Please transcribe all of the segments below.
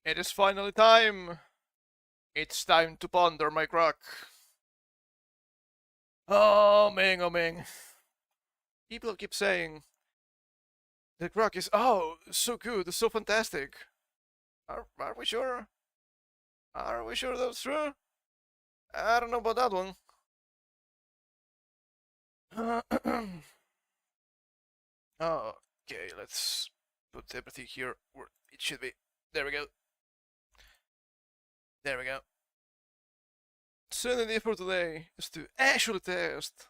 It is finally time. It's time to ponder my Grok. Oh, Ming, oh, Ming. People keep saying the Grok is, so good, so fantastic. Are we sure? Are we sure that's true? I don't know about that one. Okay, let's put everything here where it should be. There we go. There we go. So the idea for today is to actually test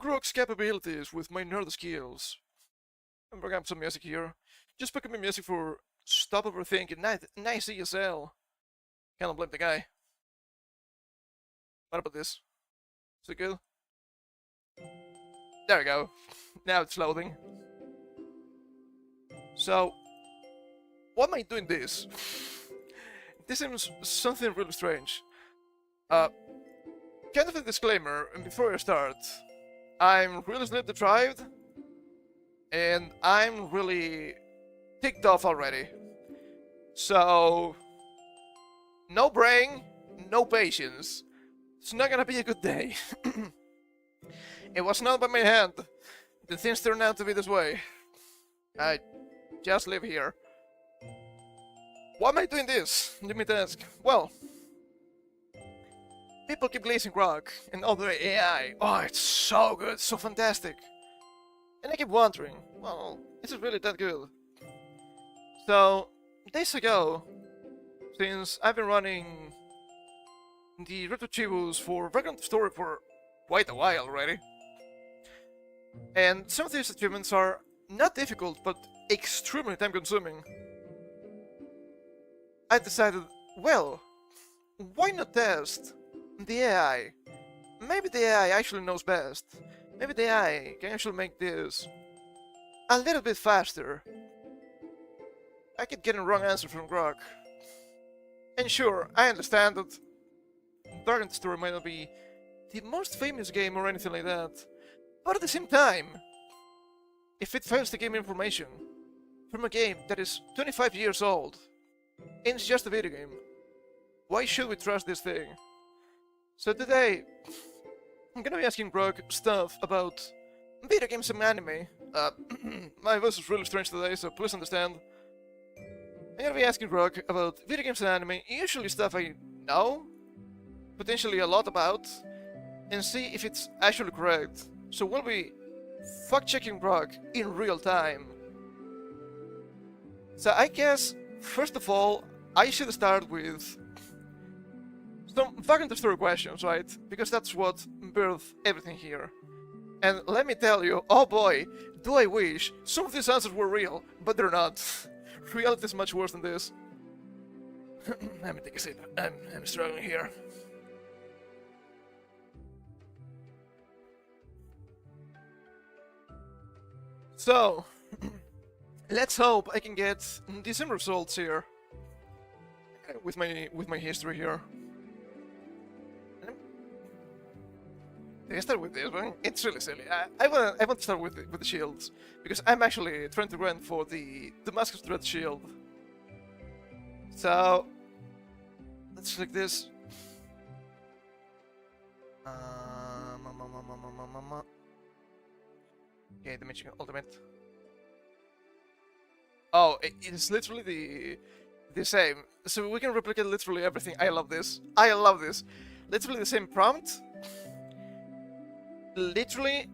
Grok's capabilities with my nerd skills. I'm bringing up some music here. Just picking me music for Stop Overthinking, nice ESL. Cannot blame the guy. What about this? Is it good? There we go. Now it's loading. So, why am I doing this? This seems something really strange. Kind of a disclaimer before I start. I'm really sleep deprived, and I'm really ticked off already. So, no brain, no patience. It's not gonna be a good day. It was not by my hand. The things turned out to be this way. I just live here. Why am I doing this? Let me ask. Well, people keep glazing Grok and all the AI. Oh, it's so good, so fantastic. And I keep wondering, well, is it really that good? So, days ago, since I've been running the vtuber for Vagrant Story for quite a while already, and some of these achievements are not difficult, but extremely time-consuming, I decided, well, why not test the AI? Maybe the AI actually knows best. Maybe the AI can actually make this a little bit faster. I keep getting wrong answer from Grok. And sure, I understand that Dragon Story might not be the most famous game or anything like that, but at the same time, if it fails to give me information from a game that is 25 years old, and it's just a video game, why should we trust this thing? So today, I'm gonna be asking Grok stuff about video games and anime. My voice is really strange today, so please understand. I'm gonna be asking Grok about video games and anime, usually stuff I know, potentially a lot about, and see if it's actually correct. So we'll be fact-checking Grok in real time. So I guess, first of all, I should start with some Vagrant Story questions, right? Because that's what birthed everything here. And let me tell you, oh boy, do I wish some of these answers were real, but they're not. Reality is much worse than this. Let me take a sip. I'm struggling here. So, let's hope I can get decent results here with my history here. Did I start with this one? It's really silly. I want to start with the shields because I'm actually trying to run for the Damascus Dread shield. So let's click this. Okay, Dimension Ultimate. Oh, it is literally the same. So we can replicate literally everything. I love this. I love this. Literally the same prompt. Literally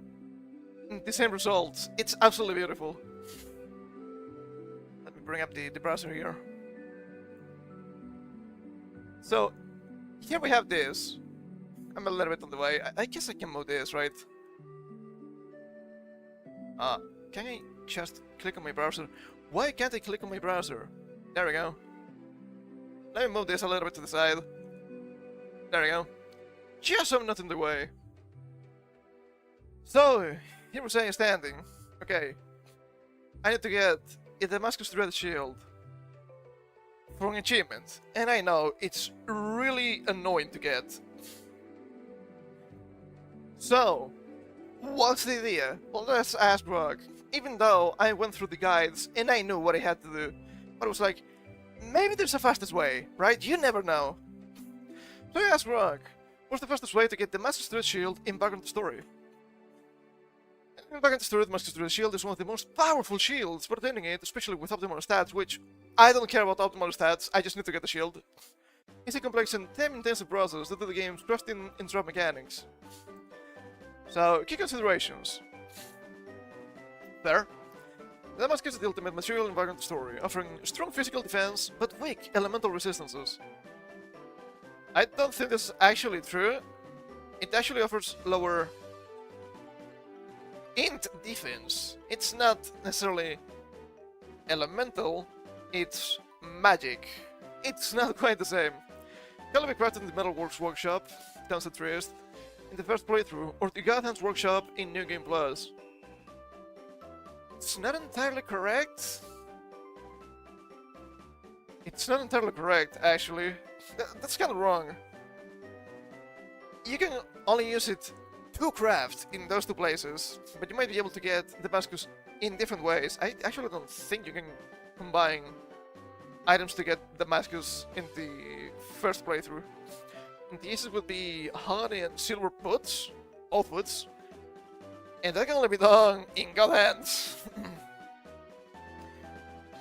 the same results. It's absolutely beautiful. Let me bring up the browser here. So here we have this. I'm a little bit on the way. I guess I can move this, right? Can I just click on my browser? Why can't I click on my browser? There we go. Let me move this a little bit to the side. There we go. Just so I'm not in the way. So, here we're saying standing. Okay. I need to get a Damascus Dread shield for an achievement. And I know it's really annoying to get. So, what's the idea? Well, let's ask Grok. Even though I went through the guides and I knew what I had to do, but it was like, Maybe there's a fastest way, right? You never know. So I asked Grok, what's the fastest way to get the Damascus Thread Shield in background story? In background story, the Damascus Thread Shield is one of the most powerful shields for attaining it, especially with optimal stats, which I don't care about optimal stats, I just need to get the shield. It's a complex and time-intensive process due to the game's crafting and drop mechanics. So, key considerations. There. The Damascus is the ultimate material in background story, offering strong physical defense, but weak elemental resistances. I don't think this is actually true. It actually offers lower int defense. It's not necessarily elemental, it's magic. It's not quite the same. Can be crafted in the Metalworks Workshop, Downside Triest, in the first playthrough, or the Godhand's Workshop in New Game Plus. It's not entirely correct. It's not entirely correct, actually. That's kind of wrong. You can only use it to craft in those two places, but you might be able to get Damascus in different ways. I actually don't think you can combine items to get Damascus in the first playthrough. And the uses would be honey and silver boots, outputs, and that can only be done in God hands.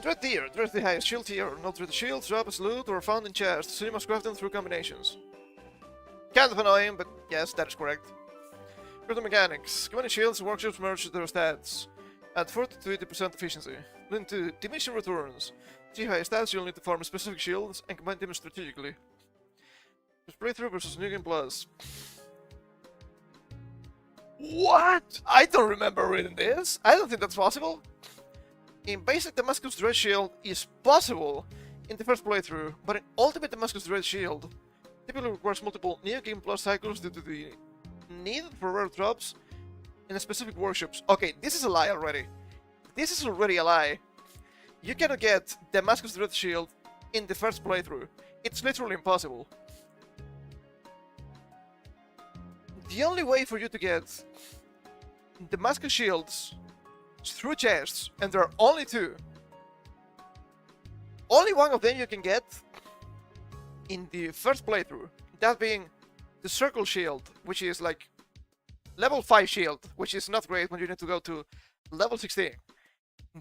Dread tier. Dread the highest shield tier, not dread shields, drop as loot, or found in chests, so you must craft them through combinations. Kind of annoying, but yes, that is correct. Crafting mechanics. Combining shields and workshops merge their stats. Add 40 to 80% efficiency. Link to diminishing returns. See high stats, you'll need to farm specific shields and combine them strategically. Just playthrough versus New Game Plus. What? I don't remember reading this. I don't think that's possible. In basic, Damascus Dread Shield is possible in the first playthrough, but in Ultimate Damascus Dread Shield typically requires multiple New Game Plus cycles due to the need for rare drops in specific workshops. Okay, this is a lie already. This is already a lie. You cannot get Damascus Dread Shield in the first playthrough. It's literally impossible. The only way for you to get Damascus Shields is through chests, and there are only two. Only one of them you can get in the first playthrough. That being the Circle Shield, which is like level 5 shield, which is not great when you need to go to level 16.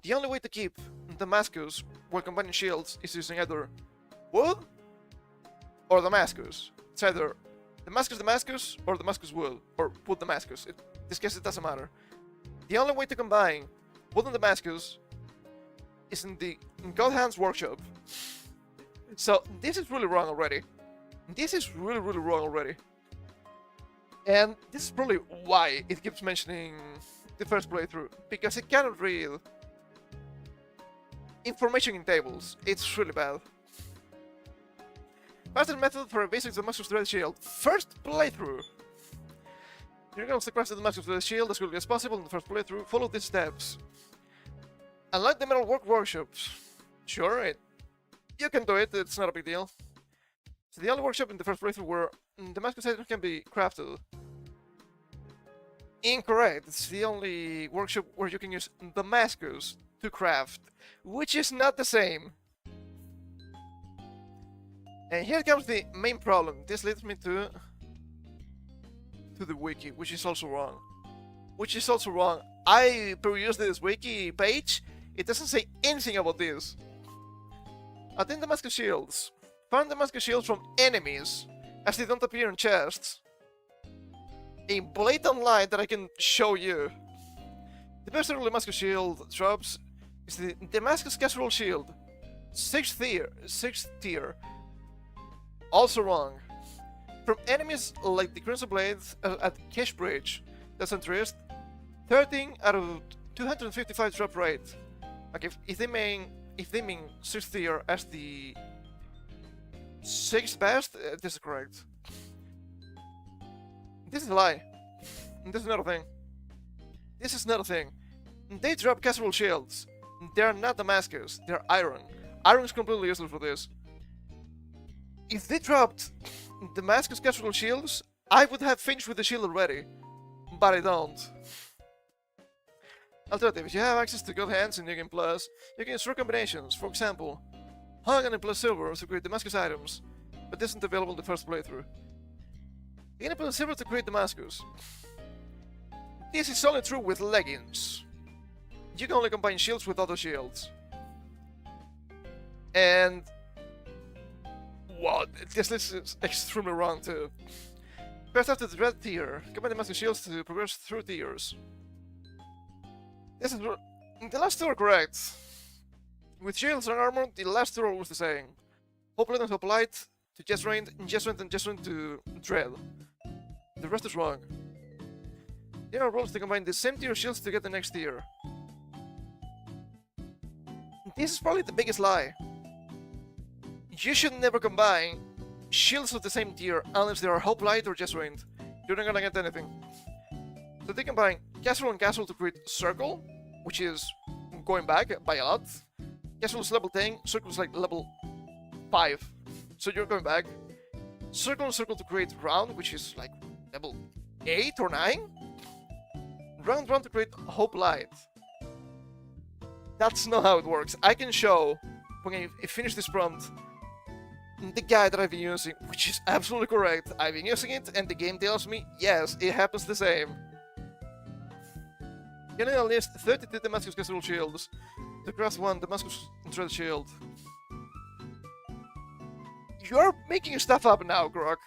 The only way to keep Damascus while combining shields is using either wood or Damascus. It's either Damascus or Damascus wood, or wood Damascus. In this case, it doesn't matter. The only way to combine wood and Damascus is in the Godhand's Workshop. So this is really wrong already. This is really wrong already. And this is probably why it keeps mentioning the first playthrough, because it cannot read information in tables. It's really bad. Fastest method for a basic Damascus Dread Shield. First playthrough. You're going to craft the Damascus Dread Shield as quickly as possible in the first playthrough. Follow these steps. Unlike the Metalwork Workshops. Sure, you can do it, it's not a big deal. So the only workshop in the first playthrough where Damascus items can be crafted. Incorrect. It's the only workshop where you can use Damascus to craft, which is not the same. And here comes the main problem. This leads me to the wiki, which is also wrong. I perused this wiki page. It doesn't say anything about this. Attain Damascus Shields. Find Damascus Shields from enemies, as they don't appear in chests. A blatant lie that I can show you. The best early Damascus Shield drops is the Damascus Casserole Shield. 6th tier. Also wrong. From enemies like the Crimson Blades at Cash Bridge, that's on Triest, 13 out of 255 drop rate. Okay, if they mean 6th tier as the 6th best, this is correct. This is a lie. This is not a thing. They drop Casserole Shields. They are not Damascus, they're iron. Iron is completely useless for this. If they dropped Damascus Casserole Shields, I would have finished with the shield already. But I don't. Alternative, if you have access to good hands in New Game Plus, you can use rare combinations. For example, hung on a plus silver to create Damascus items, but isn't available in the first playthrough. Gain a plus silver to create Damascus. This is only true with leggings. You can only combine shields with other shields. And... what? This list is extremely wrong too. First after the red tier, combine Damascus shields to progress through tiers. This is... the last two are correct. With shields and armor, the last two are always the same. Hoplite and Hoplite to Just Rained, and Just Rained to Dread. The rest is wrong. There are rules to combine the same tier shields to get the next tier. This is probably the biggest lie. You should never combine shields of the same tier unless they are Hoplite or Just Rained. You're not gonna get anything. So they combine Castle and Castle to create Circle, which is going back by a lot. Castle is level 10, Circle is like level 5, so you're going back. Circle and Circle to create Round, which is like level 8 or 9. Round to create Hoplite. That's not how it works. I can show, when I finish this prompt, the guide that I've been using, which is absolutely correct. I've been using it, and the game tells me, yes, it happens the same. You need at least 32 Damascus Castle shields to craft one Damascus Dread shield. You're making stuff up now, Grok.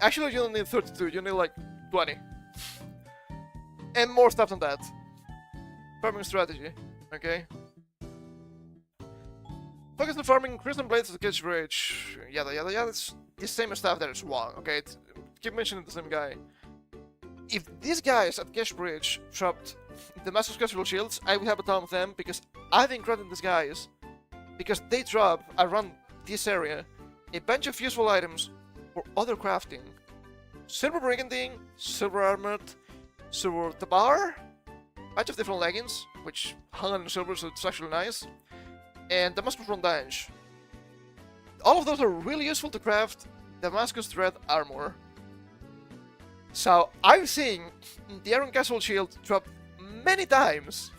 Actually, you don't need 32, you need like 20. And more stuff than that. Farming strategy, okay? Focus on farming Crimson Blades to catch Bridge. Yada yada yada. It's the same stuff that is wrong, okay? Keep mentioning the same guy. If these guys at Cache Bridge dropped the Damascus Castle shields, I would have a ton of them because I've been granting these guys because they drop around this area a bunch of useful items for other crafting. Silver Brigandine, Silver Armored, Silver Tabar, bunch of different leggings, which hung on silver, so it's actually nice, and Damascus Rondage. All of those are really useful to craft Damascus Dread armor. So I've seen the Iron Castle shield drop many times.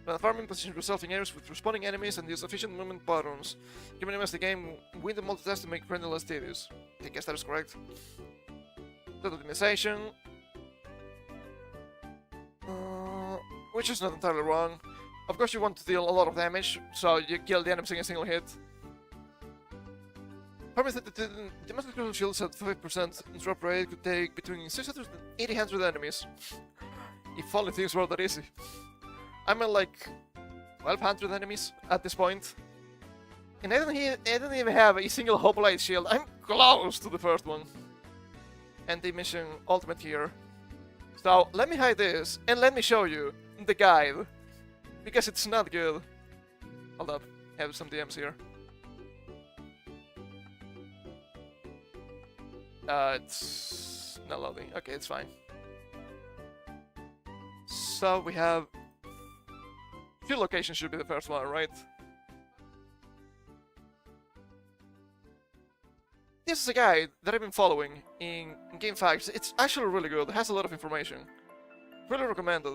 When farming positions yourself in areas with responding enemies and use sufficient movement patterns, you minimize the game, win the multitask to make friendly less tedious. I guess that is correct. Total optimization. Which is not entirely wrong. Of course you want to deal a lot of damage, so you kill the enemies in a single hit. Farming that the Damascus Castle shields at 5% drop rate could take between 600 and 800 enemies. If only things were that easy. I'm at like 1200 enemies at this point. And I don't even have a single Hoplite shield. I'm close to the first one. And the mission ultimate here. So let me hide this and let me show you the guide. Because it's not good. Hold up, I have some DMs here. It's not loading. Okay, it's fine. So we have... Field location should be the first one, right? This is a guide that I've been following in Game Facts. It's actually really good. It has a lot of information. Really recommended.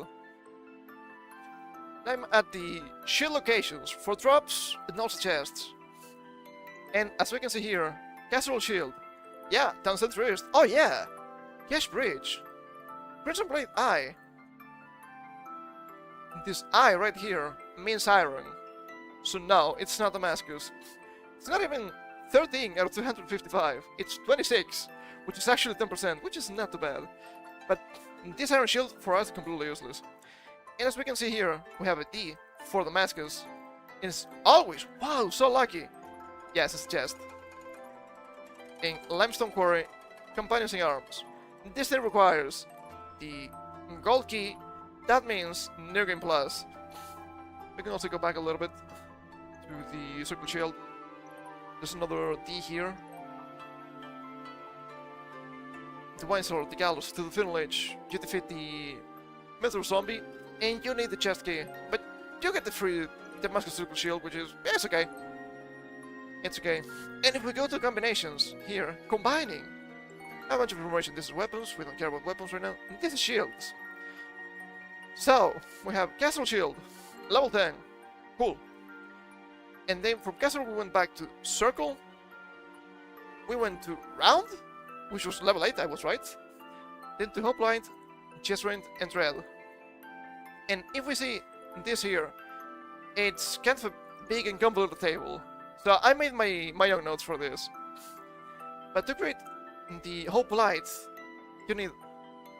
I'm at the shield locations for drops and also chests. And as we can see here, Casserole Shield. Yeah, Town Center East. Oh yeah! Cache Bridge. Crimson Blade Eye. This eye right here means iron. So no, it's not Damascus. It's not even 13 out of 255. It's 26, which is actually 10%, which is not too bad. But this iron shield for us is completely useless. And as we can see here, we have a D for Damascus. And it's always, wow, so lucky. Yes, it's a chest. In Limestone Quarry, Companions Arms. This thing requires the gold key. That means New Game Plus. We can also go back a little bit to the Circle Shield. There's another D here. The Wine Sword, the Gallows, to the Final Age. You defeat the Meteor Zombie, and you need the chest key. But you get the free Damascus Circle Shield, which is... it's okay. It's okay. And if we go to combinations, here, combining. A bunch of information. This is weapons, we don't care about weapons right now. And this is shields. So, we have Castle Shield, level 10. Cool. And then from castle we went back to circle. We went to round, which was level 8, I was right. Then to hoplite, chest range, and tread. And if we see this here, it's kind of a big and convoluted table. So I made my own notes for this. But to create the hoplite, you need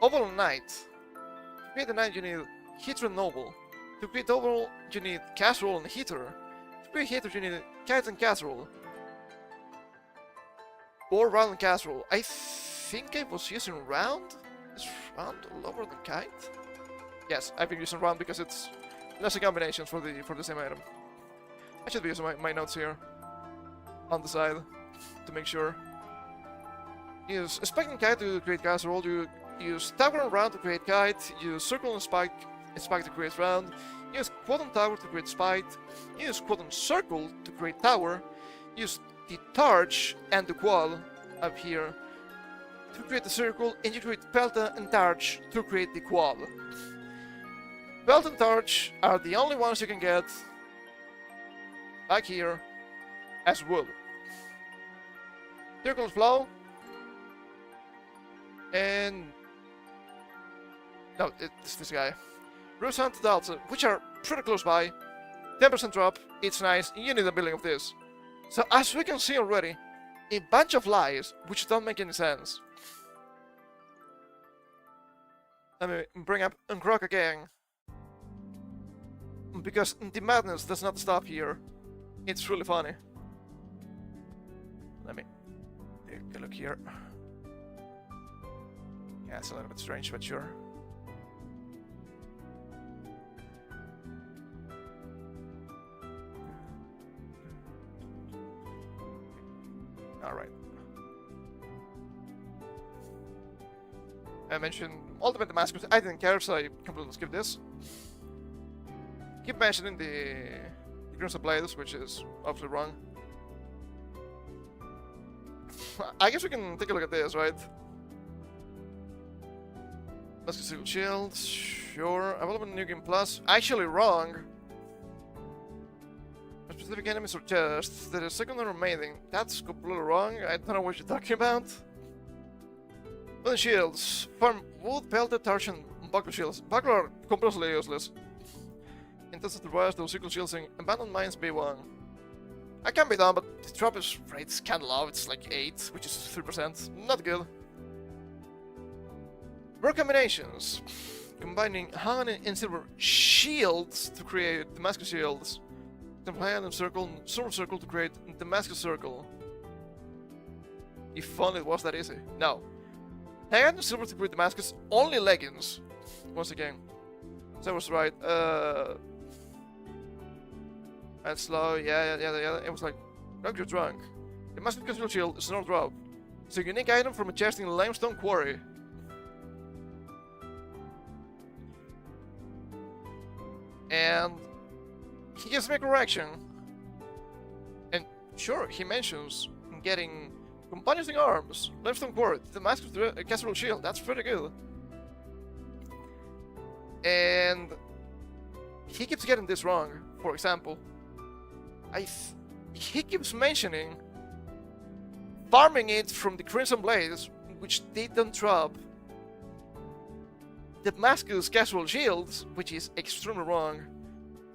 overall knight. To create the knight, you need hitter and noble. To create overall, you need casserole and heater. To create heater, you need kite and casserole. Or round and casserole. I think I was using round. Is round lower than kite? Yes, I've been using round because it's lesser combinations for the same item. I should be using my notes here on the side to make sure. Use spike and kite to create casserole. You use tower and round to create kite. Use circle and spike to create round. Use quad and tower to create spike. Use quad and circle to create tower. Use the torch and the quad up here to create the circle, and you create pelta and torch to create the quad. Belt and torch are the only ones you can get back here as wood. Circle flow and no, it's this guy. Rose Hunt and Delta, which are pretty close by. 10% drop, it's nice, you need a building of this. So as we can see already, a bunch of lies which don't make any sense. Let me bring up Grok again. Because the madness does not stop here. It's really funny. Let me take a look here. Yeah, it's a little bit strange, but sure. Alright. I mentioned Ultimate Damascus. I didn't care, so I completely skipped this. Keep mentioning the Crimson Blades, which is obviously wrong. I guess we can take a look at this, right? Musket Shield, sure. Available in New Game Plus. Actually wrong. Specific enemies or chests. There is secondary remaining. That's completely wrong. I don't know what you're talking about. Wooden shields. Farm wood, pelted, torch, and buckler shields. Buckler are completely useless. Intensity rise, those circle shields, and abandoned mines B1. I can be done, but the drop rate's kinda low. It's like 8, which is 3%. Not good. Rare combinations. Combining honey and silver shields to create Damascus shields. Temple and circle, silver circle to create Damascus circle. If only it was that easy. No. Hand and silver to create Damascus, only leggings. Once again. So I was right. That's slow, yeah. It was like, drunk, you're drunk. Damascus conceal shield is no drop. It's a unique item from a chest in limestone quarry. And he gives me a correction. And sure, he mentions getting companioning arms, limestone quarry, Damascus casserole shield. That's pretty good. And he keeps getting this wrong. For example, he keeps mentioning farming it from the Crimson Blades, which they don't drop Damascus casserole shields, which is extremely wrong.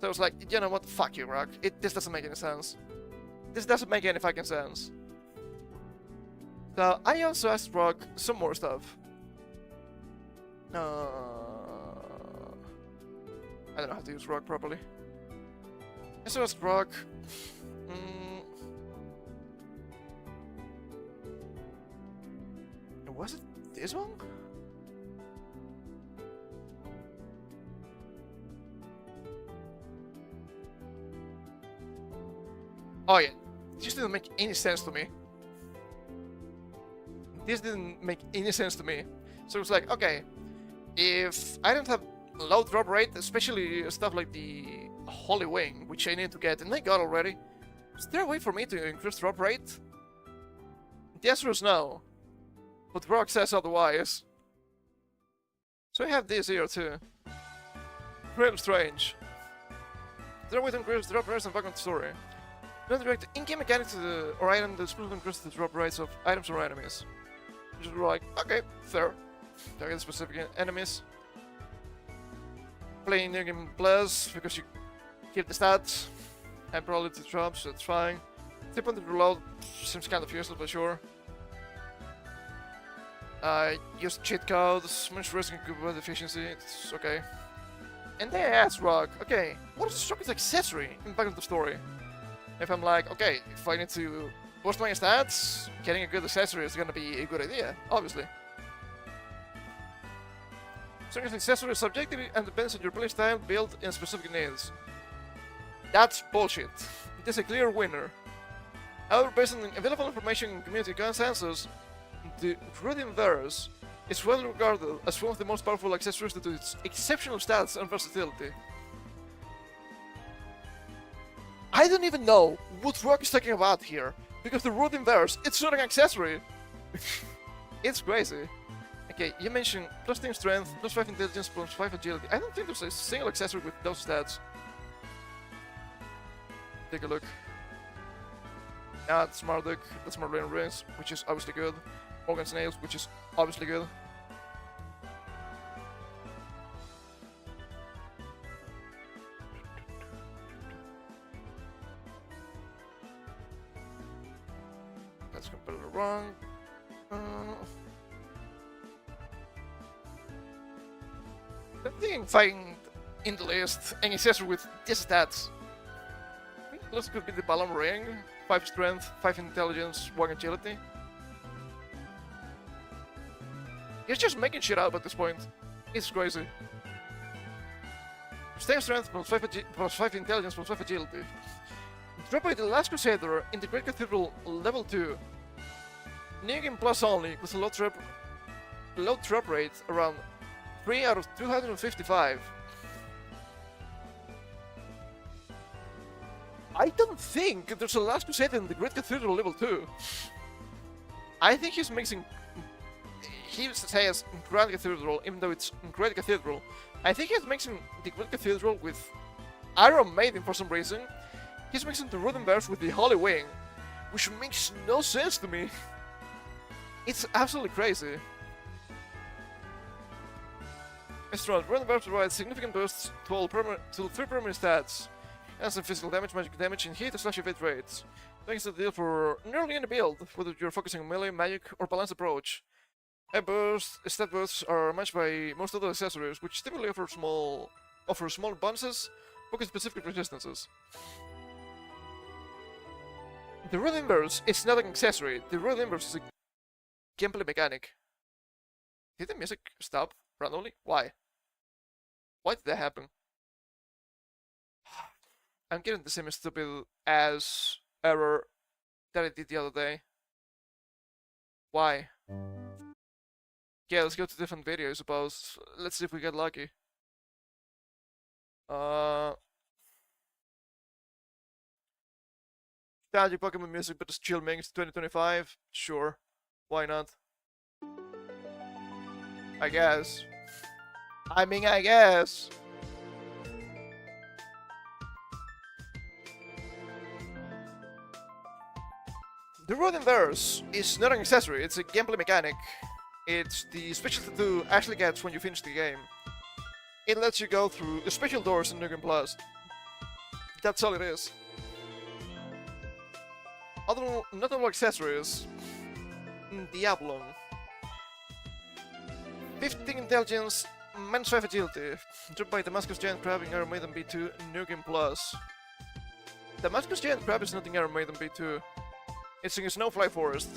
So I was like, you know what, fuck you, Grok. This doesn't make any sense. This doesn't make any fucking sense. So I also asked Grok some more stuff. I don't know how to use Grok properly. I also asked Grok. Was it this one? Oh yeah, this didn't make any sense to me. This didn't make any sense to me. So it's like, okay, if I don't have low drop rate, especially stuff like the Holy Wing, which I need to get, and I got already, is there a way for me to increase drop rate? The answer is no. But Grok says otherwise. So I have this here too. Real strange. Is there a way to increase drop rate and back on the story? Not direct in-game mechanics or item that split increases the drop rates of items or enemies. Just like, okay, fair. Target specific enemies. Playing New Game Plus because you keep the stats and probability drops, so it's fine. Tip on the reload seems kind of useless, but sure. Use cheat codes, much risk and good efficiency, it's okay. And they ask Rock, okay, what is the strongest accessory in back of the story? If I'm like, okay, if I need to boost my stats, getting a good accessory is gonna be a good idea, obviously. Strongest accessory is subjective and depends on your playstyle, build, and specific needs. That's bullshit. It is a clear winner. However, based on available information and community consensus, the Rudimverse is well regarded as one of the most powerful accessories due to its exceptional stats and versatility. I don't even know what Rock is talking about here, because the Rudimverse, it's not an accessory! It's crazy. Okay, you mentioned plus 10 strength, plus 5 intelligence, plus 5 agility. I don't think there's a single accessory with those stats. Take a look. That's Marduk, that's Marlene Rings, which is obviously good. Morgan Snails, which is obviously good. That's completely wrong. I think find in the list an accessory with these stats. I think the list could be the Balam Ring, 5 strength, 5 intelligence, 1 agility. He's just making shit up at this point. It's crazy. 10 strength plus 5 intelligence plus 5 agility. Dropped by the Last Crusader in the Great Cathedral level 2. New Game Plus only with a low drop rate around 3 out of 255. I don't think there's a Last Crusader in the Great Cathedral level 2. I think he's mixing. He says Grand Cathedral, even though it's Great Cathedral. I think he's mixing the Great Cathedral with Iron Maiden for some reason. He's mixing the Rudimverse with the Holy Wing, which makes no sense to me. It's absolutely crazy. Strong. Rudimverse provides significant boosts to 3 primary stats. And some physical damage, magic damage, and hit/evade rates. Thanks to the deal for nearly any build, whether you're focusing on melee, magic, or balanced approach. Stat boosts are matched by most other accessories, which typically offer small bonuses, focus specific resistances. The Rudimverse is not an accessory. The Rudimverse is a gameplay mechanic. Did the music stop randomly? Why? Why did that happen? I'm getting the same stupid ass error that I did the other day. Why? Yeah, let's go to different videos, I suppose. Let's see if we get lucky. Strategy Pokemon music, but it's chill mix 2025. Sure. Why not? I guess. I guess. The Rudimverse is not an accessory, it's a gameplay mechanic. It's the special tattoo actually gets when you finish the game. It lets you go through special doors in New Game Plus. That's all it is. Other notable accessories. Diablo. 15 intelligence, minus 5 agility. Dropped by Damascus Giant Crab in Iron Maiden B2 New Game Plus. Damascus Giant Crab is not in Iron Maiden B2. It's in a Snowfly Forest.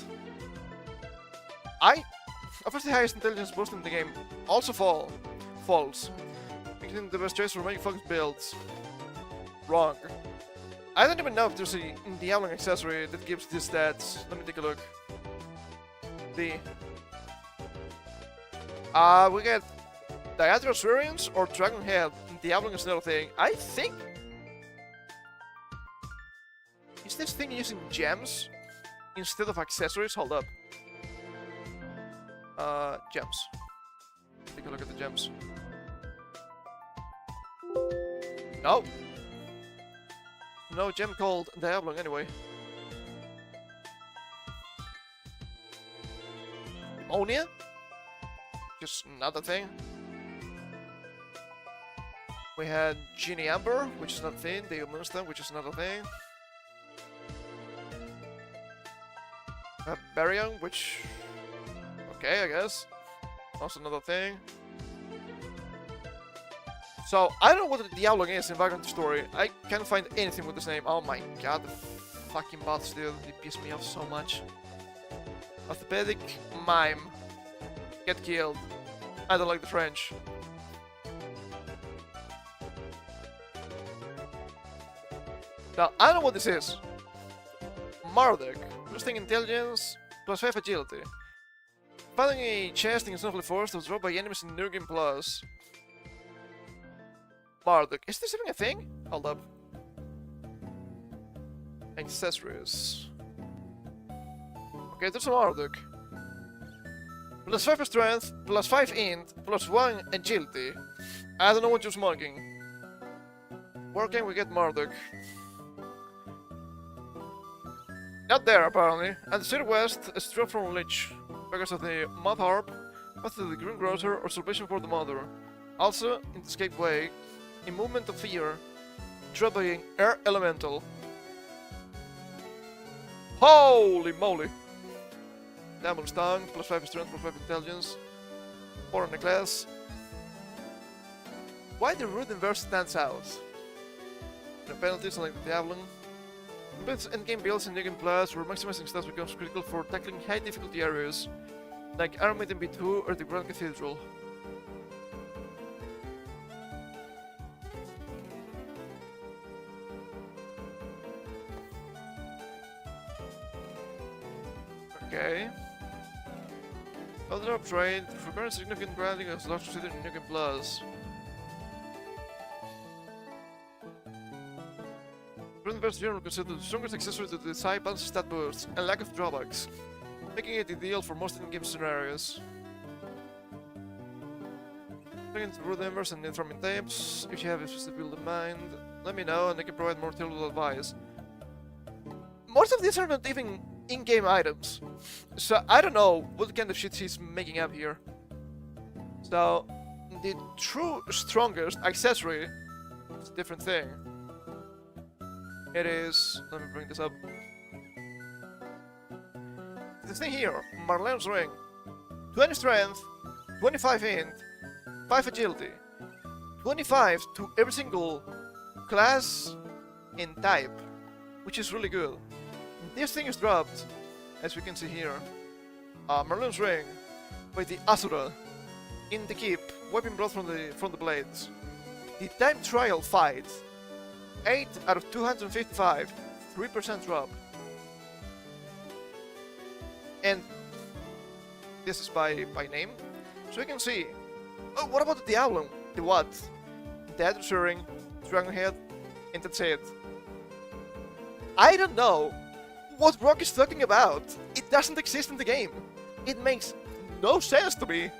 Offers the highest intelligence boost in the game. Also false. Making the best choice for magic focus builds. Wrong. I don't even know if there's a Diablo accessory that gives these stats. Let me take a look. We get Diadra's Variance or Dragon Head. Diablo is another thing. I think. Is this thing using gems instead of accessories? Hold up. Gems. Take a look at the gems. No. no gem called Diablo anyway. Ammonia? Just another thing. We had Genie Amber, which is not a thing. The Moonstone, which is another thing. Baryon, which... okay, I guess. Also another thing. So, I don't know what the Diablo is in background story. I can't find anything with this name. Oh my god, the fucking bots, dude. They piss me off so much. Orthopedic mime. Get killed. I don't like the French. Now, I don't know what this is. Marduk. Boosting intelligence, plus 5 agility. Finding a chest in Snowflake Forest was dropped by enemies in New Game Plus. Marduk. Is this even a thing? Hold up. Accessories. Okay, there's a Marduk. Plus 5 strength, plus 5 int, plus 1 agility. I don't know what you're smoking. Where can we get Marduk? Not there, apparently. And the city west is dropped from Lich, because of the Mud Harp, path to the Green Grocer, or Salvation for the Mother. Also, in the Escape Way, a Movement of Fear, dropped by an Air Elemental. Holy moly! Diamond Stone, plus 5 strength, plus 5 intelligence. 4 on the class. Why the Root Inverse stands out? The penalties like the Diablo. Complete endgame builds in New Game Plus where maximizing stats becomes critical for tackling high difficulty areas, like Armored in B2 or the Grand Cathedral. Okay. Other upgrade, preparing significant grinding as large considered in New Game Plus. Inverse General considered the strongest accessory to the high balance stat boosts and lack of drawbacks, making it ideal for most in-game scenarios. Look into Root Inverse and Informing Tapes. If you have a specific build in mind, let me know and I can provide more tailored advice. Most of these are not even in-game items, so I don't know what kind of shit he's making up here. So, the true strongest accessory is a different thing. It is... let me bring this up. This thing here, Marlene's Ring. 20 strength, 25 int, 5 agility, 25 to every single class and type, which is really good. This thing is dropped, as we can see here. Marlene's Ring by the Asura in the keep, wiping blood from the blades. The time trial fight. 8 out of 255, 3% drop. And this is by name. So you can see. Oh, what about the Diablo? The what? The Adversary Ring, Dragon Head, and that's it. I don't know what Grok is talking about. It doesn't exist in the game. It makes no sense to me.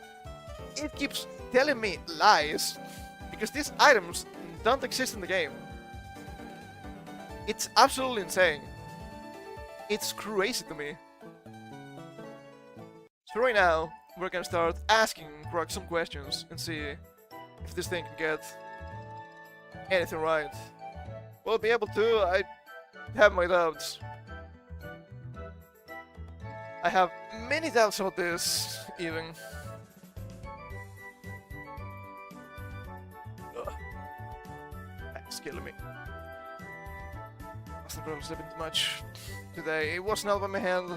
It keeps telling me lies because these items don't exist in the game. It's absolutely insane. It's crazy to me. So right now, we're gonna start asking Grok some questions and see if this thing can get anything right. Will it be able to? I have my doubts. I have many doubts about this, even. Ugh. That's killing me. I probably sleeping too much today. It wasn't out by my hand.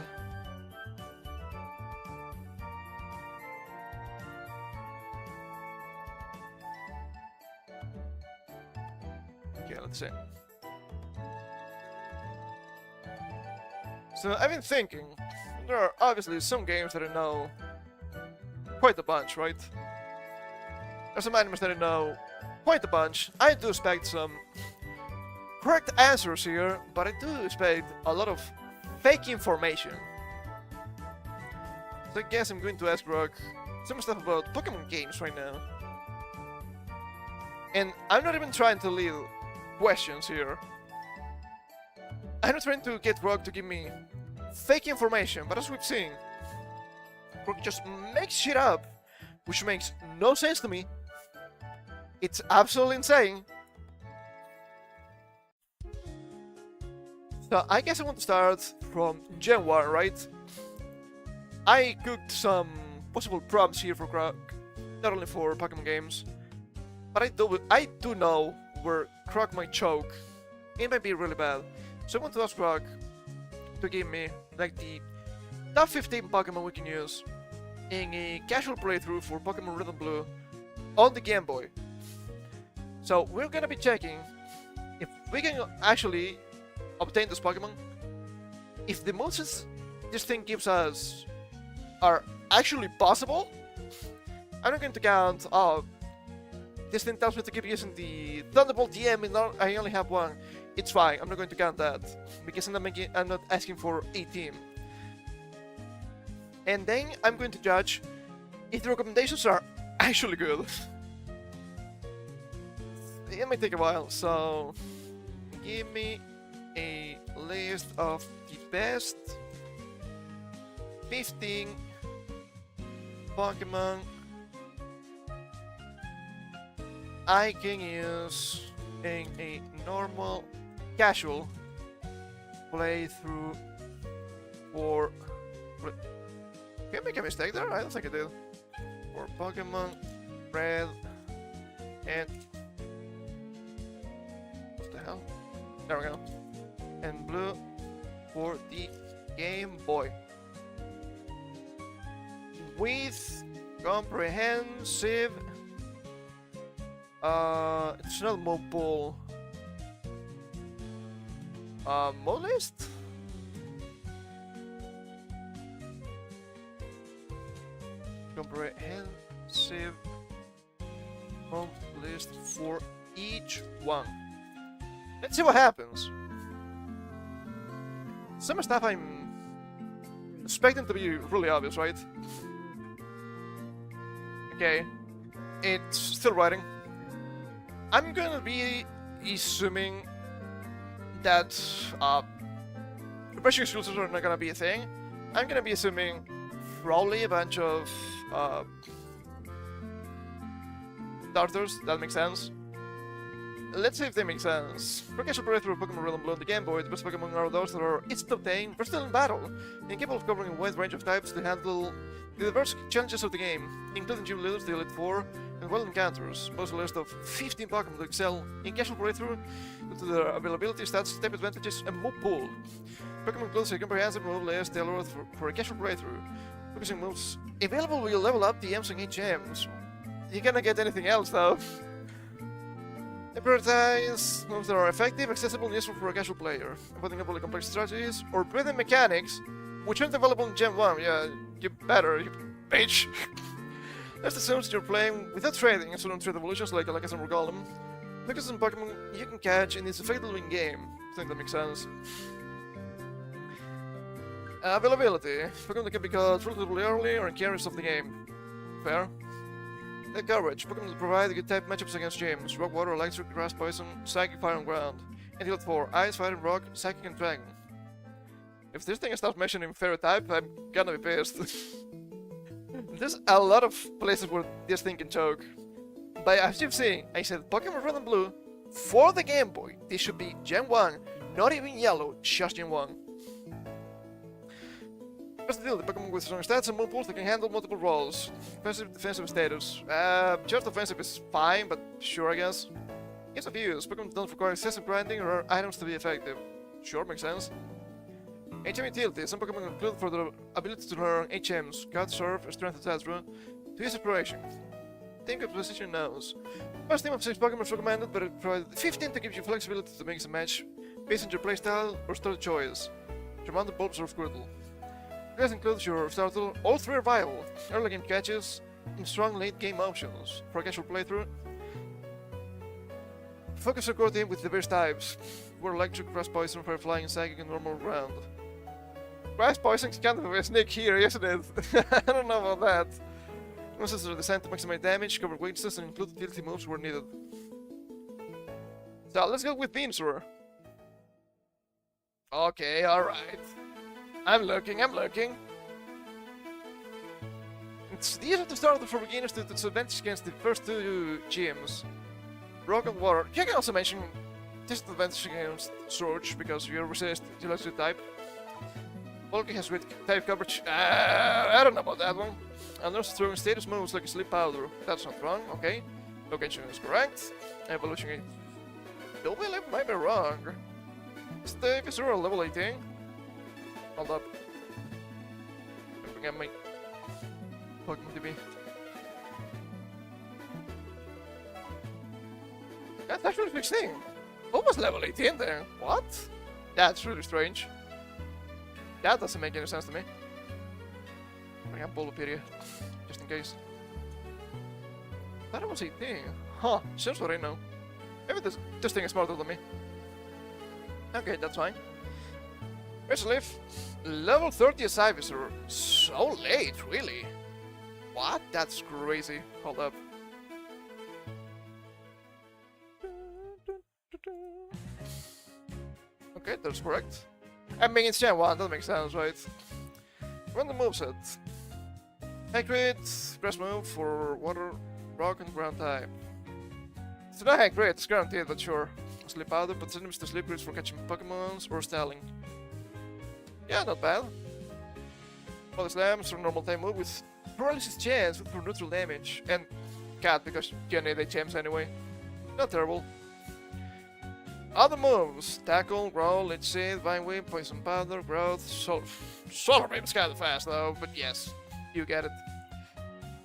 Okay, let's see. So I've been thinking, there are obviously some games that I know quite a bunch, right? There's some animes that I know quite a bunch. I do expect some correct answers here, but I do expect a lot of fake information. So I guess I'm going to ask Grok some stuff about Pokemon games right now. And I'm not even trying to lead questions here. I'm not trying to get Grok to give me fake information, but as we've seen, Grok just makes shit up, which makes no sense to me. It's absolutely insane. So I guess I want to start from Gen 1, right? I cooked some possible prompts here for Grok, not only for Pokemon games, but I do know where Grok might choke. It might be really bad. So I want to ask Grok to give me like the top 15 Pokemon we can use in a casual playthrough for Pokemon Red and Blue on the Game Boy. So we're gonna be checking if we can actually obtain this Pokemon, if the moves this thing gives us are actually possible. I'm not going to count, oh, this thing tells me to keep using the Thunderbolt TM and I only have one. It's fine, I'm not going to count that, because I'm not asking for a team. And then I'm going to judge if the recommendations are actually good. It might take a while, so give me a list of the best 15 Pokemon I can use in a normal casual playthrough for... Can I make a mistake there? I don't think I did. For Pokemon Red and... what the hell? There we go. And Blue for the Game Boy. With comprehensive... it's not mobile... mode list? Comprehensive mode list for each one. Let's see what happens. Some stuff I'm expecting to be really obvious, right? Okay, it's still writing. I'm gonna be assuming that refreshing exclusives are not gonna be a thing. I'm gonna be assuming probably a bunch of starters. That makes sense. Let's see if they make sense. For casual playthrough of Pokemon Red and Blue on the Game Boy, the best Pokemon are those that are easy to obtain, versatile in battle, and capable of covering a wide range of types to handle the diverse challenges of the game, including gym leaders, the Elite Four, and wild encounters. Most a list of 15 Pokemon that excel in casual playthrough due to their availability, stats, type advantages, and move pool. Pokemon includes a comprehensive move list tailored for a casual playthrough, focusing moves available will level up the M's and HMs. You cannot get anything else though. They prioritize moves that are effective, accessible, and useful for a casual player, avoiding overly complex strategies or breathing mechanics, which aren't available in Gen 1. Yeah, you better, you bitch. This assumes you're playing without trading, so don't trade evolutions like Alakazam or Golem. Focus on Pokemon you can catch and it's effectively in-game. I think that makes sense. Availability. Pokemon that can be caught relatively early or in carriers of the game. Fair. Coverage. Pokemon that provide good type matchups against gyms. Rock, Water, Electric, Grass, Poison, Psychic, Fire, and Ground. And Elite 4. Ice, Fire, and Rock, Psychic, and Dragon. If this thing starts mentioning Fairy type, I'm gonna be pissed. There's a lot of places where this thing can choke. But as you've seen, I said Pokemon Red and Blue for the Game Boy. This should be Gen 1, not even Yellow, just Gen 1. What's the deal? The Pokemon with strong stats and move pools that can handle multiple roles. Offensive, defensive status. Just offensive is fine, but sure, I guess. Ease of use. Pokemon don't require excessive grinding or rare items to be effective. Sure, makes sense. HM utility. Some Pokemon include for their ability to learn HMs, Cut, Surf, Strength, etc. to use Exploration. Think of position knows. First team of 6 Pokemon is recommended, but it provides 15 to give you flexibility to mix and match based on your playstyle or style choice. Charmander, Bulbasaur, or Squirtle. This includes your starter. All 3 are viable. Early game catches and strong late game options. For a casual playthrough, focus your core team with diverse types. Where Electric, Grass, Poison, Fire, Flying, Psychic, and Normal Ground. Grass Poison is kind of a sneak here, isn't it? I don't know about that. Monsters are designed to maximize damage, cover weaknesses, and include utility moves where needed. So let's go with Venusaur. Okay, alright. I'm looking. It's easier to start for beginners due to its advantage against the first two gyms. Rock and water. You can also mention disadvantage against Surge because you resist electric type. Bulky has weak type coverage. I don't know about that one. And also throwing status moves like a sleep powder. That's not wrong, okay. Location is correct. Evolution is... Don't believe might be wrong. Is the Visceral level 18? Hold up. Looking at my Pokemon TV. That's actually 16. Almost level 18 there. What? That's really strange. That doesn't make any sense to me. I have Bulbapedia, just in case. Thought it was 18. Huh, seems what I know. Maybe this thing is smarter than me. Okay, that's fine. Where's Leaf? Level 30 as Ivysaur. So late, really? What? That's crazy. Hold up. Okay, that's correct. I mean, it's Gen 1, that makes sense, right? Run the moveset. High crit, grass move for water, rock, and ground type. It's not high crit, it's guaranteed, but sure. Sleep powder, but enemies to sleep crits for catching Pokemons or styling. Yeah, not bad. Body slams are normal type move with paralysis chance for neutral damage. And cat, because you need 8 gems anyway. Not terrible. Other moves: Tackle, Growl, Leech Seed, Vine Whip, Poison Powder, Growth, Solar Beam's kinda fast though, but yes, you get it.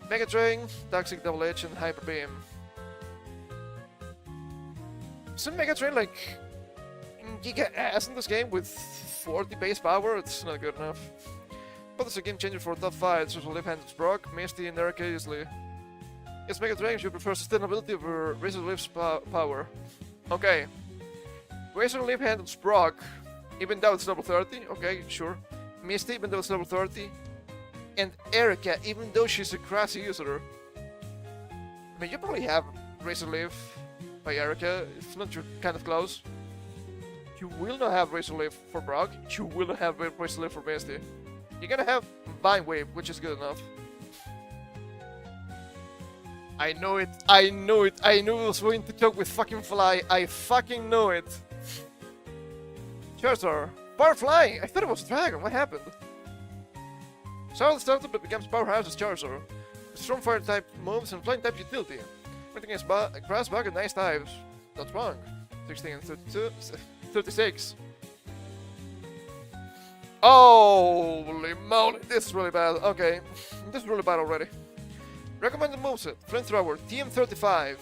Mega Drain, Toxic Double Edge, and Hyper Beam. Isn't Mega Drain like giga ass in this game with 40 base power? It's not good enough. But it's a game changer for top fights, so Left-handed Brock, Misty, and Erica easily. Yes, Mega Drain should prefer sustainability over Razor Leaf's power. Okay. Razor Leaf handles Brock, even though it's level 30, okay, sure. Misty, even though it's level 30. And Erica, even though she's a grass user. I mean, you probably have Razor Leaf by Erica, if not you're kind of close. You will not have Razor Leaf for Brock, you will not have Razor Leaf for Misty. You're gonna have Vine Wave, which is good enough. I knew it, I knew it was going to talk with fucking Fly, I fucking knew it. Charizard. Power Flying! I thought it was a dragon, what happened? Charizard started but becomes powerhouse as Charizard. With strong fire type moves and flying type utility. Everything is grass, bug, and nice types. That's wrong. 16 and 32, 36. Holy moly, this is really bad. Okay, this is really bad already. Recommended moveset: Flamethrower, TM35.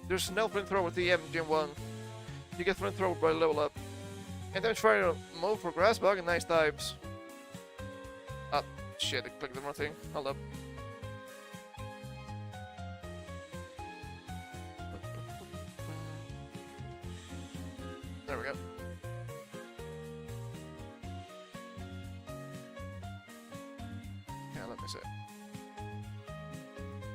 There's no Flamethrower TM in Gen 1. You get Flamethrower by level up. And damage fire move for grass, bug, and nice types. Ah, shit, I clicked the wrong thing. Hold up. There we go. Yeah, let me see.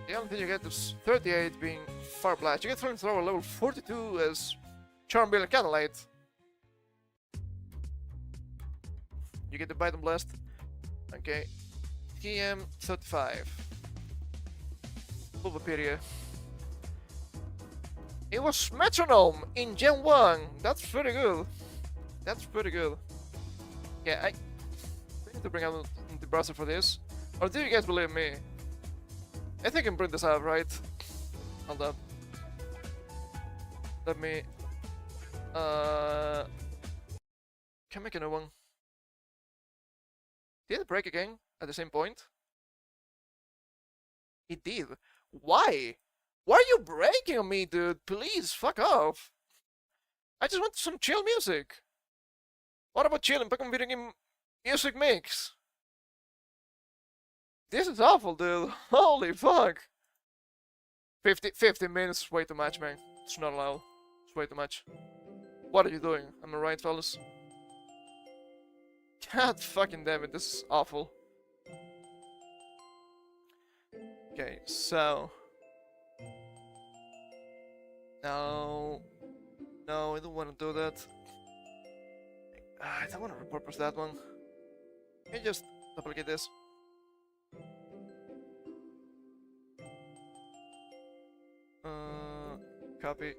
The only thing you get is 38 being Fire Blast. You get Flamethrower level 42 as Charm and Catalyte. You get the Bite and Blast. Okay. TM35. Bulbapedia. It was Metronome in Gen 1. That's pretty good. That's pretty good. Yeah, I need to bring out the browser for this. Or do you guys believe me? I think I can print this out, right? Hold up. Let me... Can make a new one. Did it break again at the same point? It did. Why? Why are you breaking on me, dude? Please, fuck off. I just want some chill music. What about chill and Pokemon video game music mix? This is awful, dude. Holy fuck. 50 minutes is way too much, man. It's not allowed. It's way too much. What are you doing? Am I right, fellas? God fucking damn it, this is awful. Okay, so... No, No, I don't want to do that. I don't want to repurpose that one. Can you just duplicate this? Copy.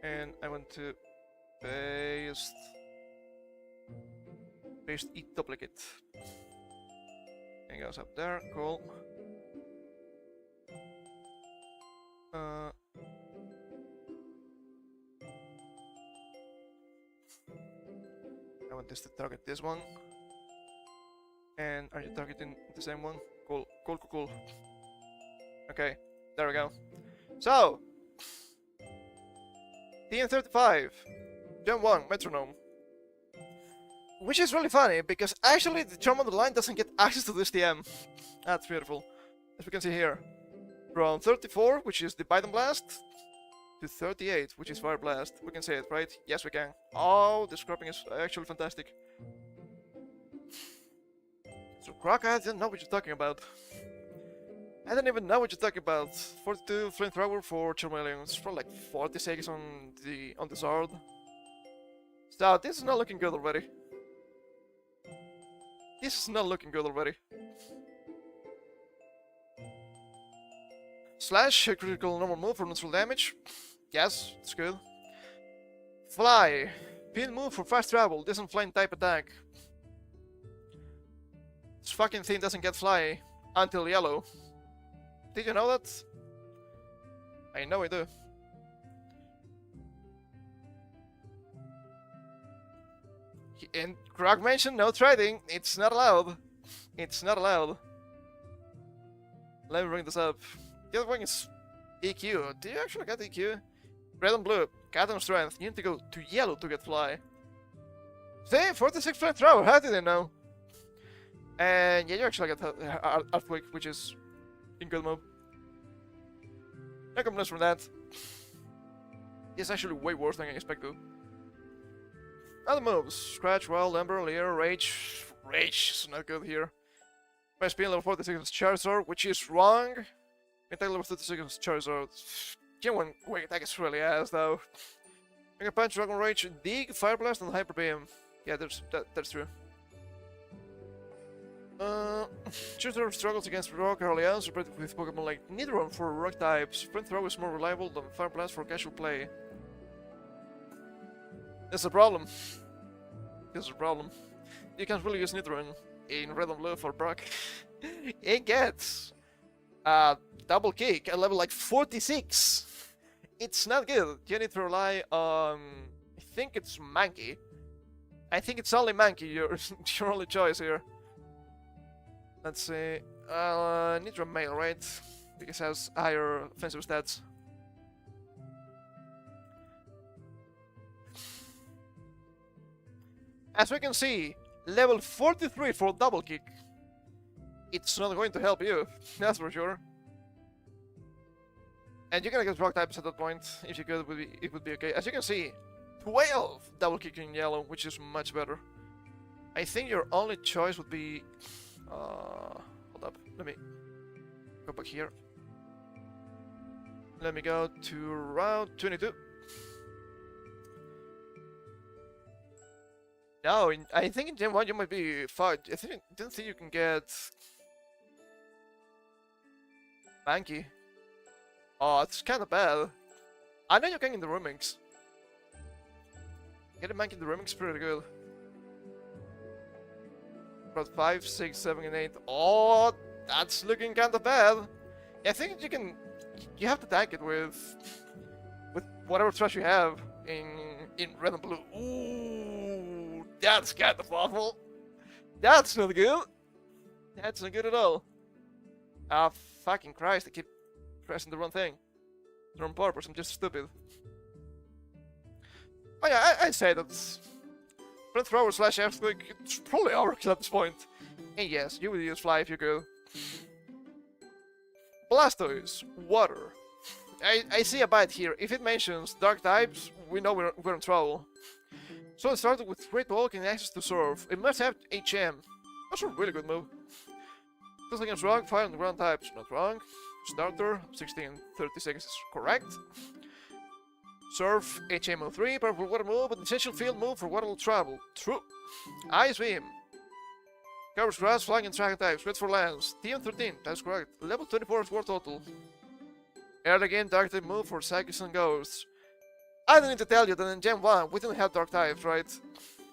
And I want to paste it duplicate. And it goes up there, cool. I want this to target this one. And are you targeting the same one? Cool, cool, cool, cool. Okay, there we go. So, TM35, Gen 1, Metronome. Which is really funny, because actually the Charm on the line doesn't get access to this TM. That's beautiful. As we can see here. From 34, which is the Bite and Blast, to 38, which is Fire Blast. We can say it, right? Yes, we can. Oh, the scrapping is actually fantastic. So, Grok, I didn't know what you're talking about. I don't even know what you're talking about. 42 flamethrower for Charmeleon. It's probably like 40 seconds on the Zard. So this is not looking good already. This is not looking good already. Slash, a critical normal move for neutral damage. Yes, it's good. Fly. Pin move for fast travel. Doesn't flying type attack. This fucking thing doesn't get fly until yellow. Did you know that? I know I do. And Grok mentioned no trading. It's not allowed. It's not allowed. Let me bring this up. The other one is EQ. Do you actually get EQ? Red and blue. Cat and strength. You need to go to yellow to get fly. See? 46 flamethrower. How did they know? And yeah, you actually get Earthquake, which is in good mode. No complaints from that. It's actually way worse than I expected. Other moves. Scratch, Wild, Ember, Leer, Rage. Rage is not good here. My speed level 46 Charizard, which is wrong. Attack level 36 Charizard. Gen 1 quick attack is really ass though. Mega Punch, Dragon Rage, Dig, Fire Blast, and Hyper Beam. Yeah, that's true. Charizard struggles against rock early on, supported with Pokemon like Nidoran for rock types. Flamethrower is more reliable than Fire Blast for casual play. That's a problem. That's a problem. You can't really use Nidoran in Red and Blue for Brock. It gets double kick at level like 46. It's not good. You need to rely on, I think it's Mankey. I think it's only Mankey, your only choice here. Let's see. Nidoran Male, right? Because it has higher offensive stats. As we can see, level 43 for double kick. It's not going to help you, that's for sure. And you're gonna get rock types at that point. If you could, it would be okay. As you can see, 12 double kick in yellow, which is much better. I think your only choice would be. Hold up. Let me go back here. Let me go to round 22. No, I think in Gen 1 you might be fine. Don't think you can get Mankey. Oh, it's kind of bad. I know you can in the remix. Getting Mankey in the remix is pretty good. But 5, 6, 7, and 8. Oh, that's looking kind of bad. Yeah, I think you can. You have to tank it with whatever trash you have in Red and Blue. Ooh, that's kind of awful. That's not good. That's not good at all. Ah, fucking Christ! I keep pressing the wrong thing. The wrong purpose. I'm just stupid. Oh yeah, I'd say that's. Flamethrower slash Earthquake, it's probably overkill at this point. And yes, you would use Fly if you could. Blastoise, Water. I see a bite here. If it mentions Dark types, we know we're in trouble. So it started with Great Walk and access to Surf. It must have HM. That's a really good move. Just against Rock, Fire, and Ground types. Not wrong. Starter, 1636 is correct. Surf, HM 03, powerful water move, but essential field move for water travel. True. Ice Beam. Covers grass, flying and track types. Wait for lands. TM13, that's correct. Level 24 is war total. Early game, dark type move for psychics and ghosts. I don't need to tell you that in Gen 1 we didn't have dark types, right?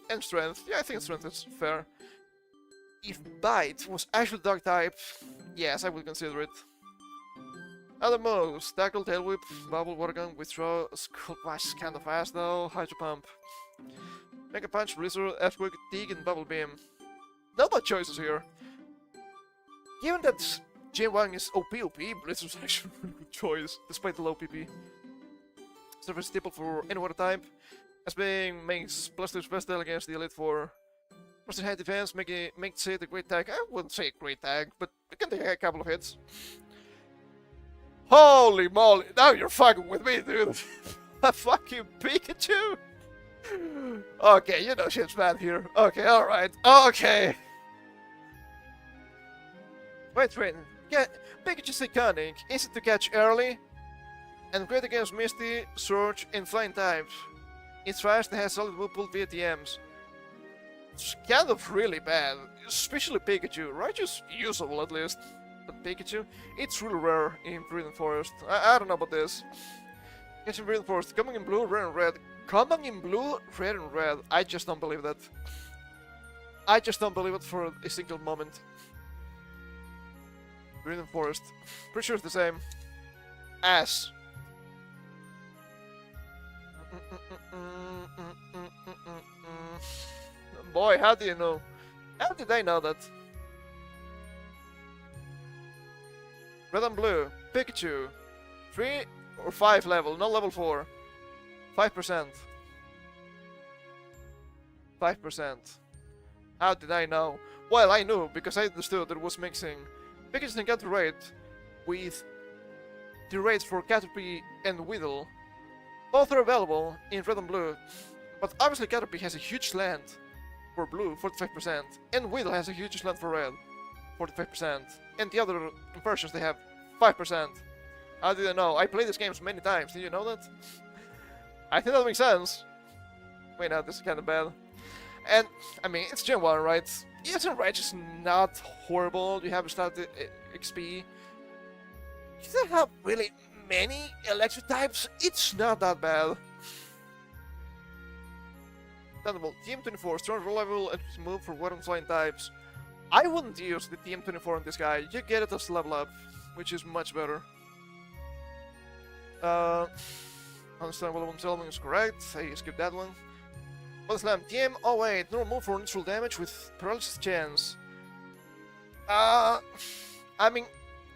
And strength. Yeah, I think strength is fair. If Bite was actually dark type, yes, I would consider it. Other moves, Tackle, Tail Whip, Bubble, Water Gun, Withdraw, Skull Bash is kinda fast though, Hydro Pump. Mega Punch, Blizzard, Earthquake, Dig, and Bubble Beam. Not bad choices here. Given that Gen 1 is OP, Blizzard is actually a really good choice, despite the low PP. Surface staple for any water type, as being makes +2 special against the Elite 4. +2 high defense, makes it a great tag. I wouldn't say great tag, but it can take a couple of hits. Holy moly, now you're fucking with me, dude. A fucking Pikachu? Okay, you know shit's bad here. Okay, alright, okay. Wait, Pikachu's iconic, easy to catch early, and great against Misty, Surge, and Flying types. It's fast and has solid move pool via TMs. It's kind of really bad, especially Pikachu. Raichu's usable at least. But Pikachu, it's really rare in Forbidden Forest. I don't know about this. Catching Forbidden Forest, coming in blue, red, and red. Coming in blue, red, and red. I just don't believe that. I just don't believe it for a single moment. Forbidden Forest. Pretty sure it's the same. Ass. Boy, how do you know? How did I know that? Red and blue, Pikachu, 3 or 5 level, not level 4. 5%. 5%. How did I know? Well, I knew, because I understood that it was mixing Pikachu's Encounter rate with the rates for Caterpie and Weedle. Both are available in red and blue, but obviously Caterpie has a huge slant for blue, 45%, and Weedle has a huge slant for red, 45%, and the other versions they have 5%. How did I know? I played these games many times, did you know that? I think that makes sense. Wait, no, this is kind of bad. And, I mean, it's Gen 1, right? Yes, and Rage is not horrible, you have started XP. You don't have really many electric types, it's not that bad. Thunderbolt, TM24, strong reliable and move for water and flying types. I wouldn't use the TM24 on this guy, you get it as level up, which is much better. Understand what one settlement is correct, I skipped that one. Body Slam, TM, oh wait, normal move for neutral damage with paralysis chance. I mean,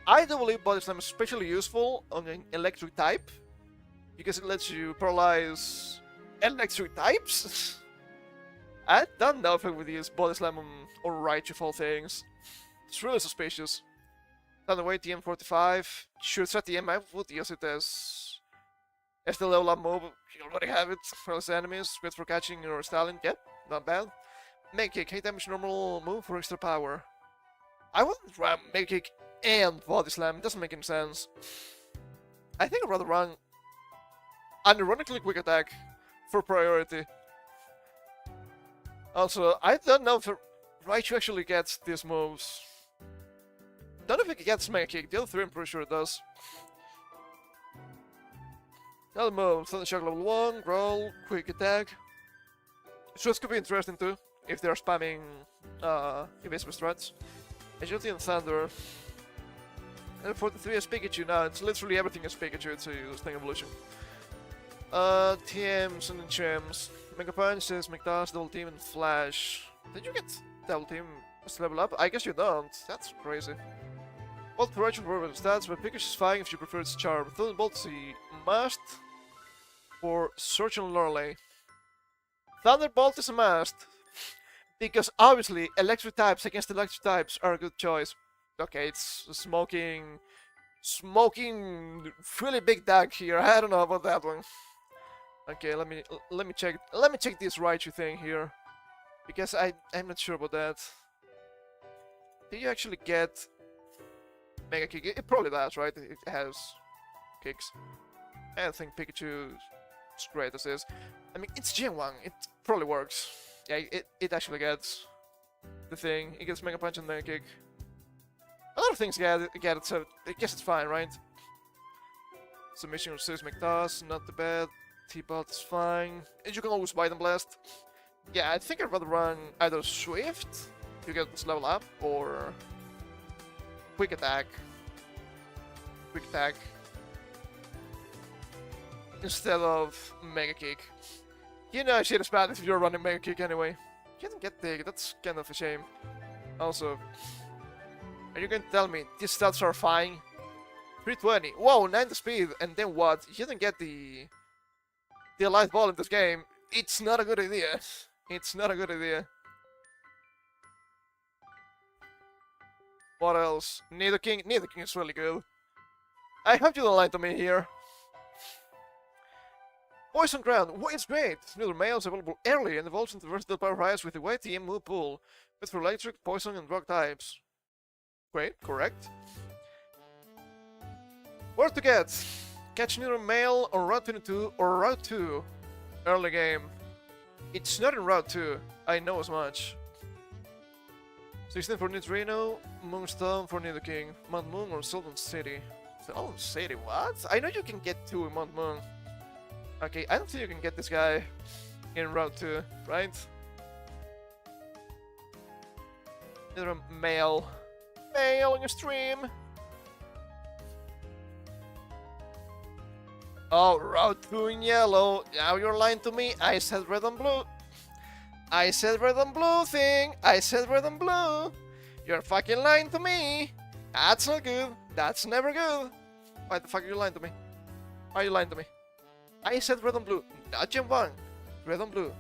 I do believe Body Slam is especially useful on an electric type, because it lets you paralyze electric types. I don't know if I would use Body Slam on Raichu of all things. It's really suspicious. Thunder Wave, TM45. Sure, it's at TM, I would use it as the level up move. You already have it for those enemies. Great for catching or styling. Yep, not bad. Mega Kick, hit damage normal move for extra power. I wouldn't run Mega Kick and Body Slam, it doesn't make any sense. I think I'd rather run unironically Quick Attack for priority. Also, I don't know if Raichu actually gets these moves. Don't know if it gets Mega Kick, the other 3 I'm pretty sure it does. Another move, Thunder Shock level 1, Growl, Quick Attack. So this could be interesting too, if they're spamming evasive strats. Agility and Thunder. And 43 is Pikachu now, it's literally everything is Pikachu, it's a Sting Evolution. TMs and Gems. Mega Punch says McDonald's, Double Team, and Flash. Did you get Double Team as level up? I guess you don't, that's crazy. Bolt for Raichu for stats, but Pikachu is fine if you prefer its charm. Thunderbolt is a must for Surge and Lorelei. Thunderbolt is a must, because obviously electric types against electric types are a good choice. Okay, it's smoking really big dag here. I don't know about that one. Okay, let me check this Raichu thing here, because I'm not sure about that. Did you actually get Mega Kick. It probably does, right? It has kicks. I don't think Pikachu is great as is. I mean, it's Gen 1. It probably works. Yeah, it actually gets the thing. It gets Mega Punch and Mega Kick. A lot of things get it, so I guess it's fine, right? Submission or Seismic Toss, not too bad. T-Bot is fine. And you can always Bite and Blast. Yeah, I think I'd rather run either Swift, to get this level up, or Quick Attack. Quick Attack. Instead of Mega Kick. You know shit is bad if you're running Mega Kick anyway. You didn't get Dig, that's kind of a shame. Also, are you going to tell me these stats are fine? 320. Whoa, 90 speed, and then what? You didn't get the light ball in this game. It's not a good idea. It's not a good idea. What else? Nidoking is really good. I hope you don't lie to me here. Poison Ground, well, it's great! Neither male is available early and evolves into versatile power rise with the YTM move pool, good for electric, poison, and rock types. Great, correct. Where to get? Catch neither male on Route 22 or Route 2. Early game. It's not in Route 2, I know as much. 16 for Nidorino, Moonstone for Nidoking, Mount Moon or Sylvan City. Sylvan City, what? I know you can get 2 in Mount Moon. Okay, I don't think you can get this guy in Route 2, right? Neither male. Male on your stream! Oh, Route 2 in yellow. Now you're lying to me. I said red and blue. I said red and blue thing. I said red and blue. You're fucking lying to me. That's not good. That's never good. Why the fuck are you lying to me? Why are you lying to me? I said red and blue. Not Gen 1. Red and blue.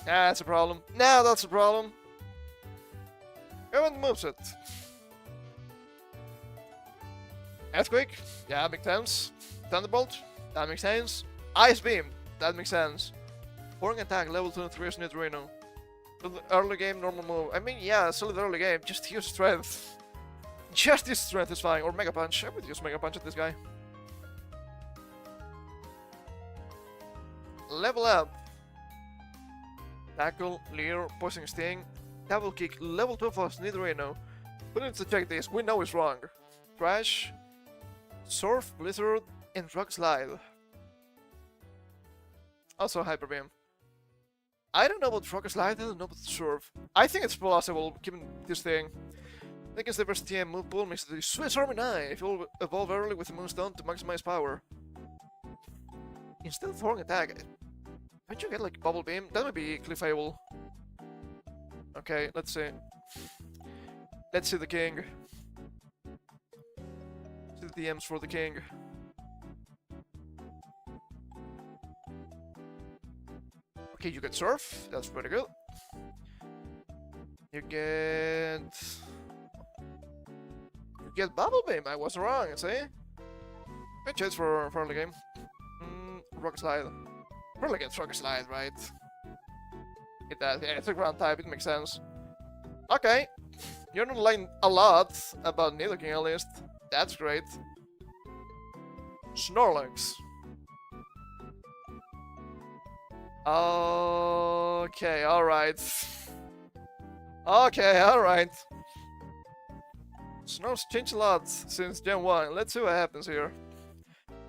That's a problem. Now that's a problem. Go and moves it. Earthquake, yeah, makes sense. Thunderbolt, that makes sense. Ice Beam, that makes sense. Pouring Attack, level 2 and 3 is Nidorino. Early game, normal move. I mean, yeah, solid early game, just use Strength. Just use Strength is fine, or Mega Punch. I would use Mega Punch at this guy. Level up. Tackle, Leer, Poison Sting, Double Kick, level 2 for Nidorino. We need to check this, we know it's wrong. Trash. Surf, Blizzard, and Rock Slide. Also Hyper Beam. I don't know about Rock Slide, I don't know about Surf. I think it's plausible, given this thing. Against the first TM move pool makes the Swiss Army Knife. You'll evolve early with the Moonstone to maximize power. Instead of throwing attack, don't you get like Bubble Beam? That would be Cliffable. Okay, let's see. Let's see the king. The DMs for the king. Okay, you get Surf, that's pretty good. You get Bubble Beam, I was wrong, see? Good chance for early game. Rock Slide. Probably gets Rock Slide, right? Get that, yeah, it's a ground type, it makes sense. Okay, you're not lying a lot about Nidoking at least. That's great. Snorlax. Okay, alright. Okay, alright. Snorlax changed a lot since Gen 1. Let's see what happens here.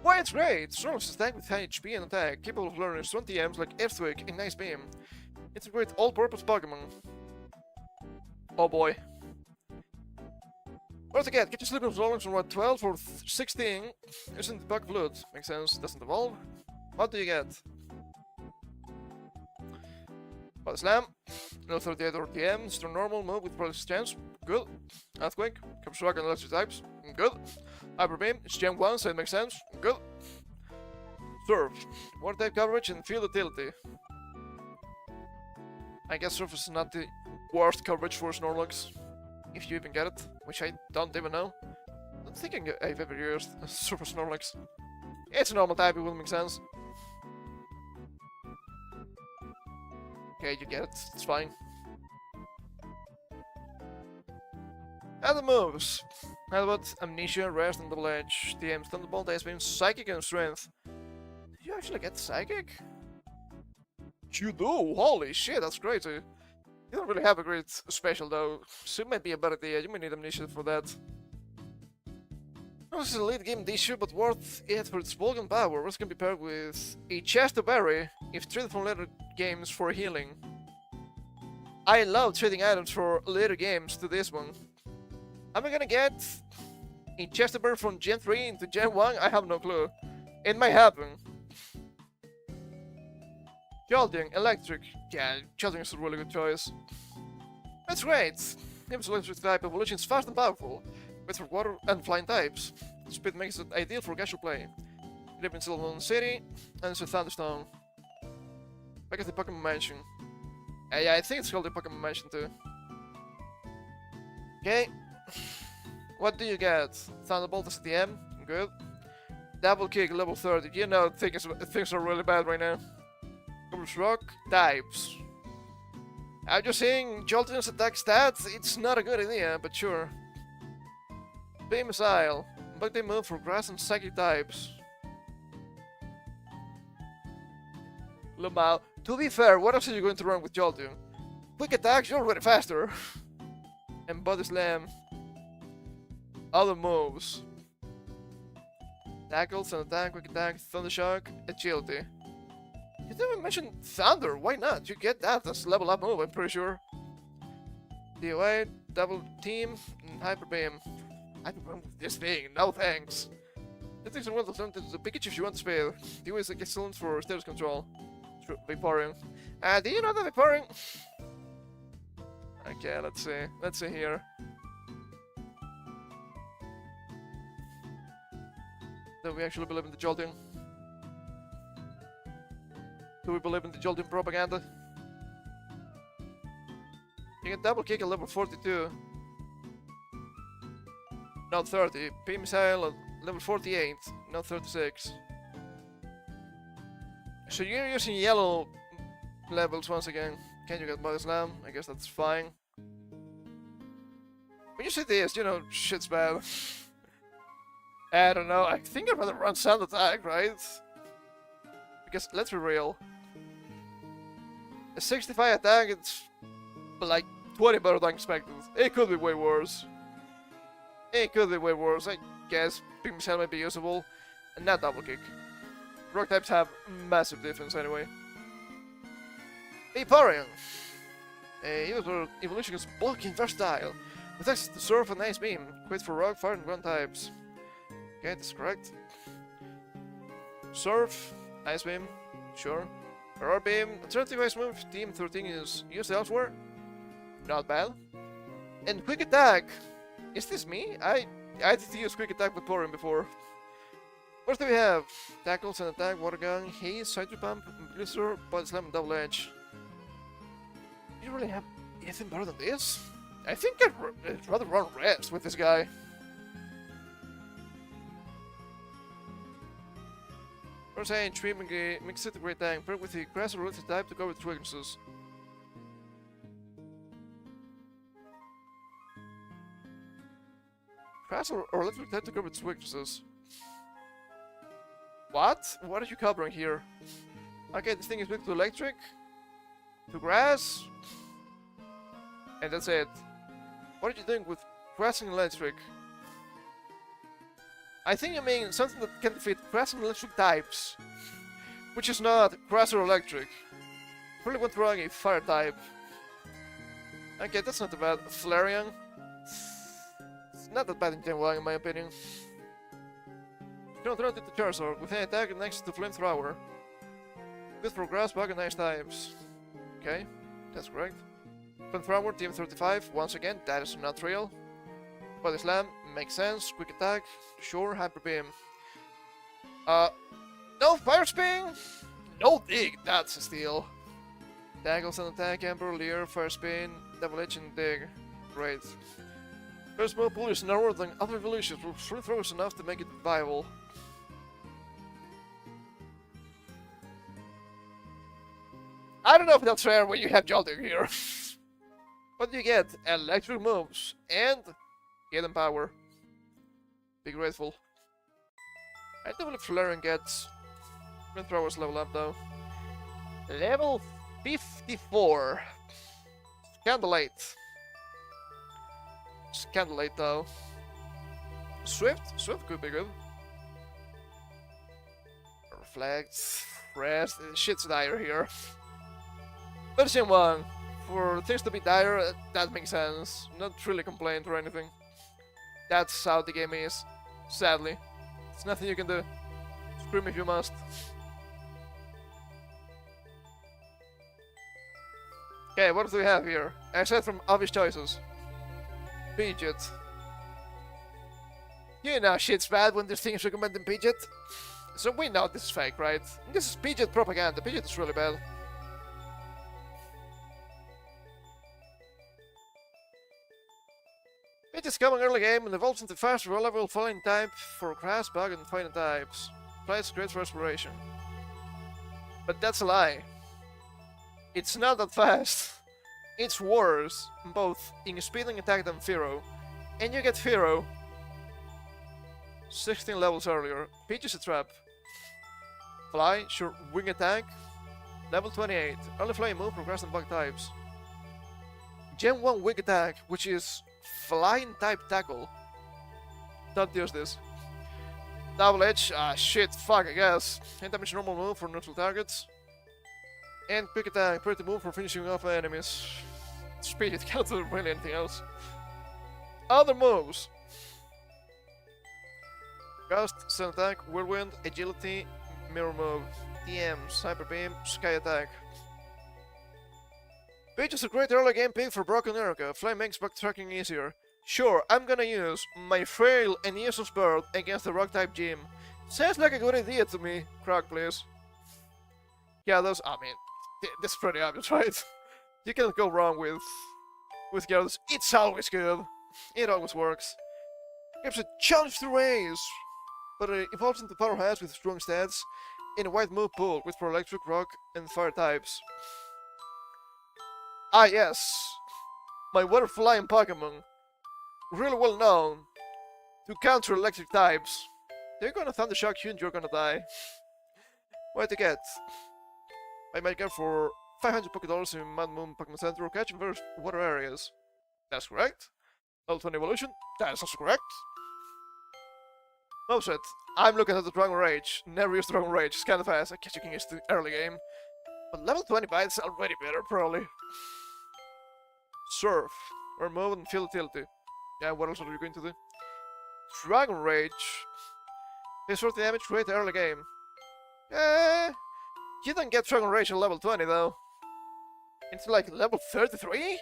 Why, it's great! Snorlax is tagged with high HP and attack, capable of learning strong TMs like Earthquake and Ice Beam. It's a great all-purpose Pokemon. Oh boy. Where to get? Get your Sleeping Snorlax on Route 12 or 16. Isn't the Buck Blood? Makes sense. Doesn't evolve. What do you get? Body Slam. No 38 or TM. Strong normal move with Paralysis chance. Good. Earthquake. Comes Rock and Electric types. Good. Hyper Beam. It's Gen 1, so it makes sense. Good. Surf. Water type coverage and field utility. I guess Surf is not the worst coverage for Snorlax. If you even get it, which I don't even know. I don't think I've ever used Super Snorlax. It's a normal type, it will make sense. Okay, you get it, it's fine. Other moves. How about Amnesia, Rest, and Double Edge? TM, Thunderbolt, Ice Beam, Psychic, and Strength. Did you actually get Psychic? You do? Holy shit, that's crazy. You don't really have a great special though, so it might be a bad idea. You might need Amnesia for that. This is a late game issue, but worth it for its bulk and power. What's can be paired with a chest of berry if traded from later games for healing. I love trading items for later games to this one. Am I gonna get a chest of berry from Gen 3 into Gen 1? I have no clue. It might happen. Jolting, Electric. Yeah, Jolting is a really good choice. That's great. Its electric type evolution is fast and powerful, but for water and flying types. Speed makes it ideal for casual play. You live in Silver City, and it's a Thunderstone. Back at the Pokemon Mansion. Yeah, I think it's called the Pokemon Mansion too. Okay. What do you get? Thunderbolt is at the M. Good. Double Kick, level 30. You know, things are really bad right now. Rock, types. I'm just saying, Jolteon's attack stats, it's not a good idea, but sure. Beam Missile, but they move for grass and psychic types. Lumao, to be fair, what else are you going to run with Jolteon? Quick attacks, you're already faster. And Body Slam. Other moves. Tackles and attack, quick attack, Thunder Shock, agility. You didn't mention Thunder, why not? You get that as level up move, I'm pretty sure. DOA, Double Team, and Hyper Beam. Hyper Beam with this thing, no thanks. This is one of the Pikachu if you want to spell. DOA is excellent for status control. Vaporeon. Do you know the Vaporeon? Okay, let's see. Let's see here. Do we actually believe in the Jolteon? Do we believe in the Jolteon propaganda? You can double kick at level 42. Not 30. Beam Missile at level 48. Not 36. So you're using yellow levels once again. Can you get Body Slam? I guess that's fine. When you say this, you know, shit's bad. I don't know. I think I'd rather run Sound Attack, right? Because let's be real. A 65 attack, it's like 20 better than expected. It could be way worse. It could be way worse. I guess Beam Missile might be usable. And not double kick. Rock types have massive defense anyway. Vaporeon. Evolution is bulky and versatile. With access to Surf and Ice Beam. Great for Rock, Fire, and Ground types. Okay, that's correct. Surf, Ice Beam, sure. Aurora Beam, alternative ice move, Team 13 is used elsewhere. Not bad. And Quick Attack. Is this me? I did use Quick Attack with Vaporeon before. What do we have? Tackles and Attack, Water Gun, Haze, Side Pump, Blister, Body Slam, and Double Edge. You really have anything better than this? I think I'd rather run Rest with this guy. First aid, Tree, mix it a great tank, paired with the grass or related type to cover its weaknesses. Grass or electric type to cover its weaknesses. What? What are you covering here? Okay, this thing is weak to electric, to grass, and that's it. What are you doing with grass and electric? I think you mean something that can fit grass and electric types, which is not grass or electric. Probably went wrong a fire type. Okay, that's not too bad. Flareon. It's not that bad in Gen 1 in my opinion. You don't turn it into Charizard with an attack next to Flamethrower. Good for grass, bug, and ice types. Okay, that's correct. Flamethrower, Team 35, once again, that is not real. Body Slam, makes sense. Quick Attack, sure. Hyper Beam. No Fire Spin! No Dig, that's a steal. Tackles and Attack, Emperor, Leer, Fire Spin, Double Edge, and Dig. Great. First move pool is narrower than other evolutions, but Flamethrower is enough to make it viable. I don't know if that's fair when you have Jolteon here. What do you get? Electric moves and Hidden power. Be grateful. I do believe Flaren gets Flamethrowers level up though. Level 54. Candlelight. Candlelight though. Swift? Swift could be good. Reflect. Rest. Shit's dire here. But the same one. For things to be dire, that makes sense. Not really complaint or anything. That's how the game is. Sadly. There's nothing you can do. Scream if you must. Okay, what do we have here? Aside from obvious choices. Pidgeot. You know shit's bad when there's things recommending Pidgeot. So we know this is fake, right? This is Pidgeot propaganda. Pidgeot is really bad. Pidgeot's coming early game and evolves into faster level falling type for grass, bug, and fighting types. Plays great for exploration. But that's a lie. It's not that fast. It's worse, both in speed and attack than Fearow. And you get Fearow 16 levels earlier. Peach is a trap. Fly, sure, wing attack. Level 28. Early flying move for grass and bug types. Gen 1 wing attack, which is flying type tackle. Don't use this. Double edge, shit, fuck, I guess. Damage normal move for neutral targets. And quick attack, pretty move for finishing off enemies. Speed, it cannot do really anything else. Other moves. Gust, Sun attack, Whirlwind, Agility, Mirror move, TMs, Hyper Beam, Sky attack. Peach is a great early game pick for Brock and Erica. Fly makes backtracking easier. Sure, I'm gonna use my frail and useless bird against the rock type gym. Sounds like a good idea to me. Grok, please. Yeah, those. I mean, that's pretty obvious, right? You cannot go wrong with Gyarados. It's always good. It always works. Gives a challenge to race, but it evolves into powerhouse with strong stats in a wide move pool with for electric, rock, and fire types. Ah yes, my water flying Pokemon, really well known to counter electric types. They're gonna Thunder Shock you and you're gonna die. What to get? I might go for 500 $500 in Mad Moon Pokemon Center or catch in various water areas. That's correct. Level 20 evolution. That is also correct. No shit. I'm looking at the Dragon Rage. Never used Dragon Rage. It's kind of fast. I guess you can use the early game. But level 20 bites already better, probably. Surf. Or move and feel utility. Yeah, what else are you going to do? Dragon Rage. This sort of damage great early game. You don't get Dragon Rage at level 20 though. It's like level 33?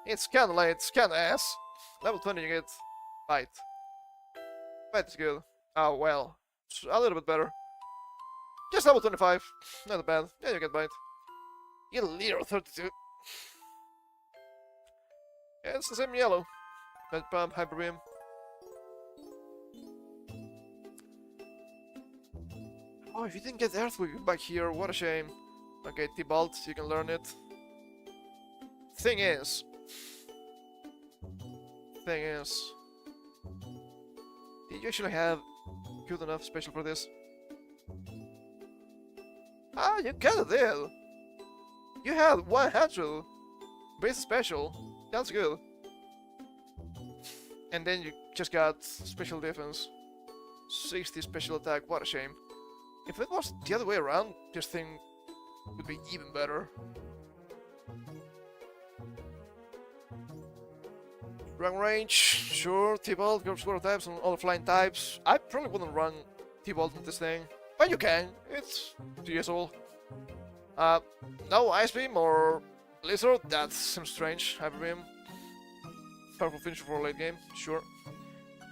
It's kinda late, it's kinda ass. Level 20 you get Bite. Bite is good. Oh well. It's a little bit better. Just level 25. Not bad. Yeah, you get Bite. You get Leader 32. Yeah, it's the same yellow. Med Pump, Hyper Beam. Oh, if you didn't get Earthquake back here, what a shame. Okay, T-Bolt, you can learn it. Thing is, did you actually have good enough special for this? Ah, you kinda did! You had 100 base special, that's good. And then you just got special defense, 60 special attack, what a shame. If it was the other way around, this thing would be even better. Dragon Range, sure, T-Bolt, Group Square types and all the flying types. I probably wouldn't run T-Bolt with this thing, but you can, it's 2 years old. No Ice Beam or Blizzard, that seems strange, Hyper Beam. Powerful finisher for a late game, sure.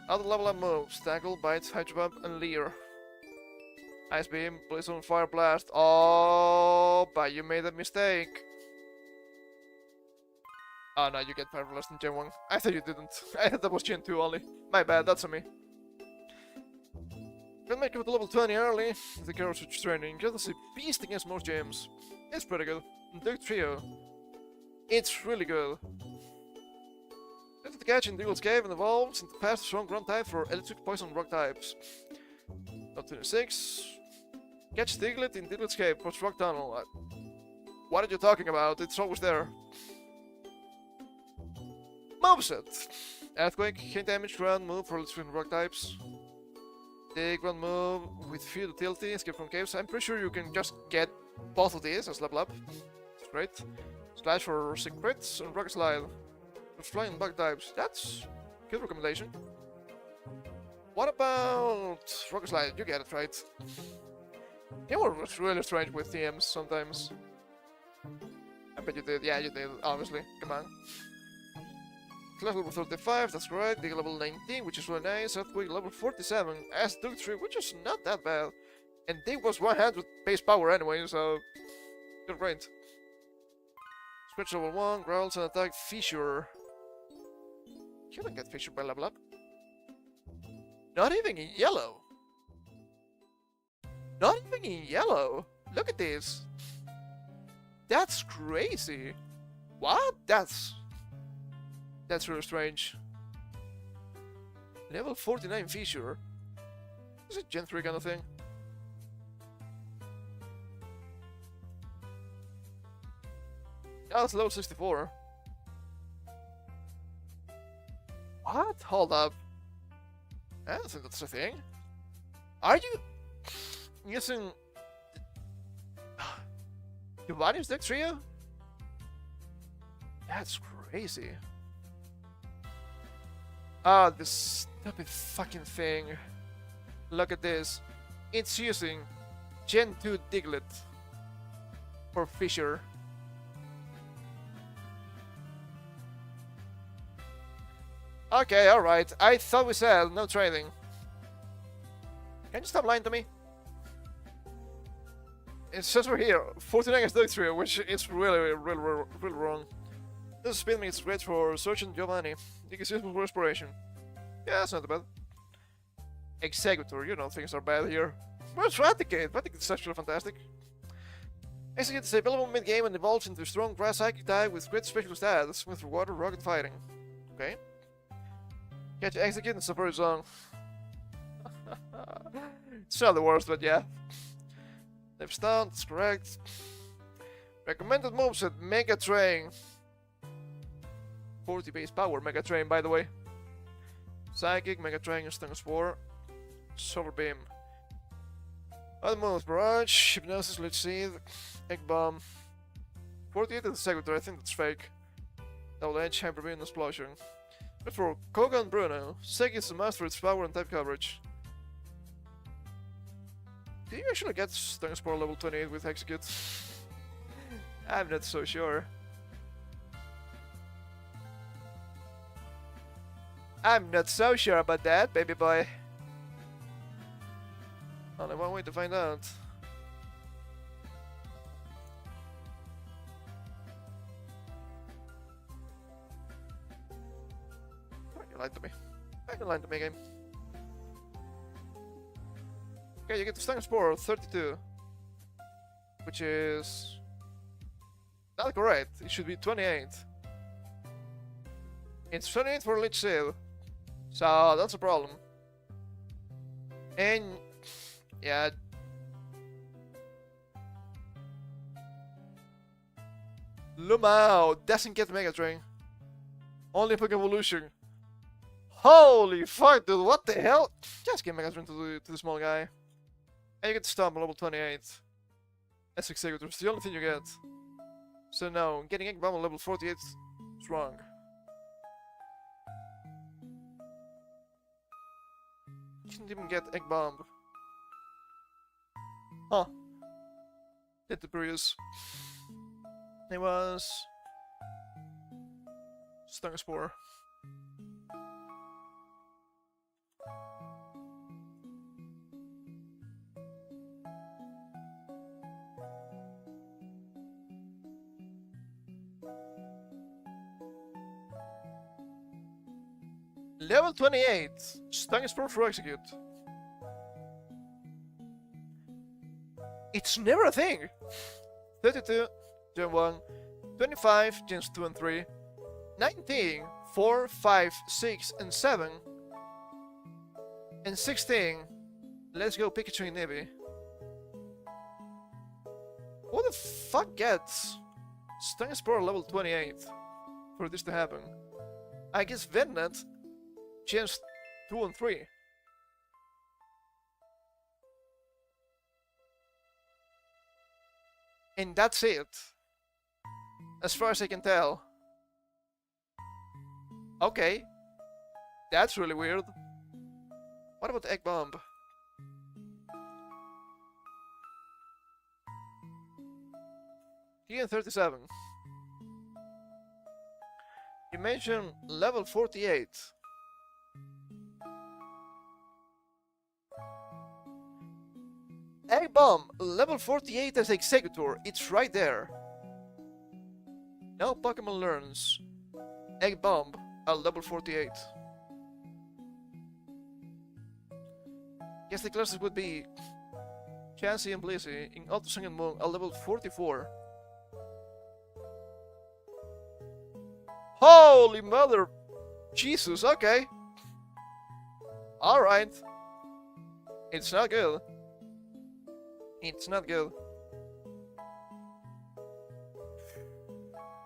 Other level up moves, Tackle, Bite, Hydro Pump and Leer. Ice Beam, Blizzard, Fire Blast. Oh, but you made a mistake. Oh no, you get Fire Blast in Gen 1. I thought you didn't. I thought that was Gen 2 only. My bad, that's on me. Can make it with level 20 early. The Gyarados switch training. Gyarados is a beast against most gyms. It's pretty good. Duke Trio. It's really good. to catch in Diggle's Cave and evolves into fast strong ground type for electric poison rock types. Top 26. Catch Diglett in Diggle's Cave, post rock tunnel. What are you talking about? It's always there. Moveset. Earthquake, hit damage, ground move for electric and rock types. Dig, ground move with fear utility, escape from caves. I'm pretty sure you can just get both of these as level up. It's great. Slash for sick crits and rock slide. Flying bug types. That's a good recommendation. What about rock slide? You get it right. You were really strange with TMs sometimes. I bet you did. Yeah, you did. Obviously. Come on. Class level 35, that's correct. Dig level 19, which is really nice. Earthquake level 47. As Duke 3, which is not that bad. And Dig was 100 base power anyway, so good great. Scratch level 1, growls and attack fissure. You don't get fissured by level up. Not even in yellow. Not even in yellow. Look at this. That's crazy. What? That's really strange. Level 49 fissure. Is it Gen 3 kind of thing? Oh, it's level 64. What? Hold up. I don't think that's a thing. Are you using Giovanni's deck trio? That's crazy. Ah, this stupid fucking thing. Look at this. It's using Gen 2 Diglett for Fissure. Okay, alright. I thought we said no trading. Can you stop lying to me? It says we're here. 49 is deck trio, which is really wrong. This speed makes great for Search and Giovanni. You can use for exploration. Yeah, that's not bad. Executor, you know things are bad here. Where's Raticate? Raticate is actually fantastic. Execute is available mid-game and evolves into a strong grass psychic type with great special stats with water, rocket fighting. Okay. Catch Execute and Super Zone. It's not the worst, but yeah. They've stunned, that's correct. Recommended moveset, Mega Train. 40 base power Mega Train, by the way. Psychic, Mega Train, Stun Spore, Solar Beam. Other moves, Barrage, Hypnosis, Lich Seed, Egg Bomb. 48 is the Secretary, I think that's fake. Double Edge, Hyper Beam, Explosion. But for Koga and Bruno, Seg is to master its power and type coverage. Do you actually get Stun Spore level 28 with Execute? I'm not so sure. I'm not so sure about that, baby boy. Only one way to find out. You lied to me. You lied to me, game. Okay, you get the Stun Spore 32. Which is not correct. It should be 28. It's 28 for Lich Seed. So that's a problem. And yeah. Lumao doesn't get Mega Train. Only Poke Evolution. Holy fuck, dude, what the hell? Just give Mega Train to the small guy. And you get Stomp on level 28. That's Executor, it's the only thing you get. So no, getting Egg Bomb on level 48 is wrong. You didn't even get Egg Bomb. Huh. Hit the Prius. It was Stun Spore. Level 28. Stun Spore for Execute. It's never a thing. 32, Gen 1, 25, Gens 2 and 3, 19, 4, 5, 6, and 7. And 16. Let's go Pikachu and Eevee. What the fuck gets Stone Spore level 28 for this to happen? I guess Vennet changed 2 and 3. And that's it. As far as I can tell. Okay. That's really weird. What about Egg Bomb? He 37. You mentioned level 48. Egg Bomb, level 48 as Executor, it's right there. Now Pokemon learns Egg Bomb at level 48. Guess the classes would be Chansey and Blissey in Ultra Sun and Moon at level 44. Holy mother! Jesus, okay. Alright. It's not good. It's not good.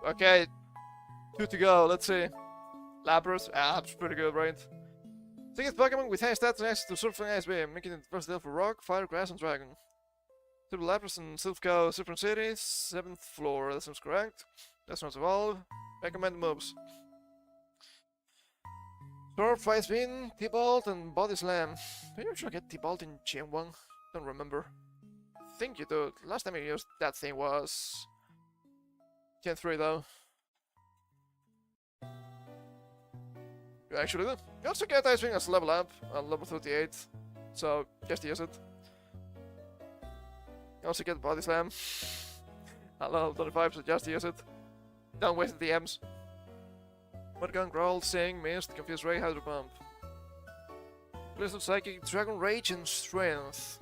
Okay. 2 to go, let's see. Lapras, that's pretty good, right? Second Pokemon with high stats and access to Surf and Ice Beam, making it versatile for Rock, Fire, Grass, and Dragon. Triple Lapras and Silphco, Super City, 7th floor, that seems correct. That's not evolve. Recommend moves. Surf, Ice Beam, T-Bolt, and Body Slam. Did you actually get T-Bolt in Gen 1? Don't remember. I think you do. Last time I used that thing was Gen 3 though. You actually do. You also get Ice Wing as level up at level 38, so just use it. You also get Body Slam at level 35, so just use it. Don't waste the M's. Mudgun, Growl, Sing, Mist, Confuse Ray, Hydro Pump. Blizzard, Psychic, Dragon Rage, and Strength.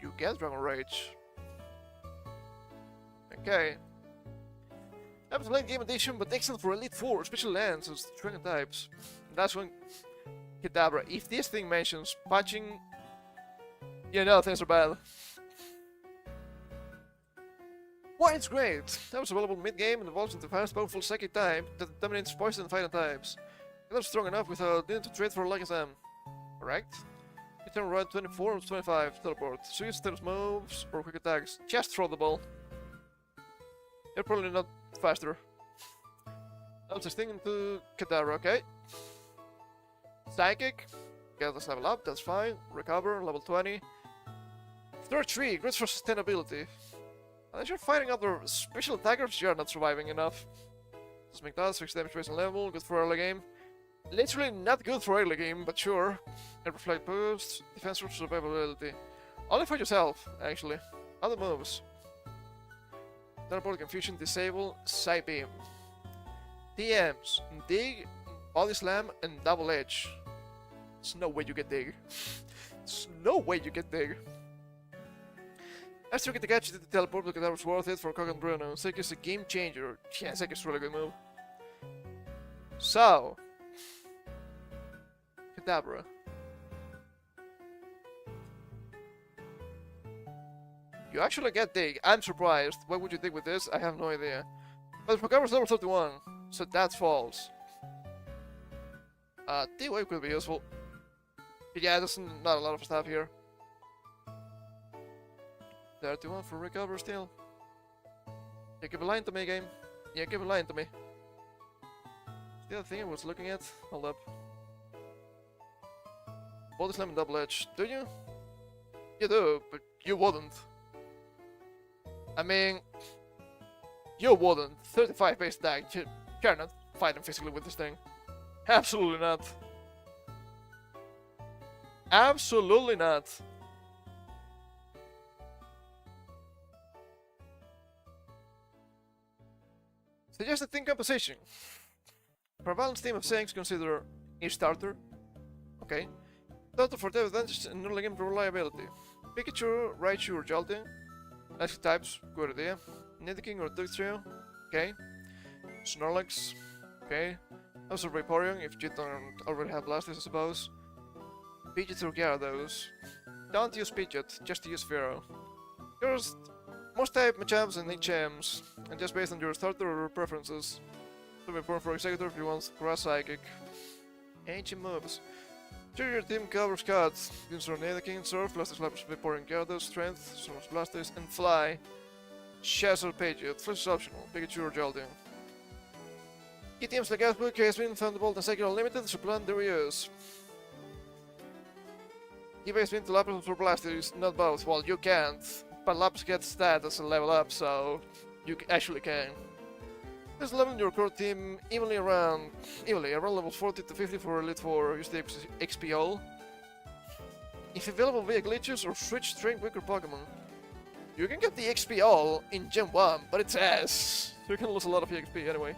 You get Dragon Rage. Okay. Haven't late game edition, but excellent for Elite Four, special lands and training types. That's when Kadabra. If this thing mentions punching, you know things are bad. Why it's great! That was available mid-game and evolves into fast, powerful psychic type that dominates poison and fighting types. Not strong enough without needing to trade for like SM. Correct? You turn right 24 and 25, teleport. So you steps moves or quick attacks. Just throw the ball. You're probably not faster. I'll just think into Kadabra, okay? Psychic. Get us level up, that's fine. Recover, level 20. Third tree, great for sustainability. Unless you're fighting other special attackers, you're not surviving enough. Just make that 6 damage base level, good for early game. Literally not good for early game, but sure. And reflect boost, defense or survivability. Only for yourself, actually. Other moves. Teleport, Confusion, Disable, Side Beam. TMs, Dig, Body Slam, and Double Edge. There's no way you get Dig. There's no way you get Dig. After you get the gadget, the teleport because that was worth it for Cog and Bruno. Sek is a game changer. Yeah, Sek is a really good move. So, Kadabra. You actually get Dig. I'm surprised. What would you dig with this? I have no idea. But Recover's level 31, so that's false. D-Wave could be useful. But yeah, there's not a lot of stuff here. 31 for Recover still. You give a line to me, game. Yeah, give a line to me. The other thing I was looking at. Hold up. Body Slam and Double Edge. Do you? You do, but you wouldn't. I mean, you wouldn't. 35 base attack. You're not fighting physically with this thing. Absolutely not. Absolutely not. Suggested team composition. For a balanced team of Sengs, consider a starter. Okay. Total for the advantage and early game reliability. Pikachu, Raichu, or Jolteon. Electric types, good idea. Nidoking or Duck Trio. Okay. Snorlax. Okay. Also Vaporeon, if you don't already have Blastoise, I suppose. Pidgeot or Gyarados. Don't use Pidgeot, just use Pharaoh. There's most type matchups and HMs, and just based on your starter or preferences. To be important for Executor if you want Grass Psychic. Ancient moves. Sure, your team covers cards. Venusaur, Nidoking, Surf, Blastoise, Lapras, Vaporeon, Gyarados, Strength, Snorlax, Blastoise, and Fly. Shazzle, Pidgeot. Flash is optional. Pikachu or Jolteon. Key teams like Gasbook, Casewin, Thunderbolt, and Sacred are limited, so plan their use. Give Casewin to Lapras for Blastoise, not both. Well, you can't, but Lapras gets that as a level up, so you actually can. Just level your core team around level 40 to 50 for Elite 4, use the XP all. If available via glitches or switch strength weaker Pokemon. You can get the XP all in Gen 1, but it's ass. You can lose a lot of XP anyway.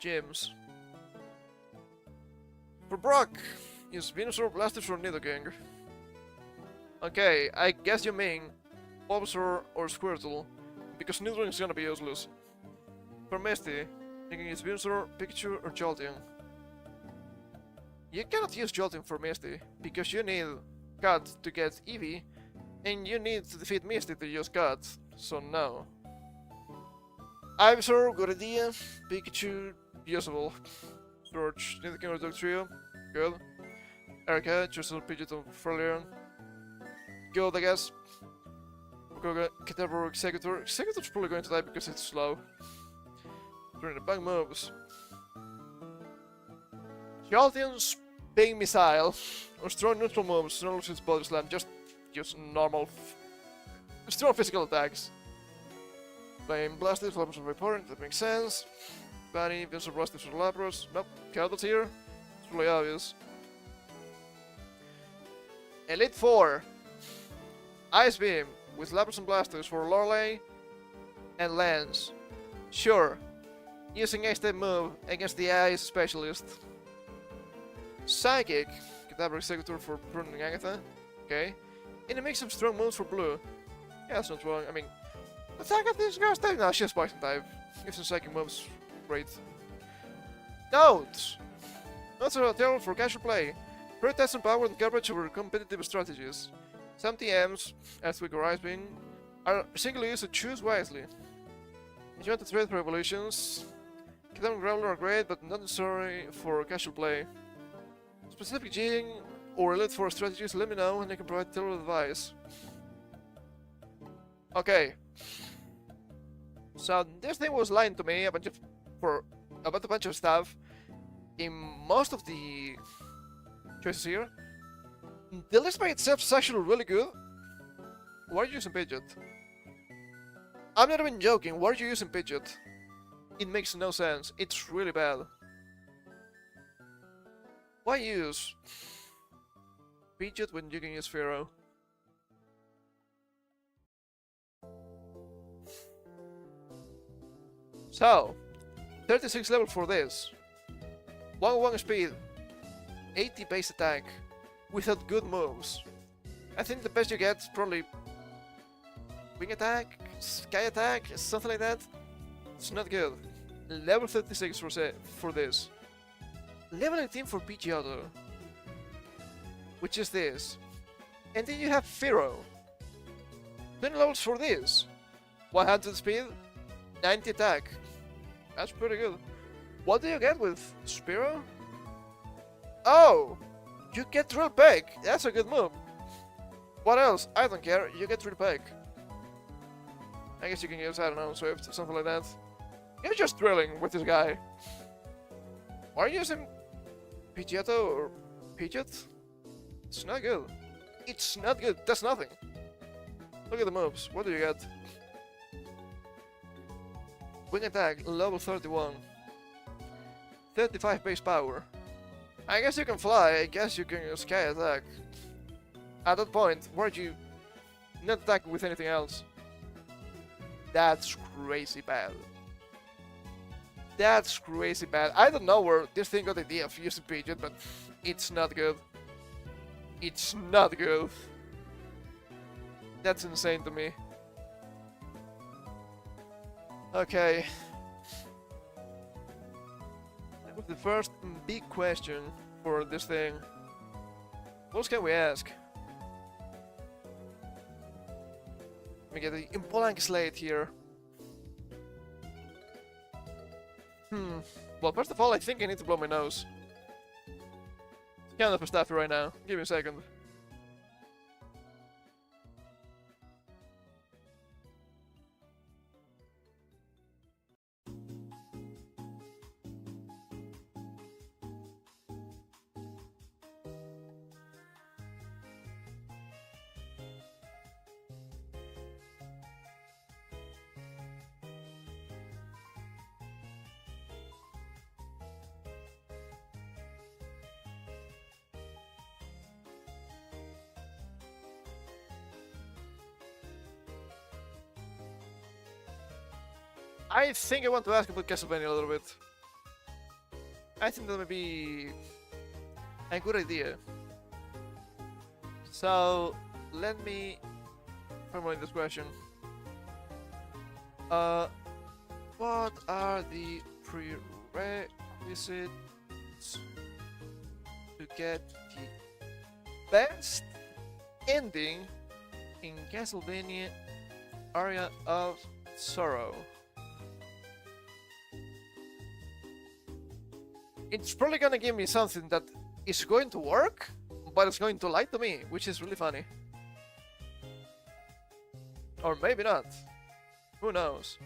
Gyms. For Brock, use Venusaur, Blastoise, or Nidoking. Okay, I guess you mean Bulbasaur or Squirtle, because Nidoking is gonna be useless. For Misty, you can use Venusaur, Pikachu, or Jolteon. You cannot use Jolteon for Misty, because you need Cut to get Eevee, and you need to defeat Misty to use Cut, so no. Ivysaur, good idea. Pikachu, usable. Storage, Nidoking or Dugtrio, good. Erica, just a Pidgeot of Furleon. Good, I guess. Kadabra, Executor. Executor's probably going to die because it's slow. During the bug moves. Jolteon's Big Missile. Or strong neutral moves, Snorlax with Body Slam, just use normal strong physical attacks. Playing Blastoise, Lapras, and Vaporeon, that makes sense. Bunny, Venusaur, Blastoise, or Lapras. Nope, Gyarados here. It's really obvious. Elite 4. Ice Beam, with Lapras and Blastoise for Lorelei and Lance. Sure. Using Ice-type move against the Ice Specialist. Psychic, Kadabra Executor for Pruning Agatha. Okay. In a mix of strong moves for Blue. Yeah, that's not wrong. I mean, attack at this guy's type. No, she's Poison type. If some Psychic moves, great. Notes! Notes are terrible for casual play. Prioritize some power and garbage over competitive strategies. Some TMs, Earthquake or Ice Beam, are single use, so choose wisely. If you want to trade for evolutions, Kidam and Growler are great, but not necessary for casual play. Specific Ging or Elite 4 strategies, let me know and I can provide tailored advice. Okay. So this thing was lying to me about a bunch of stuff in most of the choices here. The list by itself is actually really good. Why are you using Pidgeot? I'm not even joking, why are you using Pidgeot? It makes no sense, it's really bad. Why use Pidgeot when you can use Pharaoh? So, 36 level for this. 1-1 speed, 80 base attack, without good moves. I think the best you get is probably Wing Attack, Sky Attack, something like that. It's not good. Level 36 for this. Level 18 for Pidgeotto, which is this. And then you have Pharaoh. 20 levels for this. 100 speed, 90 attack. That's pretty good. What do you get with Spearow? Oh! You get Drill Peck! That's a good move. What else? I don't care, you get Drill Peck. I guess you can use, I don't know, Swift or something like that. You're just drilling with this guy. Why are you using Pidgeotto or Pidgeot? It's not good. It's not good, that's nothing. Look at the moves, what do you get? Wing Attack, level 31. 35 base power. I guess you can fly, I guess you can use Sky Attack. At that point, why'd you not attack with anything else? That's crazy bad. That's crazy bad. I don't know where this thing got the idea of using Pidgeot, but it's not good. It's not good. That's insane to me. Okay. That was the first big question for this thing. What else can we ask? Let me get the blank slate here. Well, first of all, I think I need to blow my nose. It's kind of stuffy right now. Give me a second. I think I want to ask about Castlevania a little bit. I think that would be a good idea. So, let me formulate this question. What are the prerequisites to get the best ending in Castlevania Area of Sorrow? It's probably gonna give me something that is going to work, but it's going to lie to me, which is really funny. Or maybe not. Who knows?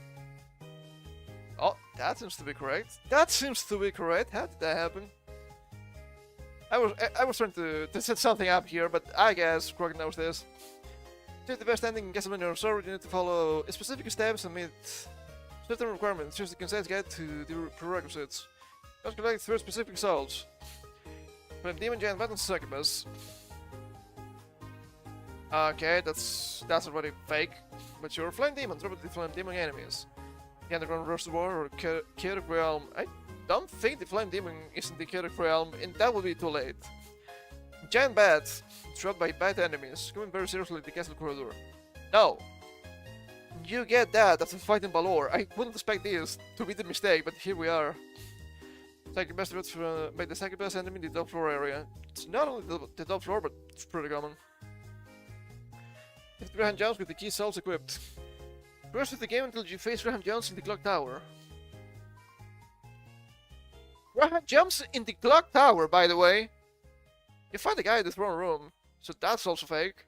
Oh, that seems to be correct. That seems to be correct. How did that happen? I was trying to set something up here, but I guess Grok knows this. To get the best ending in Castlevania Sorrow, you need to follow specific steps and meet certain requirements. Here's the concise guide to the prerequisites. Just collect 3 specific souls. Flame Demon, Giant Bat, and Succubus. Okay, that's already fake. But you're Flame Demon, drop the Flame Demon enemies. The Underground Reservoir or Chaotic Realm. I don't think the Flame Demon is in the Chaotic Realm, and that would be too late. Giant Bat, dropped by bad enemies, coming very seriously the castle corridor. No! You get that after fighting Balor. I wouldn't expect this to be the mistake, but here we are. Succubus by the Succubus enemy in the top floor area. It's not only the top floor, but it's pretty common. 50 Graham jumps with the key souls equipped. Progress with the game until you face Graham jumps in the clock tower. Graham jumps in the clock tower, by the way. You find the guy in the throne room, so that's also fake.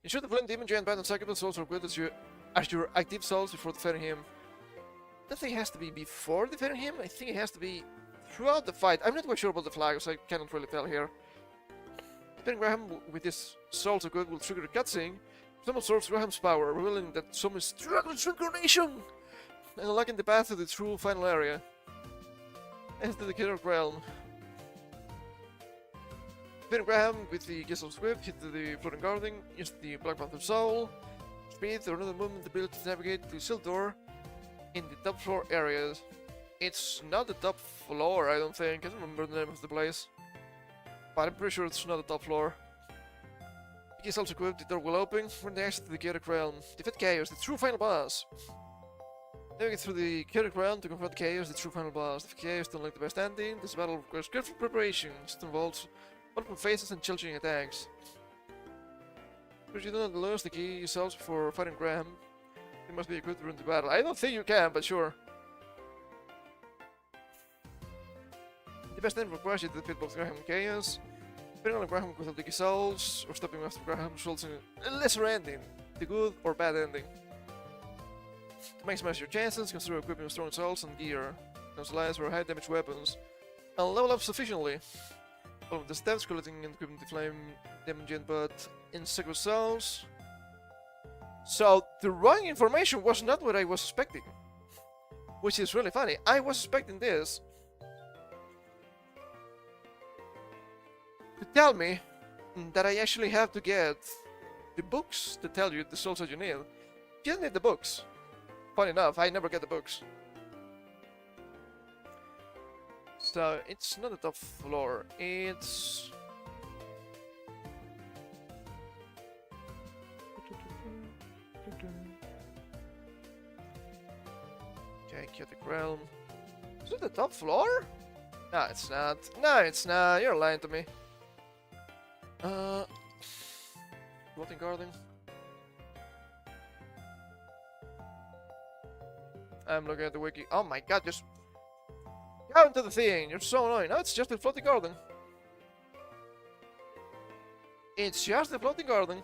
Ensure the Flame Demon, Giant Bat, and Succubus souls are good as your active souls before defeating him. I don't think it has to be before defeating him. I think it has to be throughout the fight. I'm not quite sure about the flag, so I cannot really tell here. Defeating Graham with his souls are good will trigger a cutscene. Someone absorbs Graham's power, revealing that someone is struggling with reincarnation and unlocking the path to the true final area. Enter the Chaotic Realm. Defeating Graham with the Gizzle's Whip, hit the floating guarding, use the Black Panther Soul, speed or another movement ability to navigate to the sealed door in the top floor areas. It's not the top floor, I don't think. I don't remember the name of the place. But I'm pretty sure it's not the top floor. The key is also equipped, the door will open when they exit the Chaotic Realm. Defeat Chaos, the true final boss. Navigate through the Chaotic Realm to confront Chaos, the true final boss. Defeat Chaos to unlock the best ending. This battle requires careful preparation. It involves multiple phases and challenging attacks. If you do not lose the key yourselves before fighting Graham, you must be equipped during the battle. I don't think you can, but sure. The best ending requires you to defeat both Graham and Chaos. Depending on Graham with the key souls, or stopping after Graham results in a lesser ending, the good or bad ending. To maximize your chances, consider equipping strong souls and gear, specialized for high damage weapons, and level up sufficiently. All of the steps, collecting and equipping the Flame Demon Giant Bat in Succubus souls. So, the wrong information was not what I was expecting. Which is really funny. I was expecting this to tell me that I actually have to get the books to tell you the souls that you need. You don't need the books. Funny enough, I never get the books. So, it's not the top floor, it's... realm. Is it the top floor? No, it's not. No, it's not. You're lying to me. Floating garden. I'm looking at the wiki. Oh my god, just go into the thing. You're so annoying. No, it's just a floating garden. It's just a floating garden.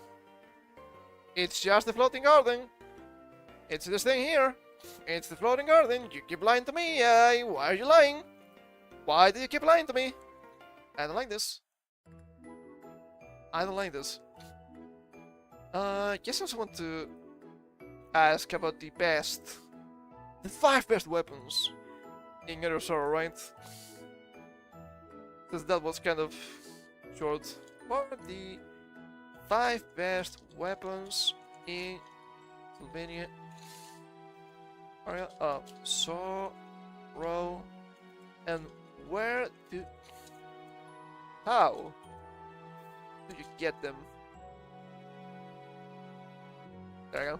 It's just a floating garden. It's this thing here. It's the floating garden. You keep lying to me. Why are you lying? Why do you keep lying to me? I don't like this. I don't like this. Guess I just want to ask about the 5 best weapons in Inner Sorrow, right? Because that was kind of short. What are the 5 best weapons in Sylvania? Area of Sorrow, and where do... How do you get them? There you go.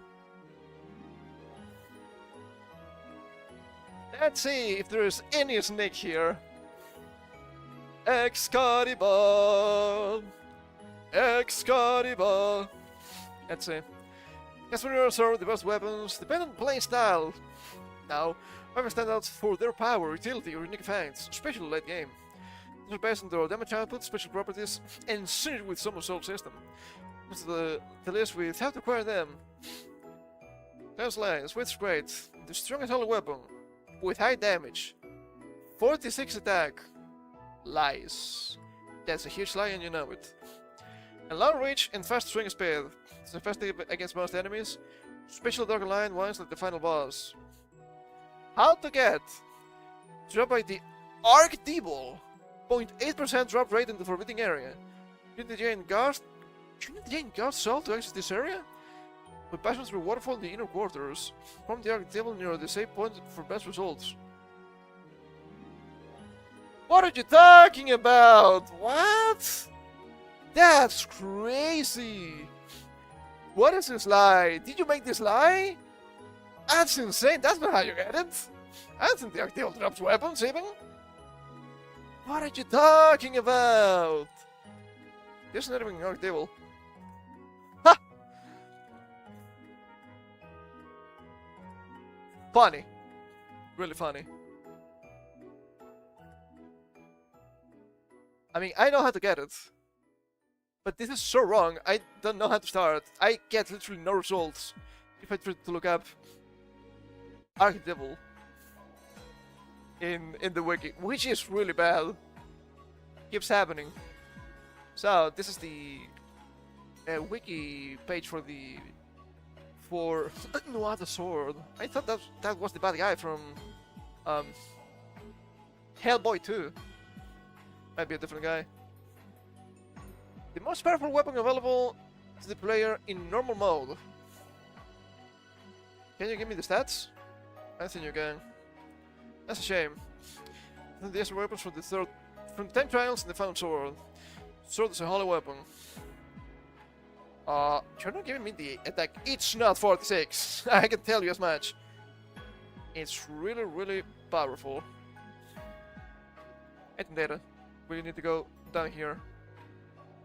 Let's see if there is any snake here. Excalibur! Excalibur! Let's see. Guess when you are the best weapons depend on playing style. Now, weapons stand out for their power, utility, or unique effects, especially late game. These are based on their damage output, special properties, and synergy with some soul system. This is the list with how to acquire them. There's lines, which is great. The strongest holy weapon, with high damage. 46 attack. Lies. That's a huge lie and you know it. And long reach and fast swing speed. It's effective against most enemies. Special dark line ones like the final boss. How to get? Drop by the Archdevil. 0.8% drop rate in the forbidden area. You need to gain Ghost Soul to access this area? With passions through waterfall in the inner quarters. From the Archdevil near the save point for best results. What are you talking about? What? That's crazy. What is this lie? Did you make this lie? That's insane. That's not how you get it. I don't think the Archdevil drops weapons even. What are you talking about? This is not even Archdevil. Ha! Funny. Really funny. I mean, I know how to get it. But this is so wrong. I don't know how to start. I get literally no results if I try to look up Archdevil in the wiki, which is really bad. Keeps happening. So this is the wiki page for Nuada Sword. I thought that was the bad guy from Hellboy 2. Might be a different guy. The most powerful weapon available to the player in normal mode. Can you give me the stats? I think you can. That's a shame. These are weapons from the 10 trials and the found sword. Sword is a holy weapon. You're not giving me the attack. It's not 46. I can tell you as much. It's really, really powerful. Item data. We need to go down here.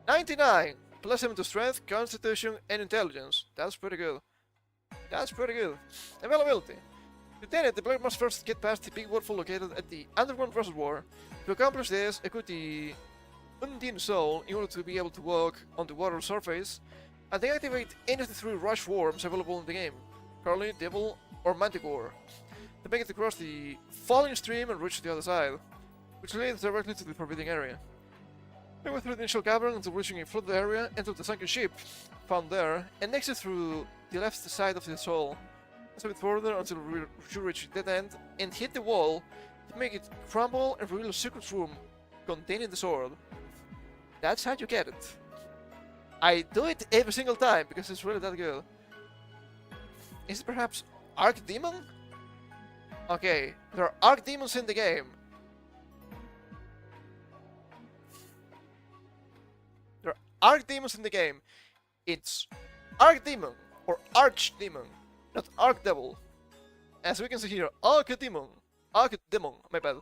99! Plus 7 to strength, constitution, and intelligence. That's pretty good. That's pretty good. Availability. To obtain it, the player must first get past the big waterfall located at the underground reservoir. To accomplish this, equip the Undine Soul in order to be able to walk on the water surface, and deactivate any of the 3 rush worms available in the game: Curly, Devil, or Manticore, to make it across the falling stream and reach the other side, which leads directly to the forbidden area. Go through the initial cavern until reaching a flooded area, enter the sunken ship found there, and exit through the left side of the soul. A bit further until you reach the dead end, and hit the wall to make it crumble and reveal a secret room containing the sword. That's how you get it. I do it every single time because it's really that good. Is it perhaps Archdemon? Okay, there are Archdemons in the game. There are Archdemons in the game. It's Archdemon or Archdemon, not Archdevil. As we can see here, Archdemon Okay, demon, my bad.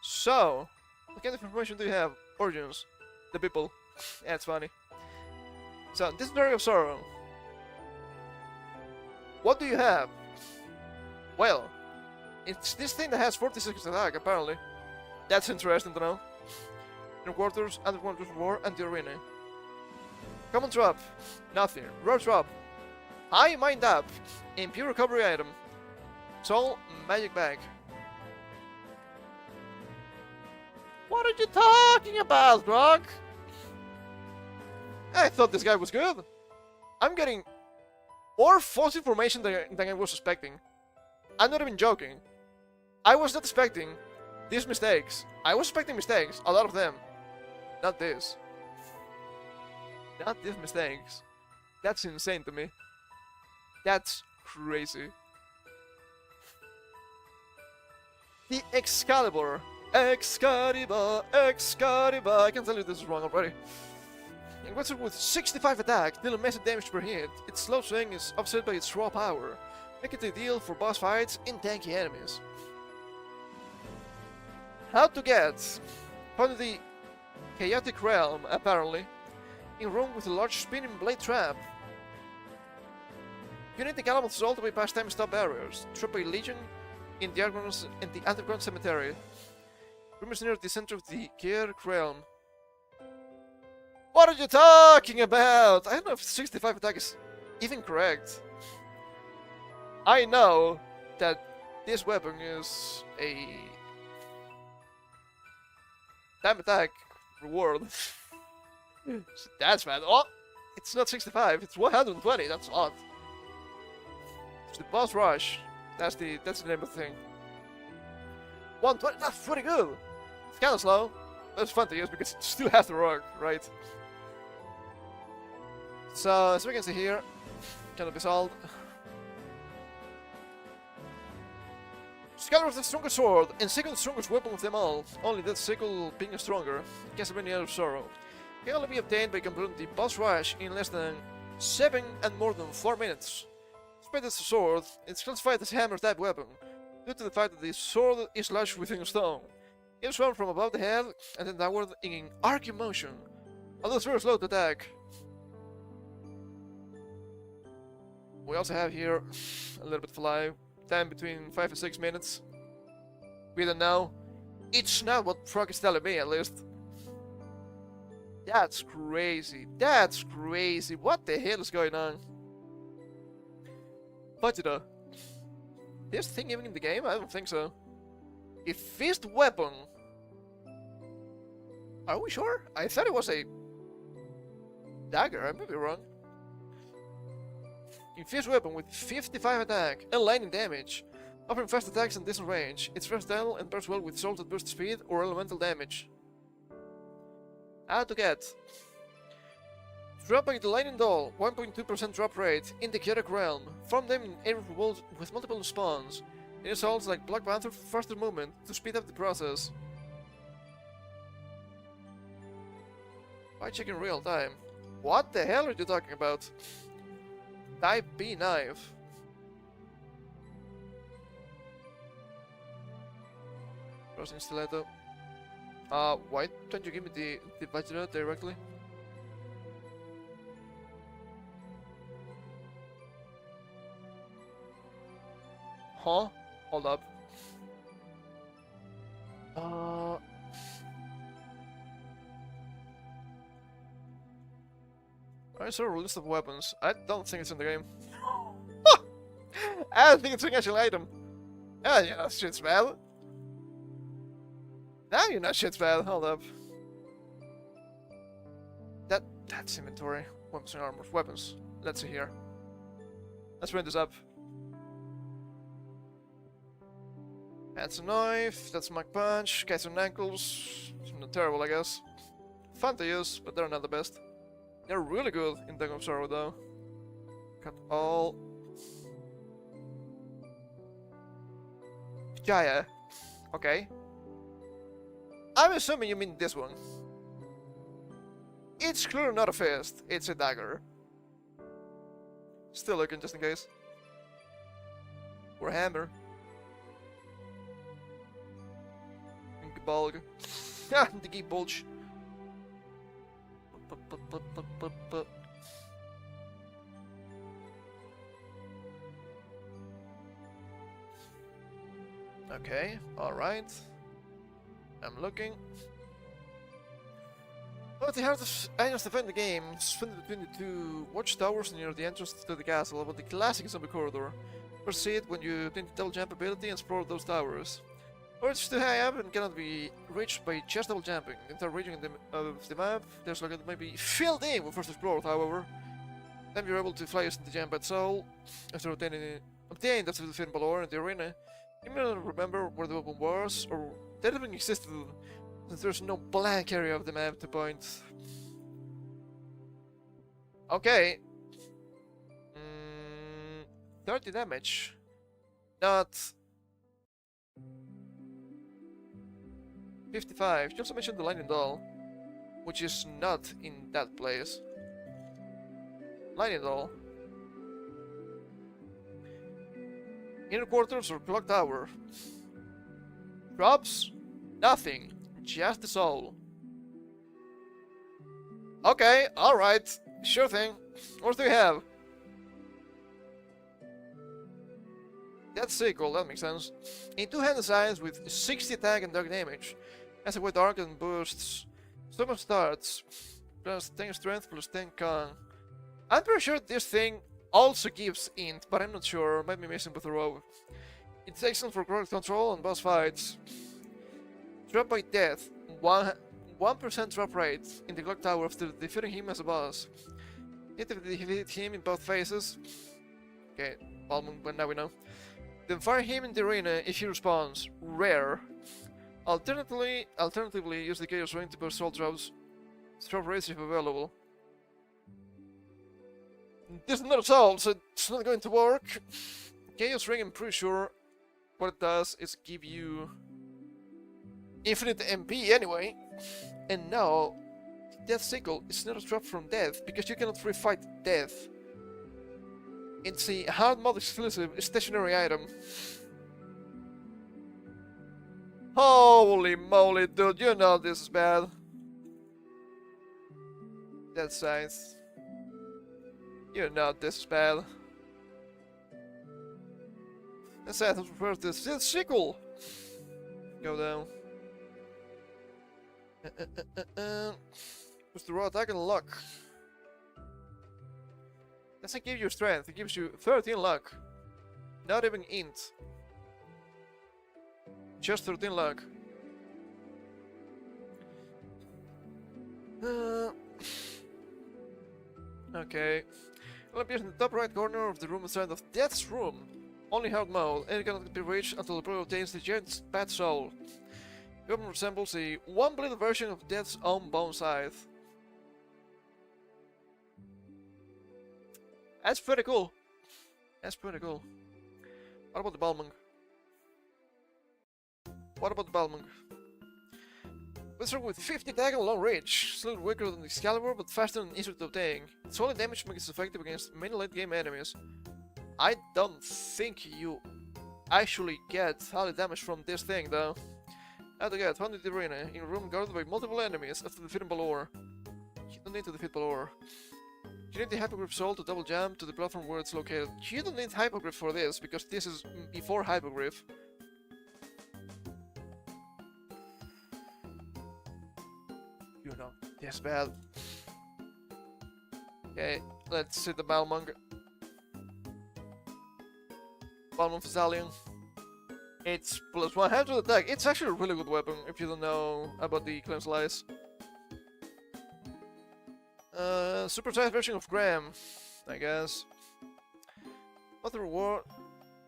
So, what kind of information do you have? Origins. The people. Yeah, it's funny. So, this Berry of Sorrow. What do you have? Well, it's this thing that has 46 attack, apparently. That's interesting to know. Inner quarters, underquarters war, and the arena. Common drop. Nothing. Rare drop. High mind up. Impure recovery item. Soul magic bag. What are you talking about, Grok? I thought this guy was good. I'm getting more false information than I was suspecting. I'm not even joking. I was not expecting these mistakes. I was expecting mistakes, a lot of them. Not this. Not these mistakes. That's insane to me. That's crazy. The Excalibur. Excalibur, Excalibur. I can tell you this is wrong already. It with 65 attack, dealing massive damage per hit. Its slow swing is offset by its raw power, making it ideal for boss fights and tanky enemies. How to get? Found in the Chaotic Realm, apparently, in room with a large spinning blade trap. You need the Galamoth Soul to bypass time stop barriers. Trap by Legion in the underground cemetery. Room is near the center of the Chaotic Realm. What are you talking about? I don't know if 65 attack is even correct. I know that this weapon is a time attack reward. That's bad. Oh, it's not 65. It's 120. That's odd. It's the boss rush. That's the name of the thing. 120. That's pretty good. It's kind of slow. That's fun to use because it still has to work, right? So, as we can see here, cannot be solved. Excalibur is the strongest sword, and second strongest weapon of them all. Only that sickle being stronger. Can't have any other sorrow. Can only be obtained by completing the boss rush in less than 7 and more than 4 minutes. Despite its sword, it's classified as a hammer type weapon, due to the fact that the sword is lodged within a stone. It is run from above the head and then downward in arcing motion, although it's very slow to attack. We also have here a little bit of life time between 5 and 6 minutes. We don't know. It's not what Frog is telling me, at least. That's crazy. That's crazy. What the hell is going on? Vegeta. This thing even in the game? I don't think so. A fist weapon. Are we sure? I thought it was a dagger. I may be wrong. Infused weapon with 55 attack and lightning damage, offering fast attacks and decent range. It's versatile and pairs well with souls that boost speed or elemental damage. How to get? Dropping the lightning doll, 1.2% drop rate in the Chaotic Realm. Form them in air worlds with multiple spawns. It assaults like Black Panther for faster movement to speed up the process. Why check in real time? What the hell are you talking about? Type B knife. Crossing stiletto. Why don't you give me the Vegeta directly? Huh? Hold up. I saw a list of weapons. I don't think it's in the game. I don't think it's an actual item. Oh, yeah, shit's bad. Now you know shit's bad. Hold up. That's inventory. Weapons and armor. Weapons. Let's see here. Let's bring this up. That's a knife. That's a Mach Punch. Cats and ankles. Not terrible, I guess. Fun to use, but they're not the best. They're really good in Dagon of Sorrow, though. Cut all. Jaya. Okay. I'm assuming you mean this one. It's clearly not a fist, it's a dagger. Still looking just in case. Or a hammer. geek bulge. Ah, the geek bulge. Okay, alright. I'm looking. At the heart of Agnes defend the game, suspended between the two watchtowers near the entrance to the castle, about the classic zombie corridor. Proceed when you obtain the double jump ability and explore those towers. Or it's too high up and cannot be reached by just double jumping. The entire region of the map, there's like it might be filled in with first explored, however. Then you're able to fly using the jump at soul after obtained after defeating Balor in the arena. You may not remember where the weapon was, or that even existed, since there's no blank area of the map to point. Okay. 30 damage. Not 55. You also mentioned the lightning doll, which is not in that place. Lightning doll. Inner quarters or clock tower. Drops? Nothing. Just the soul. Okay, alright. Sure thing. What do you have? That's sequel, that makes sense. In two-handed size with 60 attack and dark damage. As a white arc and boosts. Storm starts. Plus 10 strength plus 10 con. I'm pretty sure this thing also gives int, but I'm not sure. Might be missing with the row. It's excellent for crowd control and boss fights. Drop by death. 1% drop rate in the clock tower after defeating him as a boss. Hit him in both faces. Okay, Balmung, but now we know. Then fire him in the arena if he respawns. Rare. Alternatively, use the Chaos Ring to boost soul drops. Drop rates if available. There's not a soul, so it's not going to work. Chaos Ring, I'm pretty sure what it does is give you infinite MP anyway. And now, Death Sickle is not a drop from death because you cannot refight death. It's a hard mod exclusive stationary item. Holy moly, dude, you know this is bad. That size. You know this is bad. That's it, I prefer this sequel. Go down. Just the raw attack and luck. Doesn't give you strength, it gives you 13 luck. Not even int. Just 13 luck. Okay. Well, appears in the top right corner of the room inside of Death's room. Only hard mode, and it cannot be reached until the player obtains the giant bad soul. The weapon resembles a one-bladed version of Death's own bone scythe. That's pretty cool. That's pretty cool. What about the Balmung? What about the Balmung? Wizard with 50 attack and long reach. Slightly weaker than the Excalibur, but faster and easier to obtain. Its only damage makes it effective against many late game enemies. I don't think you actually get holy damage from this thing though. How to get found in the arena, in a room guarded by multiple enemies after defeating Balor. You don't need to defeat Balor. You need the Hypogryph Soul to double jump to the platform where it's located. You don't need Hypogryph for this, because this is before Hypogryph. You know, this bad. Okay, let's see the Balmung. Balmung Fazalion. It's plus 1 to attack. It's actually a really good weapon if you don't know about the Clem Slice. Supersized version of Graham, I guess. What the reward?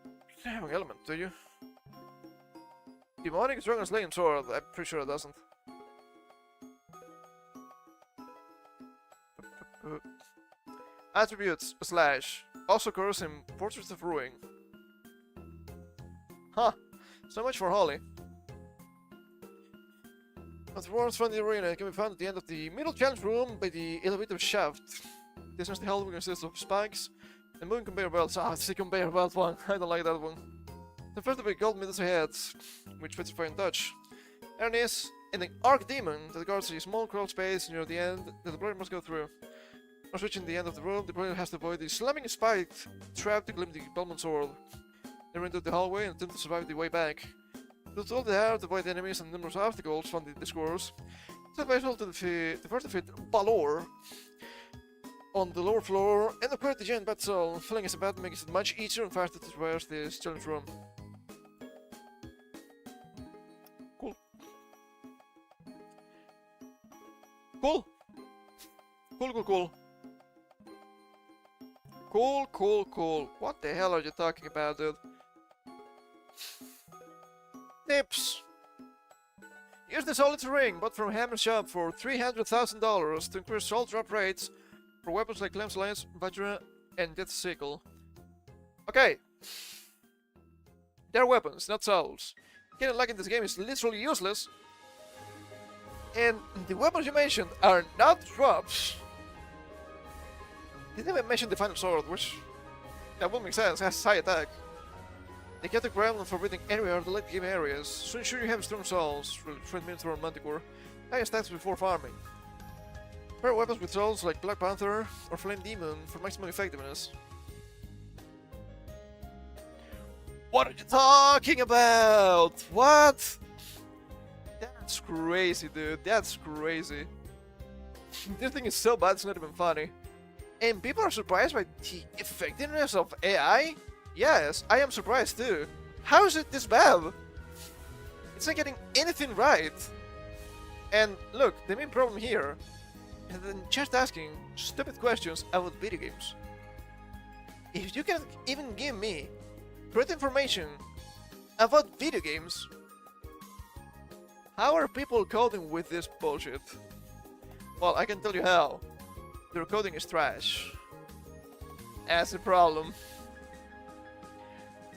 You don't have an element, do you? Demonic Dragon Slaying Sword, I'm pretty sure it doesn't. Attributes, slash. Also occurs in Portraits of Ruin. Huh, so much for Holly. The rewards from the arena can be found at the end of the middle challenge room by the elevator shaft. This is the hell consists of spikes and moving conveyor belts. Ah, it's the conveyor belt one. I don't like that one. The first of the gold meters ahead, which fits fine touch. There it is. And the Archdemon that guards a small crawl space near the end that the player must go through. Once reaching the end of the room, the player has to avoid the slamming spiked trap to claim the Belmont sword. They enter the hallway and attempt to survive the way back. To all the air to avoid enemies and numerous obstacles found in the scores. It's advisable to first defeat Balor on the lower floor and upgrade the giant bat soul. Filling as a bat makes it much easier and faster to traverse this challenge room. Cool. Cool. Cool. Cool. What the hell are you talking about, dude? Tips. Use the solid ring, bought from Hammer's shop for $300,000 to increase soul drop rates for weapons like Clem's Lance, Vajra, and Death's Sickle. Okay. They're weapons, not souls. Getting luck in this game is literally useless. And the weapons you mentioned are not drops. Didn't even mention the final sword, which that would make sense, it has high attack. They get the ground and forbidden area are the late game areas, so ensure you have strong souls, train Minotaur and Manticore, high stacks before farming. Pair weapons with souls like Black Panther or Flame Demon for maximum effectiveness. What are you talking about? What? That's crazy, dude, that's crazy. This thing is so bad it's not even funny. And people are surprised by the effectiveness of AI? Yes, I am surprised too. How is it this bad? It's not getting anything right. And look, the main problem here is then just asking stupid questions about video games. If you can even give me correct information about video games, how are people coding with this bullshit? Well, I can tell you how. Their coding is trash. That's the problem.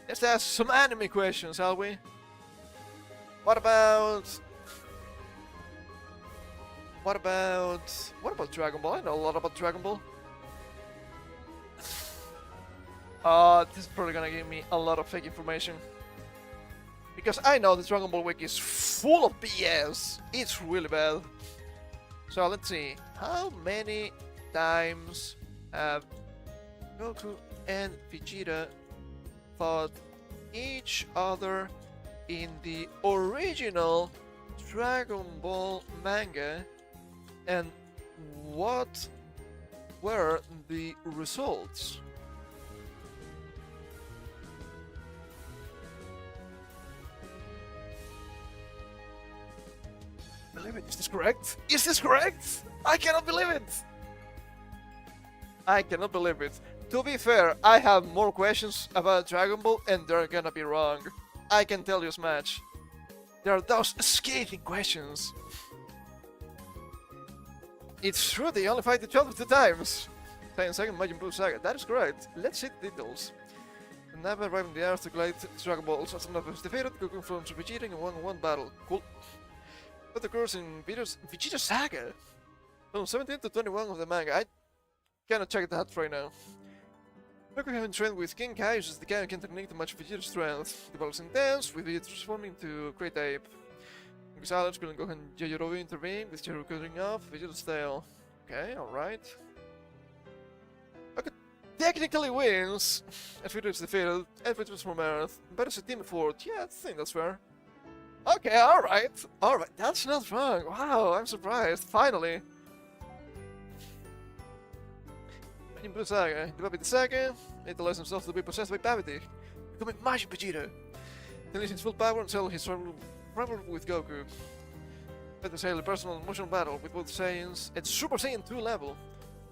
Let's ask some anime questions, shall we? What about Dragon Ball? I know a lot about Dragon Ball. This is probably gonna give me a lot of fake information. Because I know the Dragon Ball wiki is full of BS. It's really bad. So let's see. How many times have Goku and Vegeta fought each other in the original Dragon Ball manga, and what were the results? Believe it. Is this correct? Is this correct? I cannot believe it! I cannot believe it. To be fair, I have more questions about Dragon Ball and they're gonna be wrong. I can tell you as much. There are those scathing questions. It's true they only fight each other 2 times. Second Majin Buu Saga, that is correct. Let's see the details. Never arrived in the Earth to collide Dragon Balls. As another was defeated, Goku from Vegeta in a 1-1 battle. Cool. What occurs in Vegeta Saga? From 17 to 21 of the manga. I cannot check that right now. Goku having trained with King Kai uses the Kaioken technique to match Vegeta's strength. The battle is intense, with Vegeta transforming into Great Ape. Goku's allies will Gohan and Yajirobe intervene, with Yajirobe cutting off Vegeta's tail. Okay, alright. Goku technically wins, and Vegeta is defeated, and Vegeta is from Earth, but it's a team effort. Yeah, I think that's fair. Okay, alright, that's not wrong. Wow, I'm surprised, finally. Majin Buu Saga. The Babidi Saga, it allows himself to be possessed by Babidi, becoming Majin Vegeta. Then he's in full power until his rival with Goku. Let us hail a personal emotional battle with both Saiyans at Super Saiyan 2 level.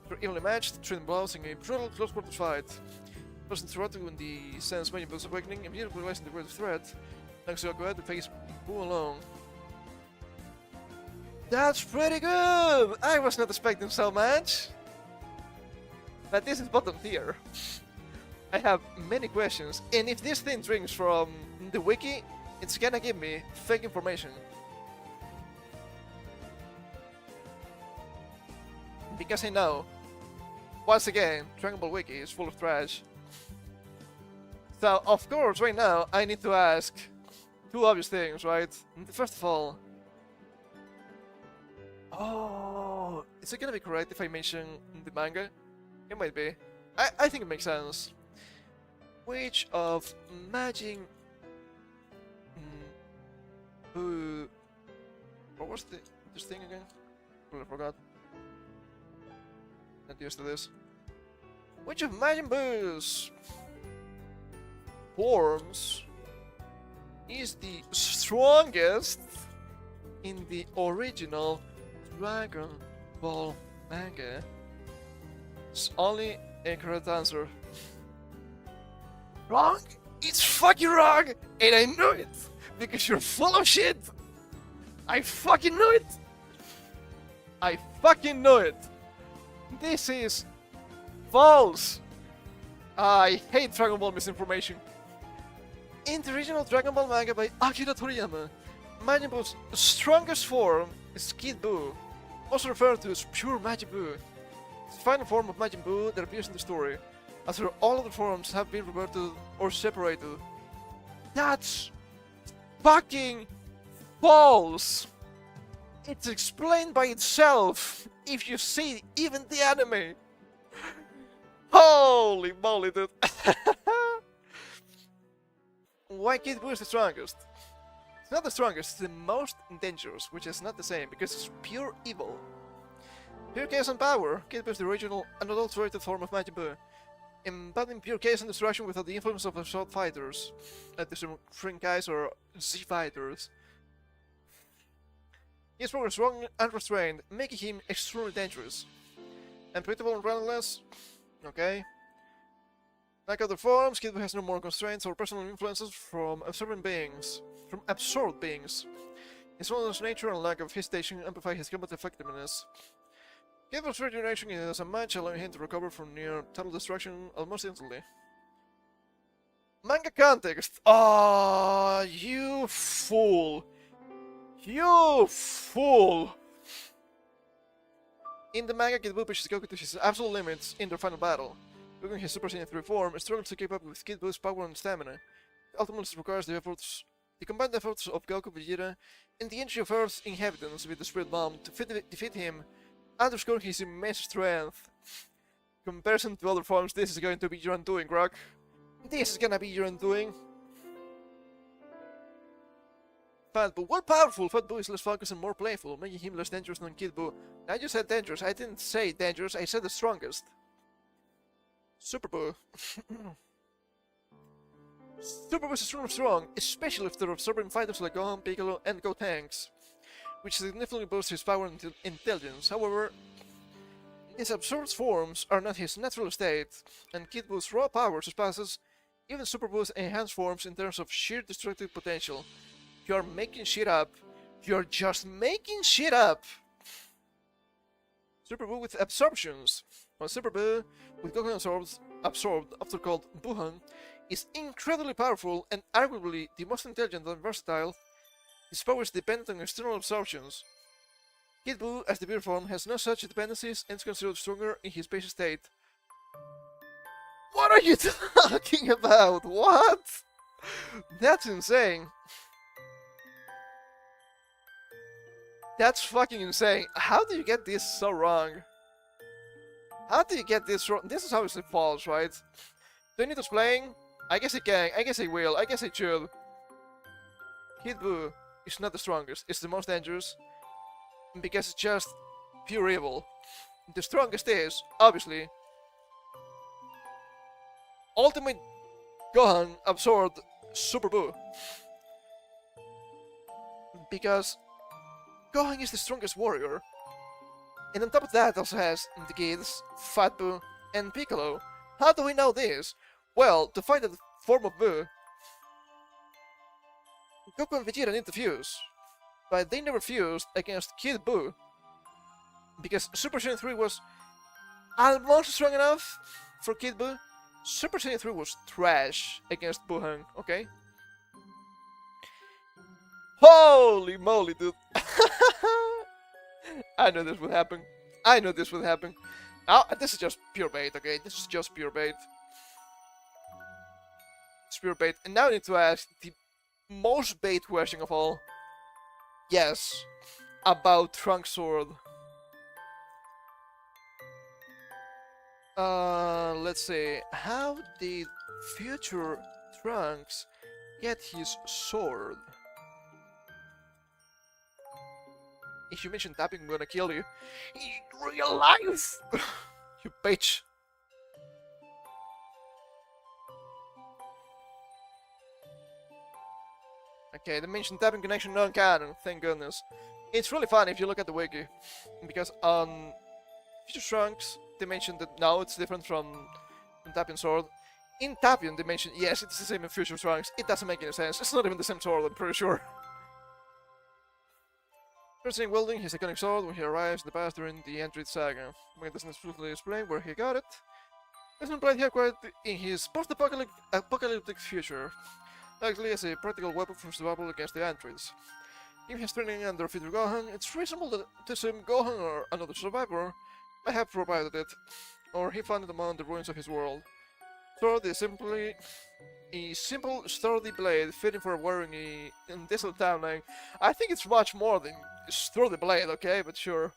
They're evenly matched, trading blows in a brutal close quarters fight. Person interrupted when the sense Majin Buu's awakening, immediately realizing the greatest threat. Thanks to Goku had to face Buu alone. That's pretty good! I was not expecting so much! But this is bottom tier. I have many questions, and if this thing drinks from the wiki, it's gonna give me fake information. Because I know, once again, Dragon Ball Wiki is full of trash. So, of course, right now, I need to ask 2 obvious things, right? First of all, Oh, is it gonna be correct if I mention the manga? It might be. I think it makes sense. Which of Majin Buu? What was this thing again? I forgot. Not used to this. Which of Majin Buu's forms is the strongest in the original Dragon Ball manga? It's only a correct answer. Wrong? It's fucking wrong! And I know it! Because you're full of shit! I fucking know it! I fucking know it! This is false! I hate Dragon Ball misinformation. In the original Dragon Ball manga by Akira Toriyama, Majin Buu's strongest form is Kid Buu, also referred to as pure Majin Buu. It's the final form of Majin Buu that appears in the story, after all other forms have been reverted or separated. That's fucking false! It's explained by itself if you see even the anime. Holy moly, dude. Why Kid Buu is the strongest? It's not the strongest, it's the most dangerous, which is not the same, because it's pure evil. Pure chaos and power, Kid Buu is the original, unadulterated form of Majin Buu, embodying pure chaos and destruction without the influence of assault fighters, like the Shrinkais or Z-fighters. He is progress strong and restrained, making him extremely dangerous. Unpredictable and relentless? Okay. Like other forms, Kid Buu has no more constraints or personal influences from absorbed beings. His relentless nature and lack of hesitation amplify his combat effectiveness. Kid Buu's regeneration is a match, allowing him to recover from near total destruction almost instantly. Manga context! Ah, you fool! You fool! In the manga, Kid Buu pushes Goku to his absolute limits in their final battle. Goku in his Super Saiyan 3 form struggles to keep up with Kid Buu's power and stamina. It ultimately requires the combined efforts of Goku, Vegeta, and the energy of Earth's inhabitants with the Spirit Bomb to defeat him, underscoring his immense strength. In comparison to other forms, this is going to be your undoing, Grok. This is gonna be your undoing. Fat Buu, while powerful, Fat Buu is less focused and more playful, making him less dangerous than Kid Buu. I just said dangerous, I didn't say dangerous, I said the strongest. Super Buu. Super Buu is extremely strong, especially if they're absorbing fighters like Gohan, Piccolo, and Gotenks, which significantly boosts his power and intelligence. However, his absorbed forms are not his natural state, and Kid Buu's raw power surpasses even Super Buu's enhanced forms in terms of sheer destructive potential. You're making shit up. You're just making shit up! Super Buu with absorptions. While Super Buu with Goku absorbed, after called Buhan, is incredibly powerful and arguably the most intelligent and versatile, his power is dependent on external absorptions. Kid Buu, as the pure form, has no such dependencies and is considered stronger in his base state. What are you talking about? What? That's insane. That's fucking insane. How do you get this so wrong? How do you get this wrong? This is obviously false, right? Do I need to explain? I guess I can. I guess I will. I guess I should. Kid Buu is not the strongest. It's the most dangerous. Because it's just pure evil. The strongest is, obviously, Ultimate Gohan absorbed Super Buu. Because Gohan is the strongest warrior. And on top of that also has the kids, Fat Buu, and Piccolo. How do we know this? Well, to fight the form of Buu, Goku and Vegeta need to fuse. But they never fused against Kid Buu. Because Super Saiyan 3 was almost strong enough for Kid Buu. Super Saiyan 3 was trash against Buhan, okay? Holy moly, dude! I knew this would happen. I knew this would happen. Oh, this is just pure bait, okay? This is just pure bait. It's pure bait. And now I need to ask the most bait question of all. Yes. about Trunk Sword. Let's see. How did future Trunks get his sword? If you mention tapping, I'm gonna kill you. In real life! You bitch. Okay, they mentioned tapping connection non-canon, thank goodness. It's really fun if you look at the wiki, because on Future Trunks, they mentioned that now it's different from Tapion Sword. In Tapion, they mentioned, yes, it's the same in Future Trunks. It doesn't make any sense. It's not even the same sword, I'm pretty sure. First thing wielding his iconic sword when he arrives in the past during the Android saga. When it doesn't explicitly explain where he got it, it's been played here quite in his post-apocalyptic future, likely as a practical weapon for survival against the androids. Given his training under Future Gohan, it's reasonable to assume Gohan or another survivor may have provided it, or he found it among the ruins of his world. Sword is simply a simple, sturdy blade fitting for wearing in desolate timeline. I think it's much more than sturdy blade, okay, but sure.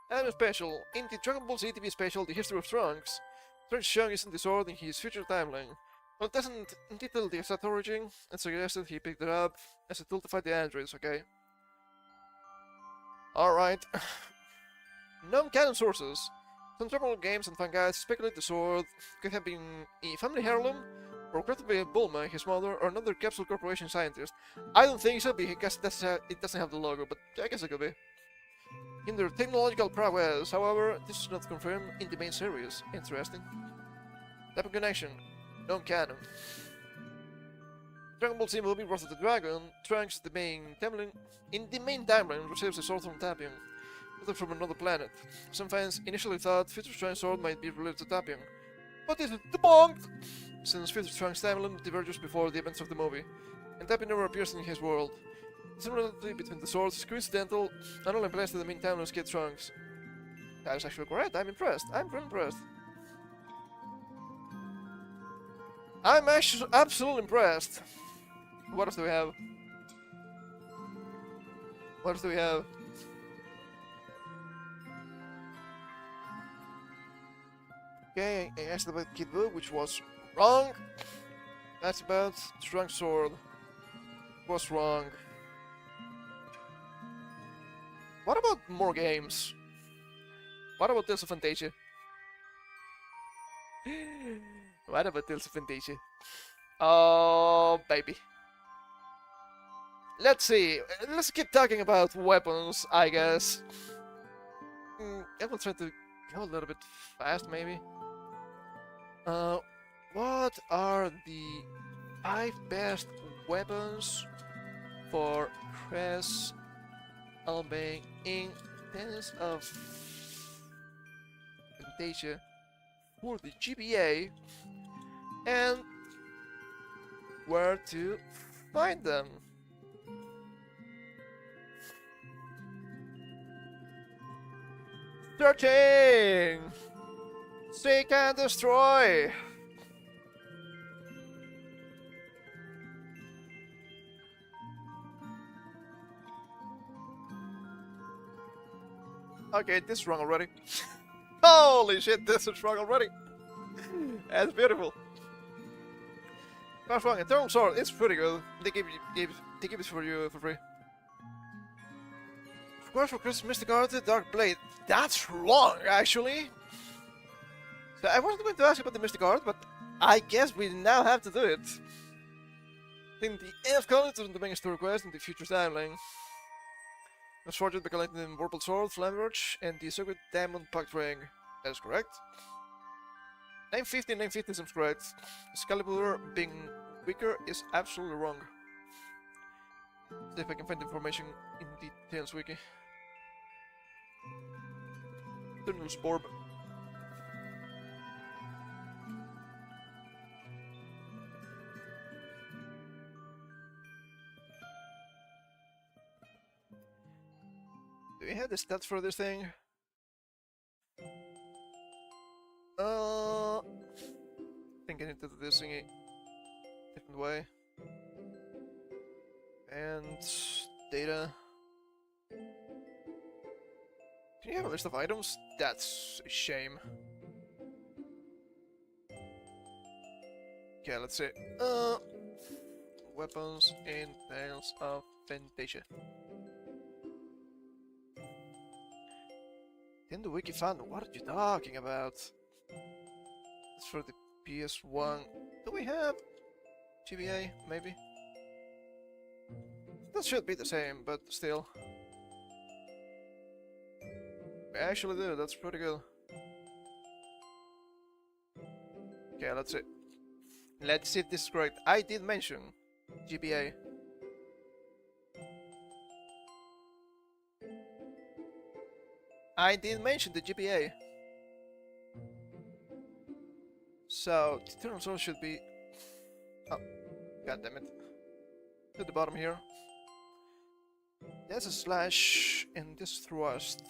And special. In the Dragon Ball Z TV special, The History of Trunks, Trunks Young isn't the sword in his future timeline. Well, it doesn't detail the exact origin, and suggested he picked it up as a tool to fight the androids, okay? Alright. Non-canon sources. Some terminal games and fan guides speculate the sword could have been a family heirloom, or crafted by Bulma, his mother, or another Capsule Corporation scientist. I don't think so, because it doesn't have the logo, but I guess it could be. In their technological prowess, however, this is not confirmed in the main series. Interesting. Tapping connection. Non-canon. Dragon Ball Z movie Wrath of the Dragon, Trunks, in the main timeline, receives a sword from Tapion, from another planet. Some fans initially thought Future Trunks' sword might be related to Tapion, but this is debunked, since Future Trunks' timeline diverges before the events of the movie, and Tapion never appears in his world. The similarity between the swords is coincidental and only implies that the main timeline Kid Trunks. That is actually correct. I'm impressed. I'm really impressed. I'm actually absolutely impressed. What else do we have? What else do we have? Okay, I asked about Kid Buu, which was wrong. That's about Trunks' sword. Was wrong. What about more games? What about Tales of Fantasia? What about Tales of Fantasia? Oh, baby. Let's see. Let's keep talking about weapons, I guess. I will try to go a little bit fast, maybe. What are the 5 best weapons for Chris Albane in Tales of Fantasia for the GBA, and where to find them? Searching! Seek and destroy! Okay, this is wrong already. Holy shit, this is wrong already. That's beautiful. That's wrong. Eternal Sword, it's pretty good. They give it for you for free. Of course, for Christmas, Mystic Art, Dark Blade. That's wrong, actually. So I wasn't going to ask about the Mystic Art, but I guess we now have to do it. In the end of College is the main story quest in the future timeline. I was fortunate by collecting the Vorpal Sword, Flamberge, and the Sacred Diamond Pact Ring. That is correct. 950 and 950 seems correct. Excalibur being weaker is absolutely wrong. See if I can find information in the Tales wiki. Eternal Orb. Do we have the stats for this thing? I think I need to do this in a different way. And data. Can you have a list of items? That's a shame. Okay, let's see. Weapons in Tales of Fantasia. In the wiki found, what are you talking about? It's for the PS1. Do we have GBA? Maybe? That should be the same, but still. We actually do, that's pretty good. Okay, let's see. Let's see if this is correct. I did mention GBA. I did mention the GBA. So, the Eternal Soul should be... Oh, god damn it. To the bottom here. There's a slash in this thrust.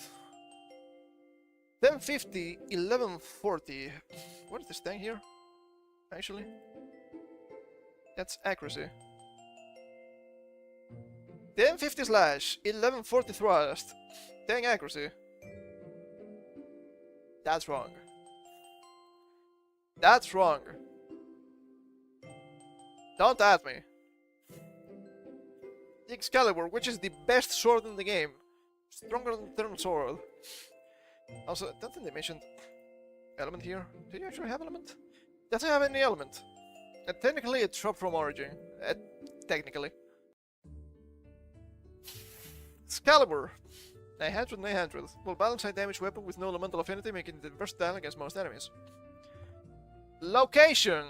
1050, 1140. What is this thing here? Actually? That's accuracy. 1050 slash, 1140 thrust. 10 accuracy. That's wrong. That's wrong. Don't at me. The Excalibur, which is the best sword in the game. Stronger than the Eternal Sword. Also, I don't think they mentioned element here. Did you actually have element? Doesn't have any element. And technically it's dropped from Origin. Technically. Excalibur. 900, 900. Will balance high damage weapon with no elemental affinity, making it versatile against most enemies. Location!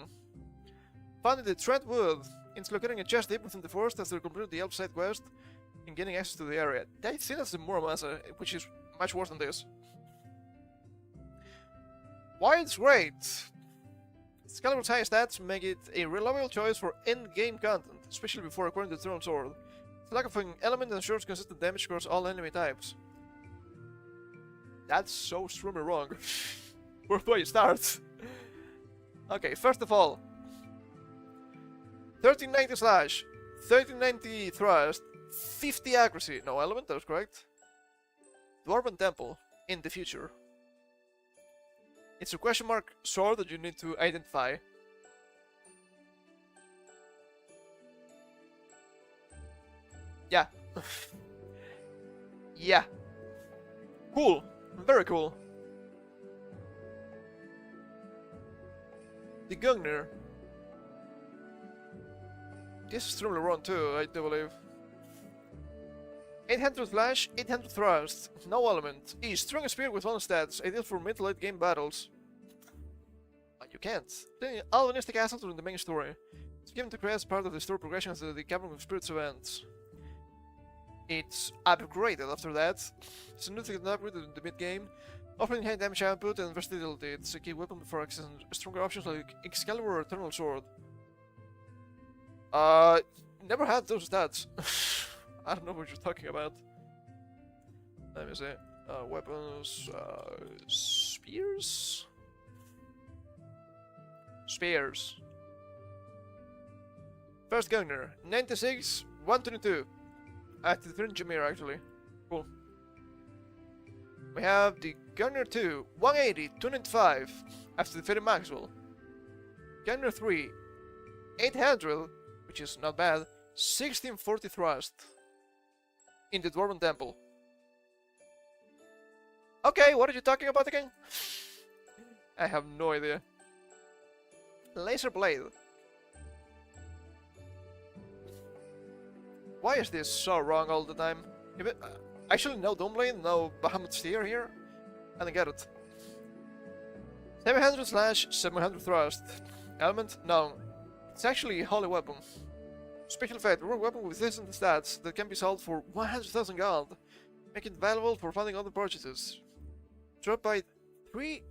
Found in the Trentwood. It's locating a chest deep within the forest as they complete the elf side quest and gaining access to the area. They see that's the Muramasa, which is much worse than this. Why it's great! Excalibur's high stats make it a reliable choice for end-game content, especially before acquiring the Eternal Sword. The lack of an element ensures consistent damage across all enemy types. That's so extremely wrong. Where do I start? Okay, first of all, 1390 slash, 1390 thrust, 50 accuracy. No element, that was correct. Dwarven Temple in the future. It's a question mark sword that you need to identify. Yeah. Yeah. Cool. Very cool. The Gungnir. This is truly wrong too, I do believe. 800 flash, 800 thrust, no element. E, strong spear with 1 stats, ideal for mid to late game battles. But you can't. Then Alvinistic Assault during the main story. It's given to create as part of the story progression as the Cavern of Spirits events. It's upgraded after that. Significant upgrade in the mid game. Offering high damage output and versatility. It's a key weapon for accessing stronger options like Excalibur or Eternal Sword. Never had those stats. I don't know what you're talking about. Let me see. Weapons. Spears? Spears. First Gungnir. 96, 122. At the third Jameer, actually. Cool. We have the Gungnir 2, 180, 295. After defeating Maxwell. Gungnir 3, 800, which is not bad. 1640 thrust. In the Dwarven Temple. Okay, what are you talking about again? I have no idea. Laser Blade. Why is this so wrong all the time? Actually, no Doomblade, no Bahamut Steer here. I don't get it. 700 slash, 700 thrust. Element? No. It's actually a holy weapon. Special effect, rare weapon with decent stats that can be sold for 100,000 gold, making it valuable for funding other purchases. Dropped by 3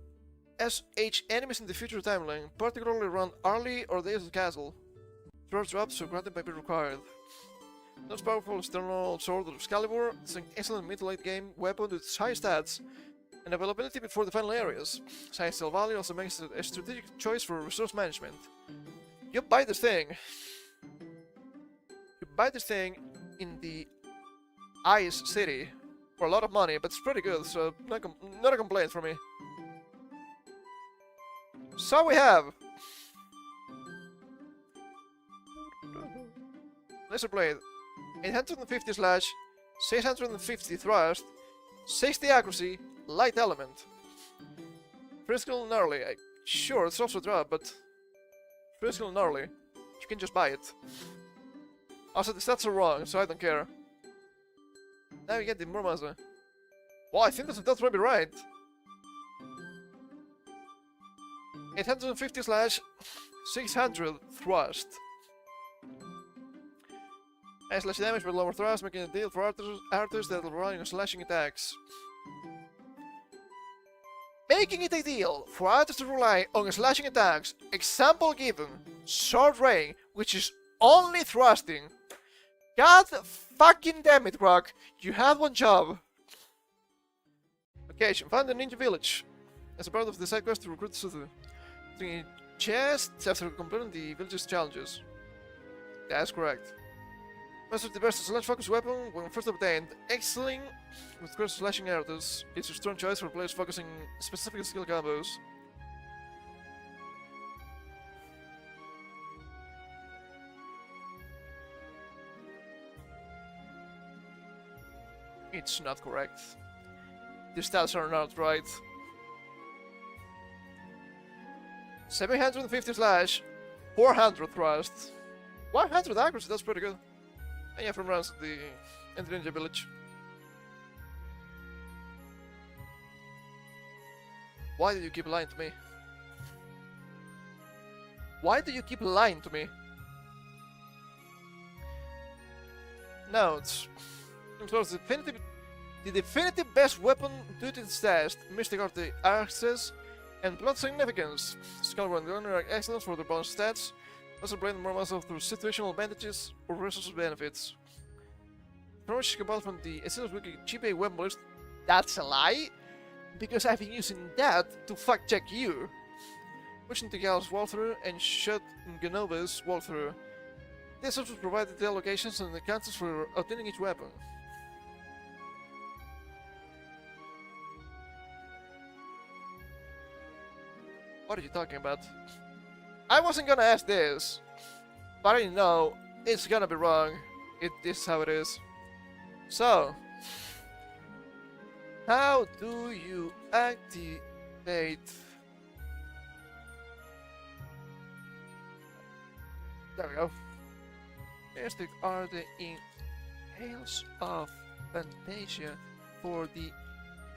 SH enemies in the future timeline, particularly around Arlie or Days of Castle. Throw drops, so granted may be required. Most powerful Eternal Sword of Excalibur, it's an excellent mid-to-late game weapon with high stats and availability before the final areas. High sale value also makes it a strategic choice for resource management. You buy this thing. You buy this thing in the Ice City For a lot of money, but it's pretty good, so not a complaint from me. So we have laser blade, 850 slash, 650 thrust, 60 accuracy, light element. Physical and gnarly. Sure, it's also a drop, but physical and gnarly. You can just buy it. Also, the stats are wrong, so I don't care. Now we get the Murmaza. Well, I think that's maybe right. 850 slash, 600 thrust. And slash damage with lower thrust, making a deal for archers that will run slashing attacks. Making it ideal for archers to rely on slashing attacks. Example given, short range, which is only thrusting. God fucking damn it, Grok. You had one job. Location. Find the ninja village. As a part of the side quest to recruit the city. Doing chests after completing the village's challenges. That's correct. Master the best slash focus weapon when first obtained. Excelling with cross slashing arrows. It's a strong choice for players focusing specific skill combos. It's not correct. The stats are not right. 750 slash, 400 thrust, 100 accuracy, that's pretty good. And yeah, from rounds the Ninja village. Why do you keep lying to me? Why do you keep lying to me? Notes. The definitive best weapon due to its test, Mystic Art the Access, and Plot Significance. Skull and Honor excellence for their bonus stats. Also blame more muscle through situational advantages or resource benefits. Promotion combined from the Essentials Wiki GPA weapon list. That's a lie, because I've been using that to fact check you. Pushing the Gal's walkthrough and shut Genova's walkthrough. This also provided the allocations and the counters for obtaining each weapon. What are you talking about? I wasn't gonna ask this, but I know it's gonna be wrong. This is how it is. So, how do you activate? There we go. Mystic are the inhales of Fantasia for the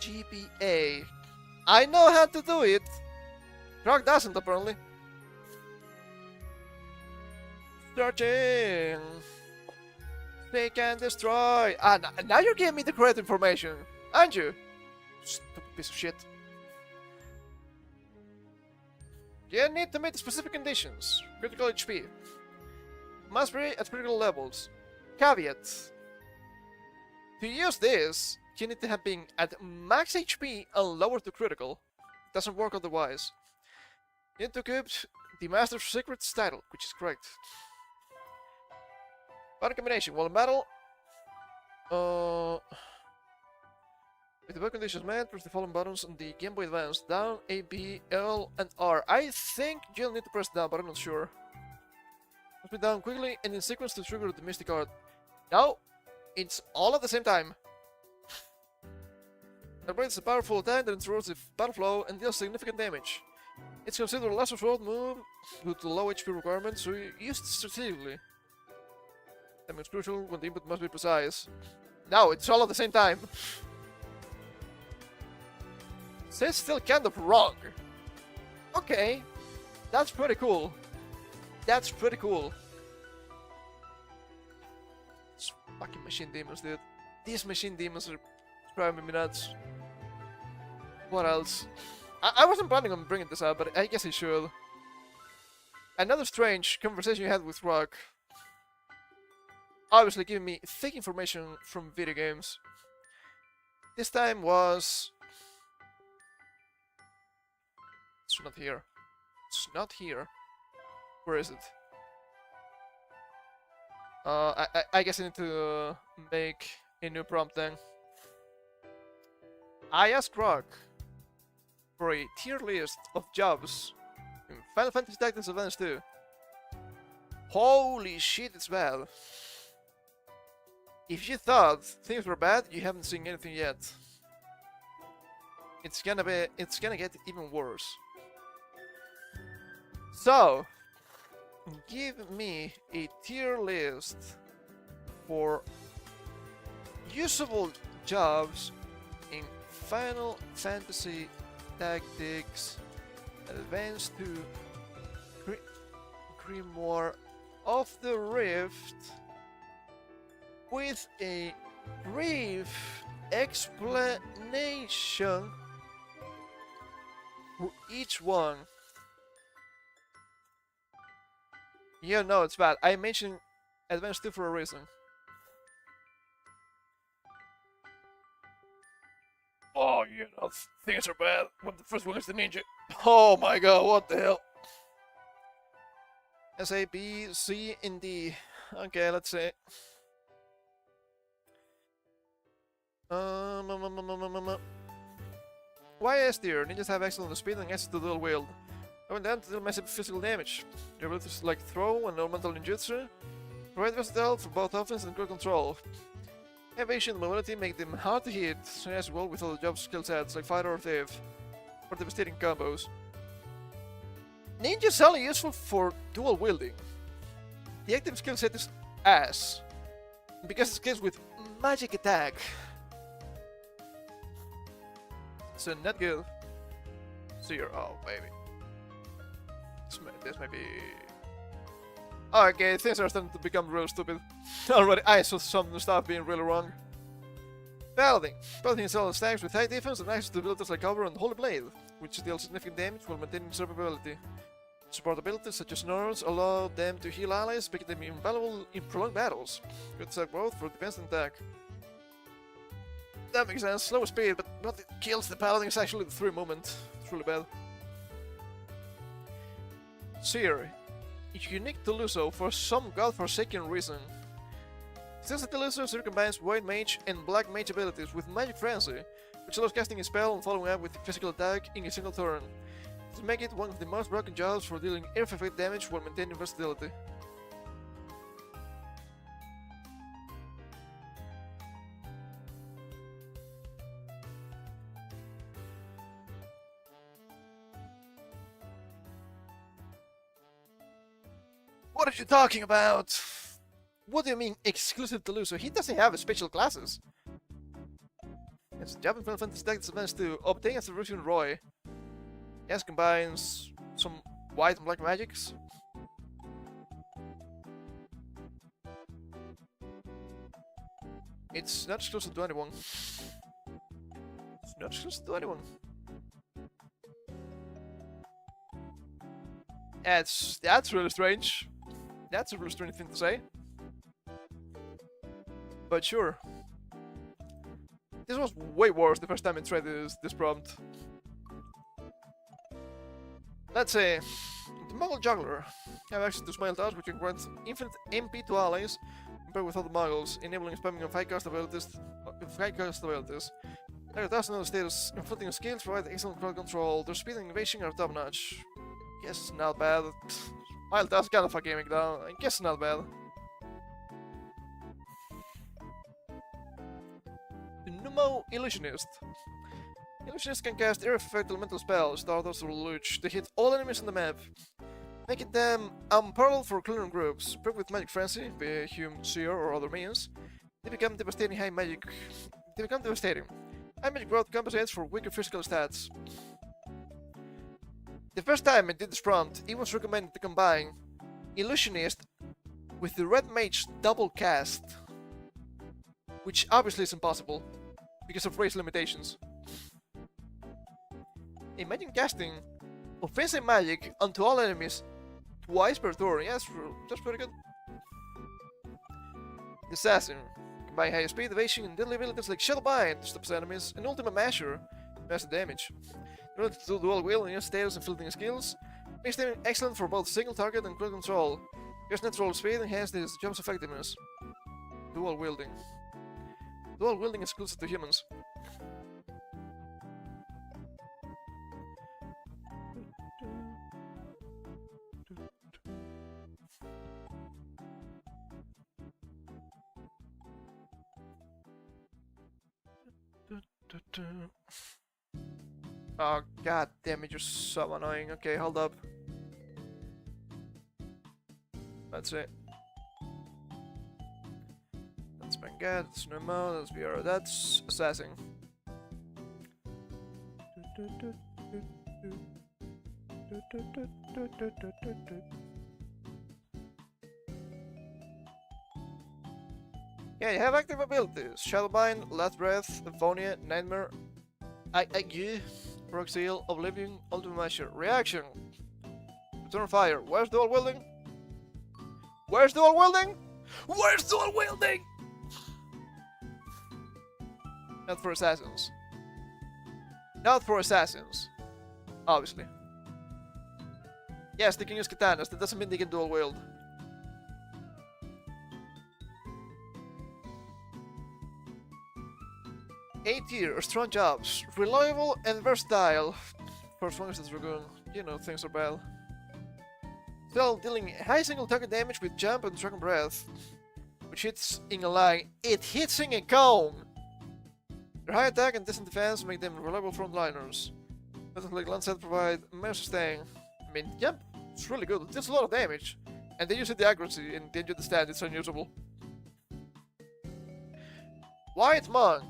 GPA. I know how to do it. Grok doesn't apparently. Searching. They can destroy. Ah, now you're giving me the correct information, aren't you? Stupid piece of shit. You need to meet specific conditions. Critical HP. Must be at critical levels. Caveat. To use this, you need to have been at max HP and lower to critical. Doesn't work otherwise. You need to keep the Master of Secrets title, which is correct. Button combination. While in battle, with the button conditions met, press the following buttons on the Game Boy Advance. Down, A, B, L, and R. I think you'll need to press down, but I'm not sure. Must be down quickly and in sequence to trigger the Mystic Art. No, it's all at the same time. That brings a powerful attack that interrupts the battle flow and deals significant damage. It's considered a last resort move due to low HP requirements, so you use it strategically. Damage crucial when the input must be precise. No, it's all at the same time. So it's still kind of wrong. Okay, that's pretty cool. That's pretty cool. It's fucking machine demons, dude. These machine demons are driving me nuts. What else? I wasn't planning on bringing this up, but I guess I should. Another strange conversation you had with Grok. Obviously giving me thick information from video games. This time was... It's not here. It's not here. Where is it? I guess I need to make a new prompt then. I asked Grok for a tier list of jobs in Final Fantasy Tactics Advance 2. Holy shit, it's bad. If you thought things were bad, you haven't seen anything yet. It's gonna get even worse. So, give me a tier list for usable jobs in Final Fantasy Tactics Advance 2 Grimoire of the Rift with a brief explanation for each one. Yeah, no, it's bad. I mentioned Advance 2 for a reason. Oh, you know, things are bad when the first one is the ninja. Oh my god, what the hell? S, A, B, C, and D. Okay, let's see. Why S tier? Ninjas have excellent speed and access to dual wield. Going down to deal massive physical damage. Their abilities like throw and elemental ninjutsu provide versatile for both offense and crowd control. Evasion and mobility make them hard to hit, so as well with other job skill sets like fighter or thief, or devastating combos. Ninja is only useful for dual wielding. The active skill set is ass, because it scales with magic attack. So not good. So you're baby. This might be. Okay, things are starting to become real stupid. Already, I saw some stuff being really wrong. Paladin. Paladin is all stacks with high defense and access to abilities like Cover and Holy Blade, which deal significant damage while maintaining survivability. Support abilities such as Snores allow them to heal allies, making them invaluable in prolonged battles. Good set both for defense and attack. That makes sense. Slower speed, but what kills the Paladin is actually the 3 movement. It's really bad. Seer. It's unique to Luso for some godforsaken reason. Since the Luso, Seer combines White Mage and Black Mage abilities with Magic Frenzy, which allows casting a spell and following up with a physical attack in a single turn. To make it one of the most broken jobs for dealing air-effect damage while maintaining versatility. What are you talking about? What do you mean exclusive to Luso? He doesn't have special classes. It's a job in Final Fantasy Tactics Advance to obtain a Revolution Roy. Yes, combines some white and black magics. It's not exclusive to anyone. It's not exclusive to anyone. That's really strange. That's a really strange thing to say. But sure. This was way worse the first time I tried this prompt. Let's say, the Muggle Juggler have access to Smile Toss, which can grant infinite MP to allies compared with other Muggles, enabling spamming of high-cost abilities. Their task and other status, inflicting skills provide excellent crowd control. Their speed and evasion are top-notch. Guess not bad. Smile Toss kind of a gimmick though. I guess not bad. The Numo Illusionist. Illusionists can cast air-effect elemental spells, Stardust or Luch, to hit all enemies on the map, making them unparalleled for clearing groups. Pricked with Magic Frenzy, via Hume, Seer, or other means, they become devastating. High magic growth compensates for weaker physical stats. The first time I did this prompt, it was recommended to combine Illusionist with the Red Mage double cast, which obviously is impossible because of race limitations. Imagine casting offensive magic onto all enemies twice per turn. Yeah, that's pretty good. The Assassin. Combine high speed, evasion, and deadly abilities like Shadow Bind to stop enemies, and Ultimate Masher to master damage. Related to dual wield and status and fielding skills, makes them excellent for both single target and crowd control. There's natural speed and has this jump's effectiveness. Dual wielding. Dual wielding is exclusive to humans. Oh, god damn it, you're so annoying. Okay, hold up. That's it. That's Bangat, that's Nemo, that's VR, that's Assassin. Yeah, you have active abilities. Shadowbind, Last Breath, Aphonia, Nightmare, IQ, Rock Seal, Oblivion, Ultimate Measure. Reaction! Return Fire. Where's dual wielding? Where's dual wielding? Where's dual wielding? Not for assassins. Not for assassins. Obviously. Yes, they can use katanas. That doesn't mean they can dual wield. A-tier, strong jobs, reliable and versatile. For as long as it's Dragoon, you know, things are bad. Still dealing high single target damage with jump and dragon breath, which hits in a line. It hits in a cone! Their high attack and distant defense make them reliable frontliners. Methods like Lancet provide immense sustain. I mean, jump, it's really good, it deals a lot of damage. And they use the accuracy, and they understand it's unusable. White Monk.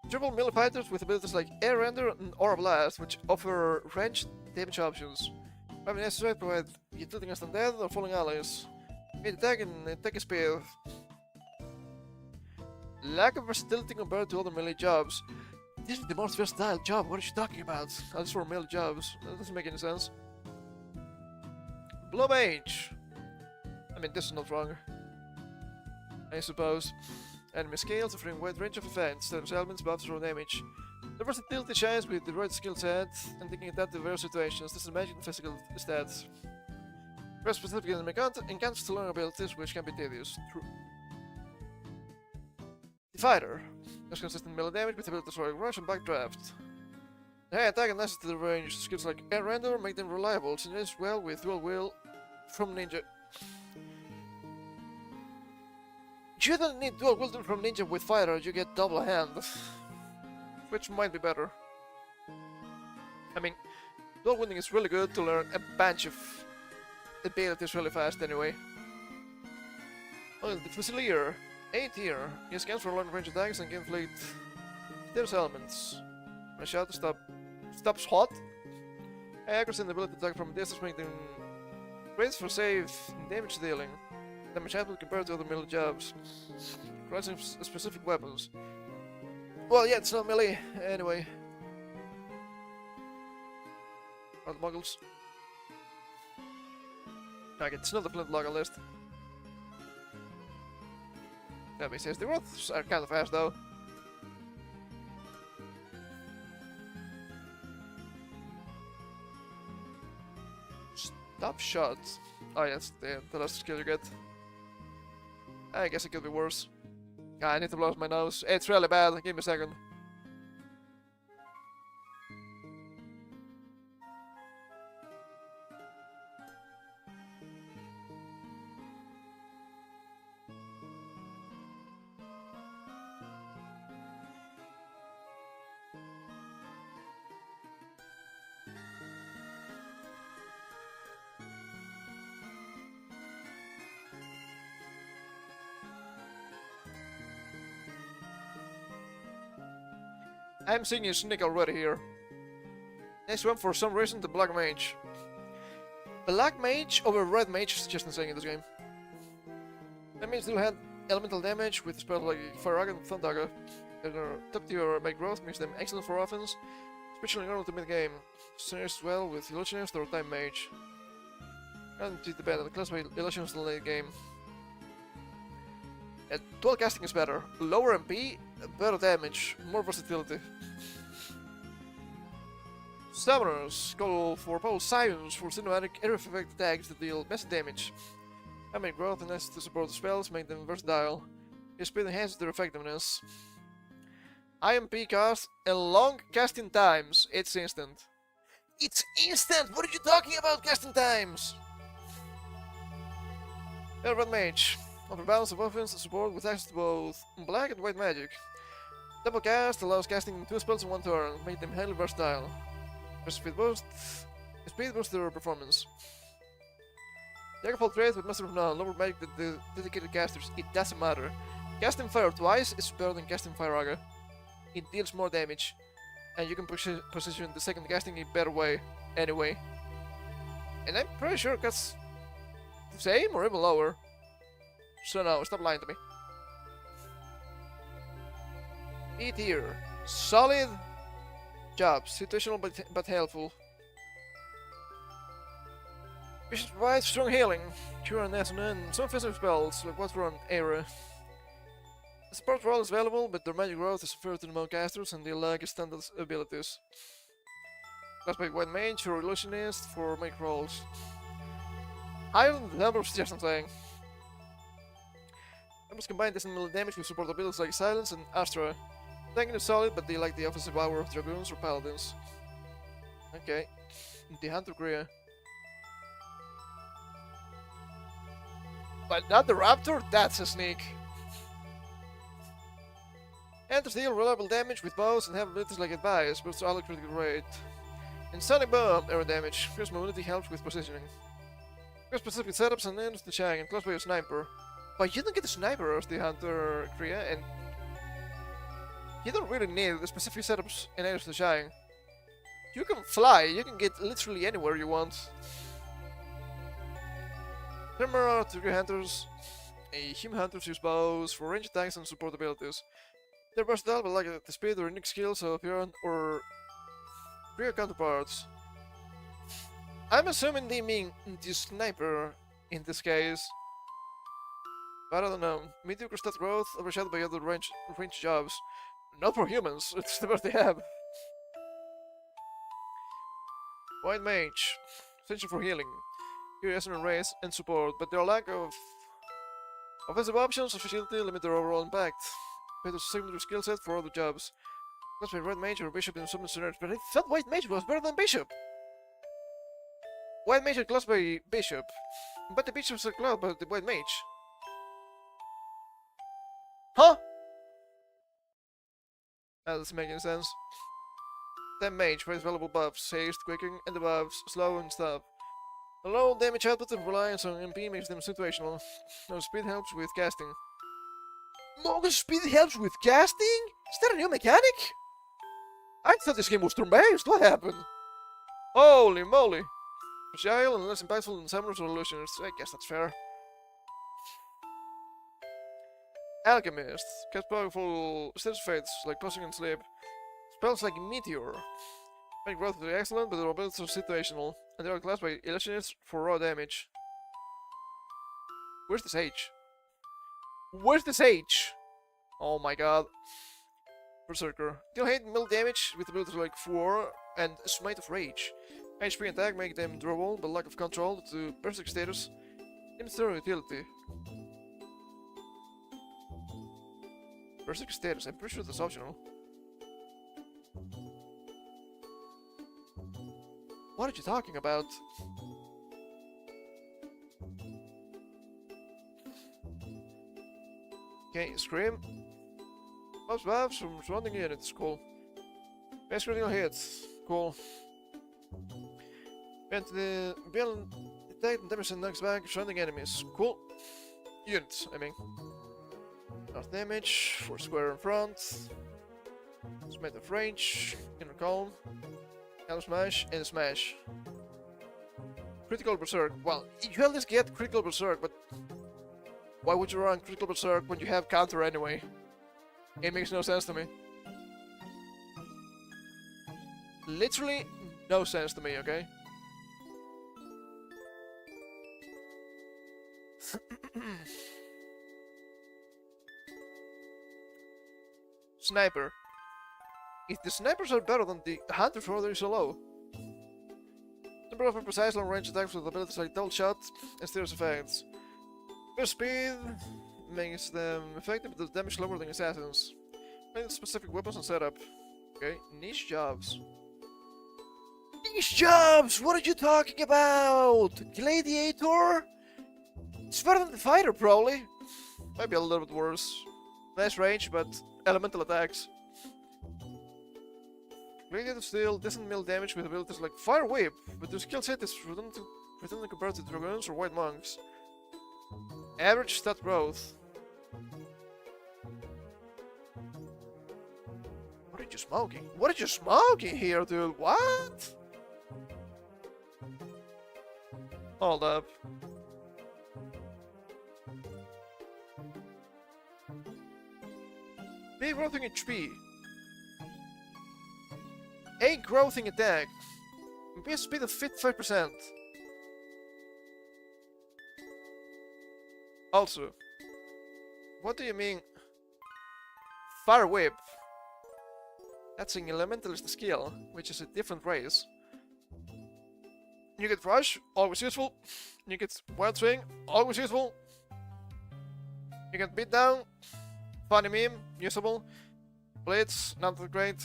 Triple melee fighters with abilities like Air Render and Aura Blast, which offer ranged damage options. Having necessary provide utility against undead or falling allies. Mid attack and attack speed. Lack of versatility compared to other melee jobs. This is the most versatile job, what are you talking about? That's for melee jobs, that doesn't make any sense. Blow Mage. I mean, this is not wrong, I suppose. Enemy scales offering wide range of effects, status elements, buffs, or damage. The versatility shines with the right skill set and taking adapt to various situations. This is magic and physical stats. Very specific enemy encounters to learn abilities, which can be tedious. True. The Fighter. There's consistent melee damage with abilities like Rush and Backdraft. The high attack and access to the range. Skills like Air Render make them reliable, synergize well with Dual Will from Ninja. You don't need dual wielding from Ninja with Fighter, you get double hand. Which might be better. I mean, dual wielding is really good to learn a bunch of abilities really fast anyway. Well, the Fusilier, A-tier. He scans for long range attacks and can inflict status elements. When a shot stops hot. Accuracy and the ability to attack from a distance make them great for save and damage dealing. Damage output compared to other melee jobs. Crossing specific weapons. Well, yeah, it's not melee, anyway. Are the muggles? Okay, it's not the flintlock on list. That makes sense. The roths are kind of fast, though. Stop shot. Oh, yeah, that's the last skill you get. I guess it could be worse. I need to blow my nose. It's really bad. Give me a second. I'm seeing a sneak already here. Next one, for some reason, the Black Mage. Black Mage over Red Mage is just insane in this game. That means they'll have elemental damage with spells like Fire Rock and Thundagger. Their top tier make growth makes them excellent for offense, especially in order to mid-game. Synergies well with Illusionist or Time Mage. And it depends on the class by Illusionist in the late game. Dual casting is better. Lower MP, better damage, more versatility. Summoners call for powerful scions for cinematic area effect attacks that deal massive damage. Having growth and access to support the spells make them versatile. Your speed enhances their effectiveness. IMP cast and long casting times. It's instant. It's instant! What are you talking about, casting times? Red Mage. Offer balance of offense and support with access to both black and white magic. Double cast allows casting 2 spells in 1 turn, making them highly versatile. Speed boost boosts their performance. Jaggerfall trade with Master of None, lower magic the dedicated casters, it doesn't matter. Casting fire twice is better than casting fire Aga. It deals more damage, and you can position the second casting in a better way, anyway. And I'm pretty sure that's the same or even lower. So no, stop lying to me. E tier. Solid job, situational but helpful. Vision provides strong healing, cure and and some offensive spells, like Water and Era. The support role is available, but their magic growth is inferior to the casters and they lack standard abilities. Class by White Mage or Illusionist for magic rolls. Higher than the number of suggestions I'm saying. I must combine this melee damage with support abilities like Silence and Astra. Tanking is solid, but they lack the offensive power of Dragoons or Paladins. Okay. The Hunter Kriya. But not the Raptor? That's a sneak. Enters deal reliable damage with bows and have abilities like Advice, boosts all critical rate. And Sonic Bomb, air damage. Fierce mobility helps with positioning. Fierce specific setups and enters the Shang and close by a sniper. But you don't get a sniper as the Hunter Kriya, and you don't really need the specific setups in enters the Shang. You can fly, you can get literally anywhere you want. Camera Trigger Hunters. Human Hunters use bows for range attacks and support abilities. They're versatile but lack the speed or unique skills of Huron or real counterparts. I'm assuming they mean the sniper in this case. But I don't know. Mediocre stat growth overshadowed by other range jobs. Not for humans, it's the best they have. White Mage. Essential for healing. Curiosity and race and support, but their lack of offensive options or facility limit their overall impact. Better secondary skill set for other jobs. Let's play Red Mage or Bishop in some scenarios, but I thought White Mage was better than Bishop! White Mage are classed by Bishop, but the Bishops are classed by the White Mage. Huh? That doesn't make any sense. Then Mage provides valuable buffs, haste, quickening, and the buffs, slow and stop. The low damage output and reliance on MP makes them situational. No speed helps with casting. More speed helps with casting? Is that a new mechanic? I thought this game was turn-based. What happened? Holy moly! Agile and less impactful than Summoners or Illusionists. I guess that's fair. Alchemist. Cast powerful status fates like Tossing and Sleep. Spells like Meteor. Make growth very excellent, but their abilities are situational. And they are classed by Illusionists for raw damage. Where's this H? Where's this H? Oh my god. Berserker. Deal hate and melee damage with abilities like Four and Smite of Rage. HP and attack make them durable, but lack of control to Berserk status. Limits their utility. Berserk status, I'm pretty sure that's optional. What are you talking about? Okay, Scream. Most buffs from surrounding units, cool. Base critical hits, cool. And the beyond attack and damage and knocks back surrounding enemies, cool. Units, I mean. North damage, 4 square in front. Smite of range, inner calm. Counter smash, and smash. Critical berserk. Well, you at least get critical berserk, but why would you run critical berserk when you have counter anyway? It makes no sense to me. Literally no sense to me, okay? Sniper. If the snipers are better than the hunter for they're so low. Number of precise long range attacks with abilities like double shot and stairs effects. Their speed makes them effective, but the damage lower than assassins. Find specific weapons and setup. Okay, niche jobs. Niche jobs! What are you talking about? Gladiator? It's better than the fighter, probably. Maybe a little bit worse. Less range, but elemental attacks. Radiant Steel doesn't meal damage with abilities like Fire Whip, but their skill set is redundant compared to Dragoons or White Monks. Average stat growth. What are you smoking? What are you smoking here, dude? What? Hold up. Big growing HP. 8 growing attack. Increase speed of 55%. Also, what do you mean? Fire Whip. That's an elementalist skill, which is a different race. You get Rush, always useful. You get Wild Swing, always useful. You get Beat Down, Funny Meme, usable. Blades, not that great.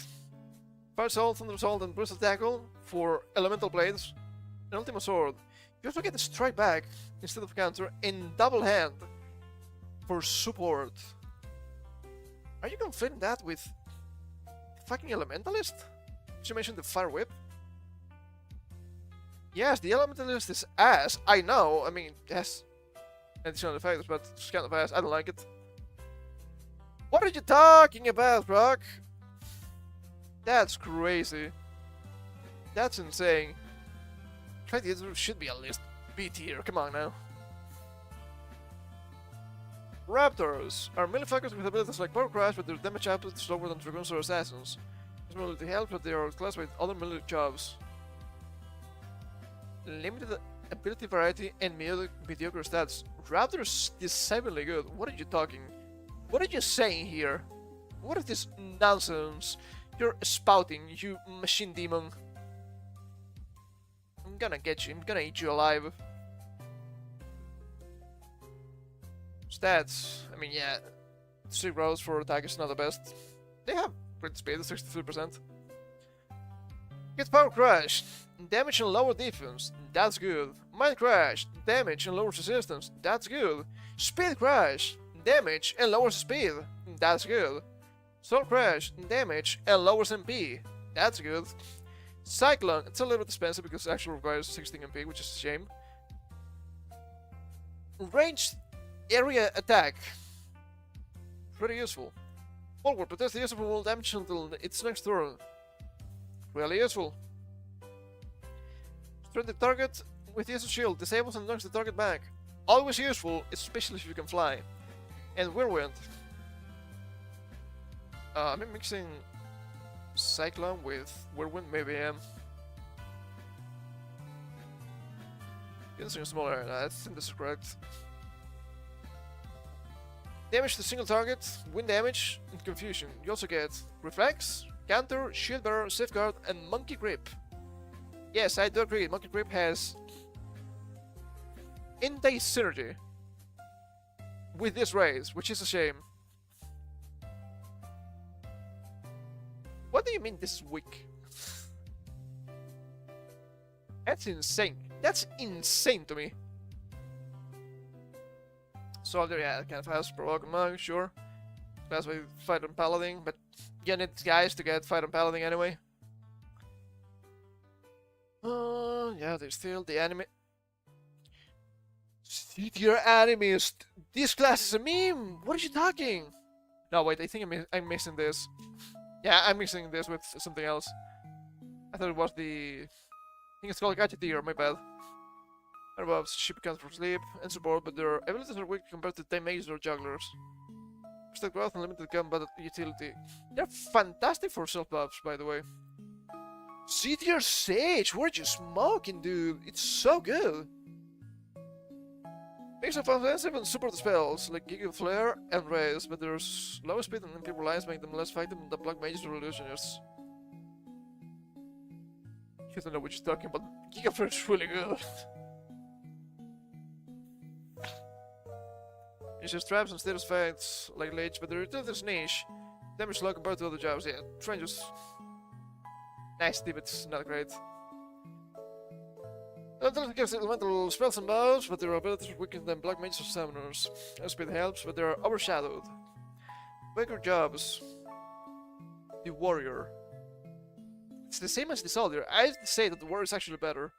Fire Assault, Thunder Assault, and Brutal Tackle for Elemental Blades. And Ultima Sword. You also get a Strike Back instead of counter in Double Hand for support. Are you conflating that with fucking Elementalist? Did you mention the Fire Whip? Yes, the Elementalist is ass. I know. I mean, yes, additional effects, but it's kind of ass. I don't like it. What are you talking about, Grok? That's crazy. That's insane. Gladiator should be at least B tier. Come on now. Raptors are melee fighters with abilities like Power Crash, but their damage output is lower than Dragoons or Assassins. This ability helps, but they are classed with other melee jobs. Limited ability variety and mediocre stats. Raptors deceptively good. What are you talking? What are you saying here? What is this nonsense you're spouting, you machine demon? I'm gonna get you. I'm gonna eat you alive. Stats. I mean, yeah. 3 rolls for attack is not the best. They have crit speed, 63%. Get Power Crash. Damage and lower defense. That's good. Mind Crash. Damage and lower resistance. That's good. Speed Crash. Damage and lowers speed. That's good. Soul Crash. Damage and lowers MP. That's good. Cyclone. It's a little bit expensive because it actually requires 16 MP, which is a shame. Ranged area attack. Pretty useful. Forward, protects the user from all damage until its next turn. Really useful. Strike the target with user shield. Disables and knocks the target back. Always useful, especially if you can fly. And Whirlwind. I'm mixing Cyclone with Whirlwind, maybe I am. Using a smaller area, I think this is correct. Damage to single target, wind damage, and confusion. You also get Reflex, Counter, Shield Bearer, Safeguard, and Monkey Grip. Yes, I do agree, Monkey Grip has in-day synergy with this race, which is a shame. What do you mean this is weak? That's insane. That's insane to me. Soldier, yeah, kind of has Provoke Monk, sure. Best way to fight on Paladin, but you need guys to get fight on Paladin anyway. Yeah, there's still the anime. See your animist. This class is a meme. What are you talking? No, wait. I think I'm missing this. Yeah, I'm mixing this with something else. I thought it was the. I think it's called Gacha Deer. My bad. Above, she becomes for sleep and support, but their abilities are weak compared to time mages or jugglers. Stack growth and limited combat utility. They're fantastic for self buffs, by the way. See your Sage, what are you smoking, dude? It's so good. Makes of offensive and support spells like Giga Flare and Raise, but their low speed and MP reliance make them less fightable than Black Mages or Illusionists. You don't know what you're talking about. Giga Flare is really good. Uses traps and status fights like Lich, but the utility is niche. Damage low compared to other jobs. Yeah, Strangers. Nice, but it's not great. Elemental gives elemental spells and bows, but their abilities are weaker than Black Mages or Summoners. Speed helps, but they are overshadowed. Weaker jobs. The Warrior. It's the same as the soldier. I'd say that the war is actually better.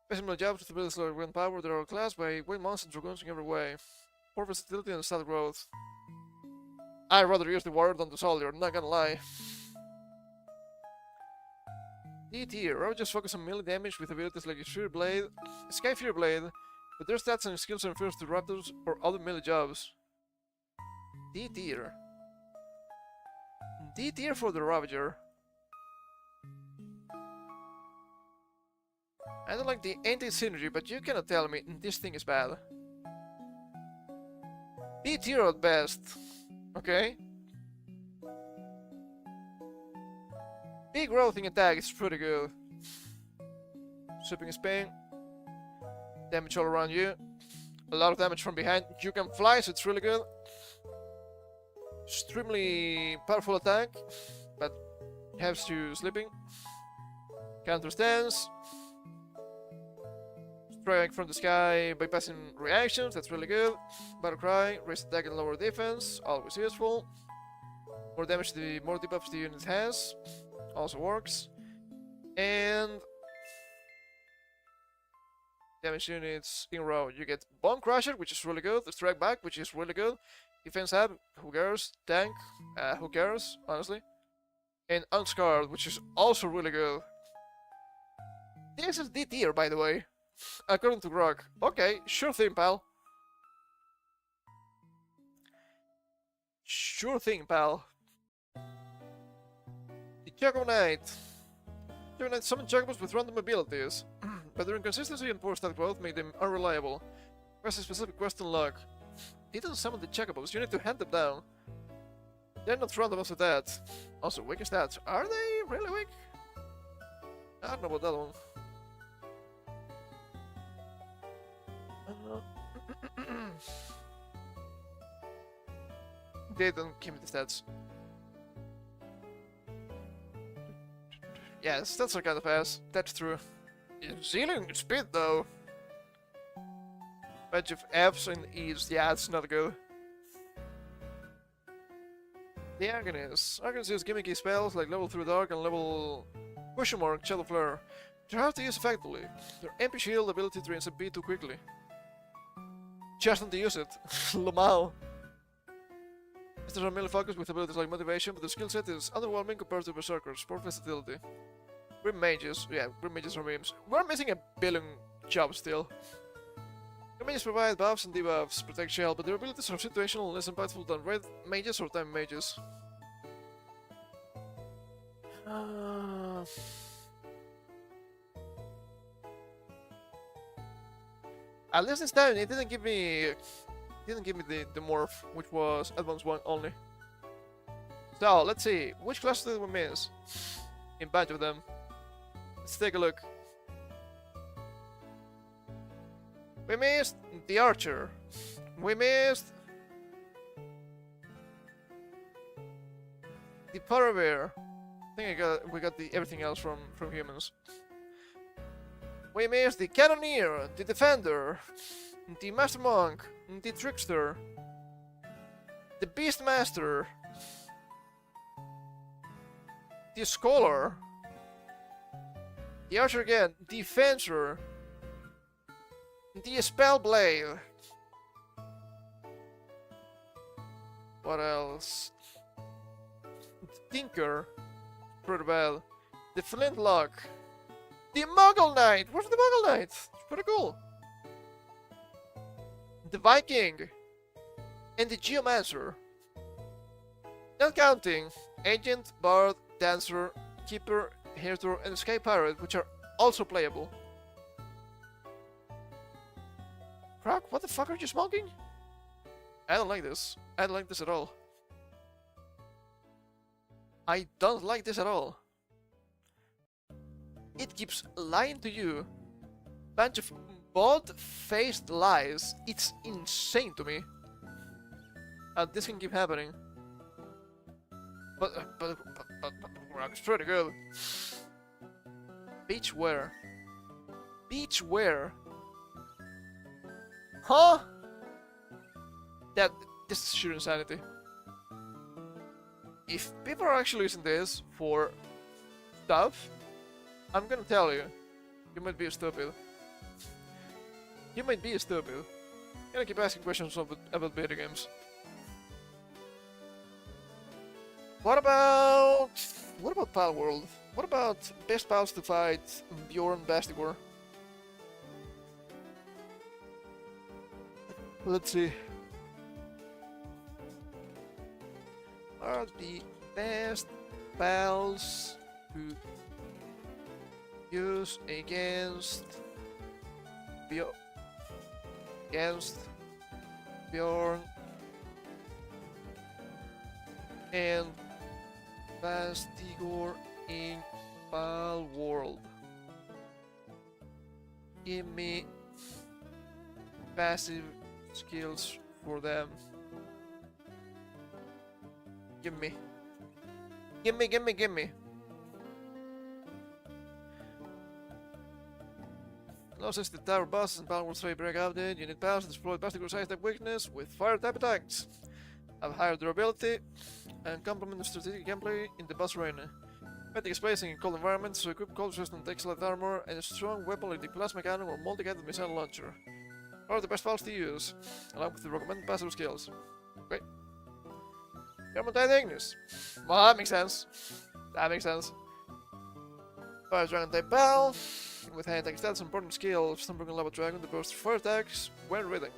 Basically, jobs with abilities like wind power, they are outclassed by wind monsters and dragoons in every way. Poor versatility and static growth. I'd rather use the warrior than the soldier, not gonna lie. D tier. Ravagers focus on melee damage with abilities like Fury Blade, Sky Fury Blade, but their stats and skills are inferior to Raptors or other melee jobs. D tier. D tier for the Ravager. I don't like the anti-synergy, but you cannot tell me this thing is bad. B tier at best. Okay. Big growthing attack is pretty good. Sweeping Spain. Damage all around you. A lot of damage from behind. You can fly, so it's really good. Extremely powerful attack, but helps you sleeping. Counter stance. Strike from the sky, bypassing reactions, that's really good. Battle cry, raise attack and lower defense, always useful. More damage the more debuffs the unit has, also works. And damage units in a row. You get Bone Crusher, which is really good. The Strike Back, which is really good. Defense Ab, who cares? Tank, who cares, honestly. And Unscarred, which is also really good. This is D tier, by the way. According to Grok. Okay, sure thing, pal. Sure thing, pal. The Choco Knight. Choco Knight summon chocobos with random abilities, but their inconsistency and poor stat growth make them unreliable. Press a specific quest and luck. They don't summon the chocobos, you need to hunt them down. They're not random after that. Also, weak stats. Are they really weak? I don't know about that one. They don't give me the stats. Yeah, the stats are kind of ass. That's true. Ceiling speed though. Bunch of F's and E's. Yeah, it's not good. The Agonist. Agonist use gimmicky spells like level 3 Dark and level question mark Shadow Flare. They're hard to use effectively. Their MP shield ability drains MP too quickly. Just not to use it. Lamau. Masters are mainly focused with abilities like motivation, but the skill set is underwhelming compared to Berserkers. Poor versatility. Grim Mages. Yeah, Grim Mages are memes. We're missing a billion jobs still. Grim Mages provide buffs and debuffs, protect shell, but their abilities are situational and less impactful than Red Mages or Time Mages. At least this time it didn't give me the morph, which was Advanced 1 only. So let's see, which classes did we miss? In bunch of them. Let's take a look. We missed the Archer. We missed the Polar Bear. I think we got everything else from humans. We missed the Cannoneer, the Defender, the Master Monk, the Trickster, the Beastmaster, the Scholar, the Archer again, the Fencer, the Spellblade. What else? The Tinker, pretty bad. The Flintlock. The Muggle Knight! Where's the Muggle Knight? It's pretty cool. The Viking. And the Geomancer. Not counting Agent, Bard, Dancer, Keeper, Hairtor, and Sky Pirate, which are also playable. Grok, what the fuck are you smoking? I don't like this. I don't like this at all. I don't like this at all. It keeps lying to you. Bunch of bald-faced lies. It's insane to me. This can keep happening. But it's pretty good. Beachwear. Beachwear. Huh? This is sheer insanity. If people are actually using this for stuff, I'm gonna tell you, you might be stupid. You might be stupid. I'm gonna keep asking questions about video games. What about Pal World? What about best pals to fight Bjorn Bastigor? Let's see. Are the best pals to use against Bjorn and Bastigor in Pal World? Give me passive skills for them. Give me. Now since the tower bosses and Pal World 3 break out, you need pals to exploit Bastigor's ice type weakness with fire type attacks. Have higher durability and complement the strategic gameplay in the boss arena. Fighting is placing in cold environments, so equip cold resistant excellent armor and a strong weapon like the plasma cannon or multi-guided missile launcher. Are the best pals to use, along with the recommended passive skills. Okay. Thermotide Ignis. Well, that makes sense. Fire Dragon type pal. With high attack stats and important skill, Stormbroken Lava Dragon that bursts fire attacks when reading.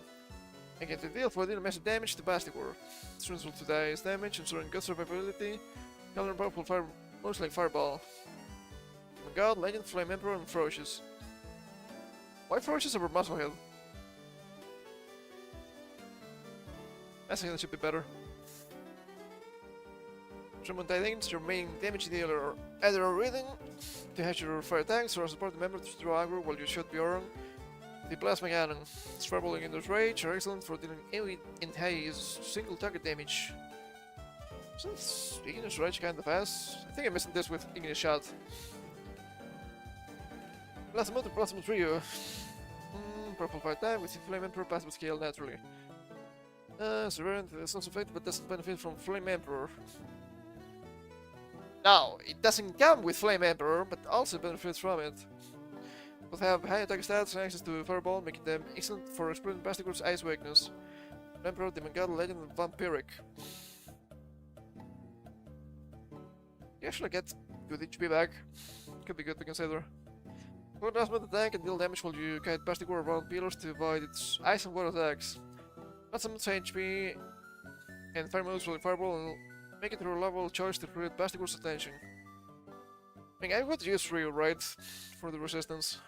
And get to deal for dealing massive damage to Bastigor. Strings will 2 dice damage, ensuring good survivability. Color and powerful fire, most like Fireball. Demon God, Legend, Flame Emperor, and Ferocious. Why Ferocious over Musclehead? I think that should be better. Tremontide Ignis, your main damage dealer, either a reading to hedge your fire attacks or a support member to draw aggro while you shoot Bjorn. The Plasma Cannon, Fireballing Ignis Rage are excellent for dealing AoE and high single target damage. Since Ignis Rage kinda fast, I think I'm missing this with Ignis Shot. Plasma to Plasma Trio. Purple fire type with Flame Emperor passive scale naturally. Severant is also affected but doesn't benefit from Flame Emperor. No, it doesn't come with Flame Emperor, but also benefits from it. Both have high attack stats and access to Fireball, making them excellent for exploiting Bastigor's ice weakness. Emperor, Demon God, Legend, and Vampiric. You actually get good HP back. Could be good to consider. Go down the tank and deal damage while you guide Bastigor around pillars to avoid its ice and water attacks. Not so much HP and fire moves with Fireball and make it your level choice to create Bastigor's attention. I mean, I would use Ryu, right? For the resistance.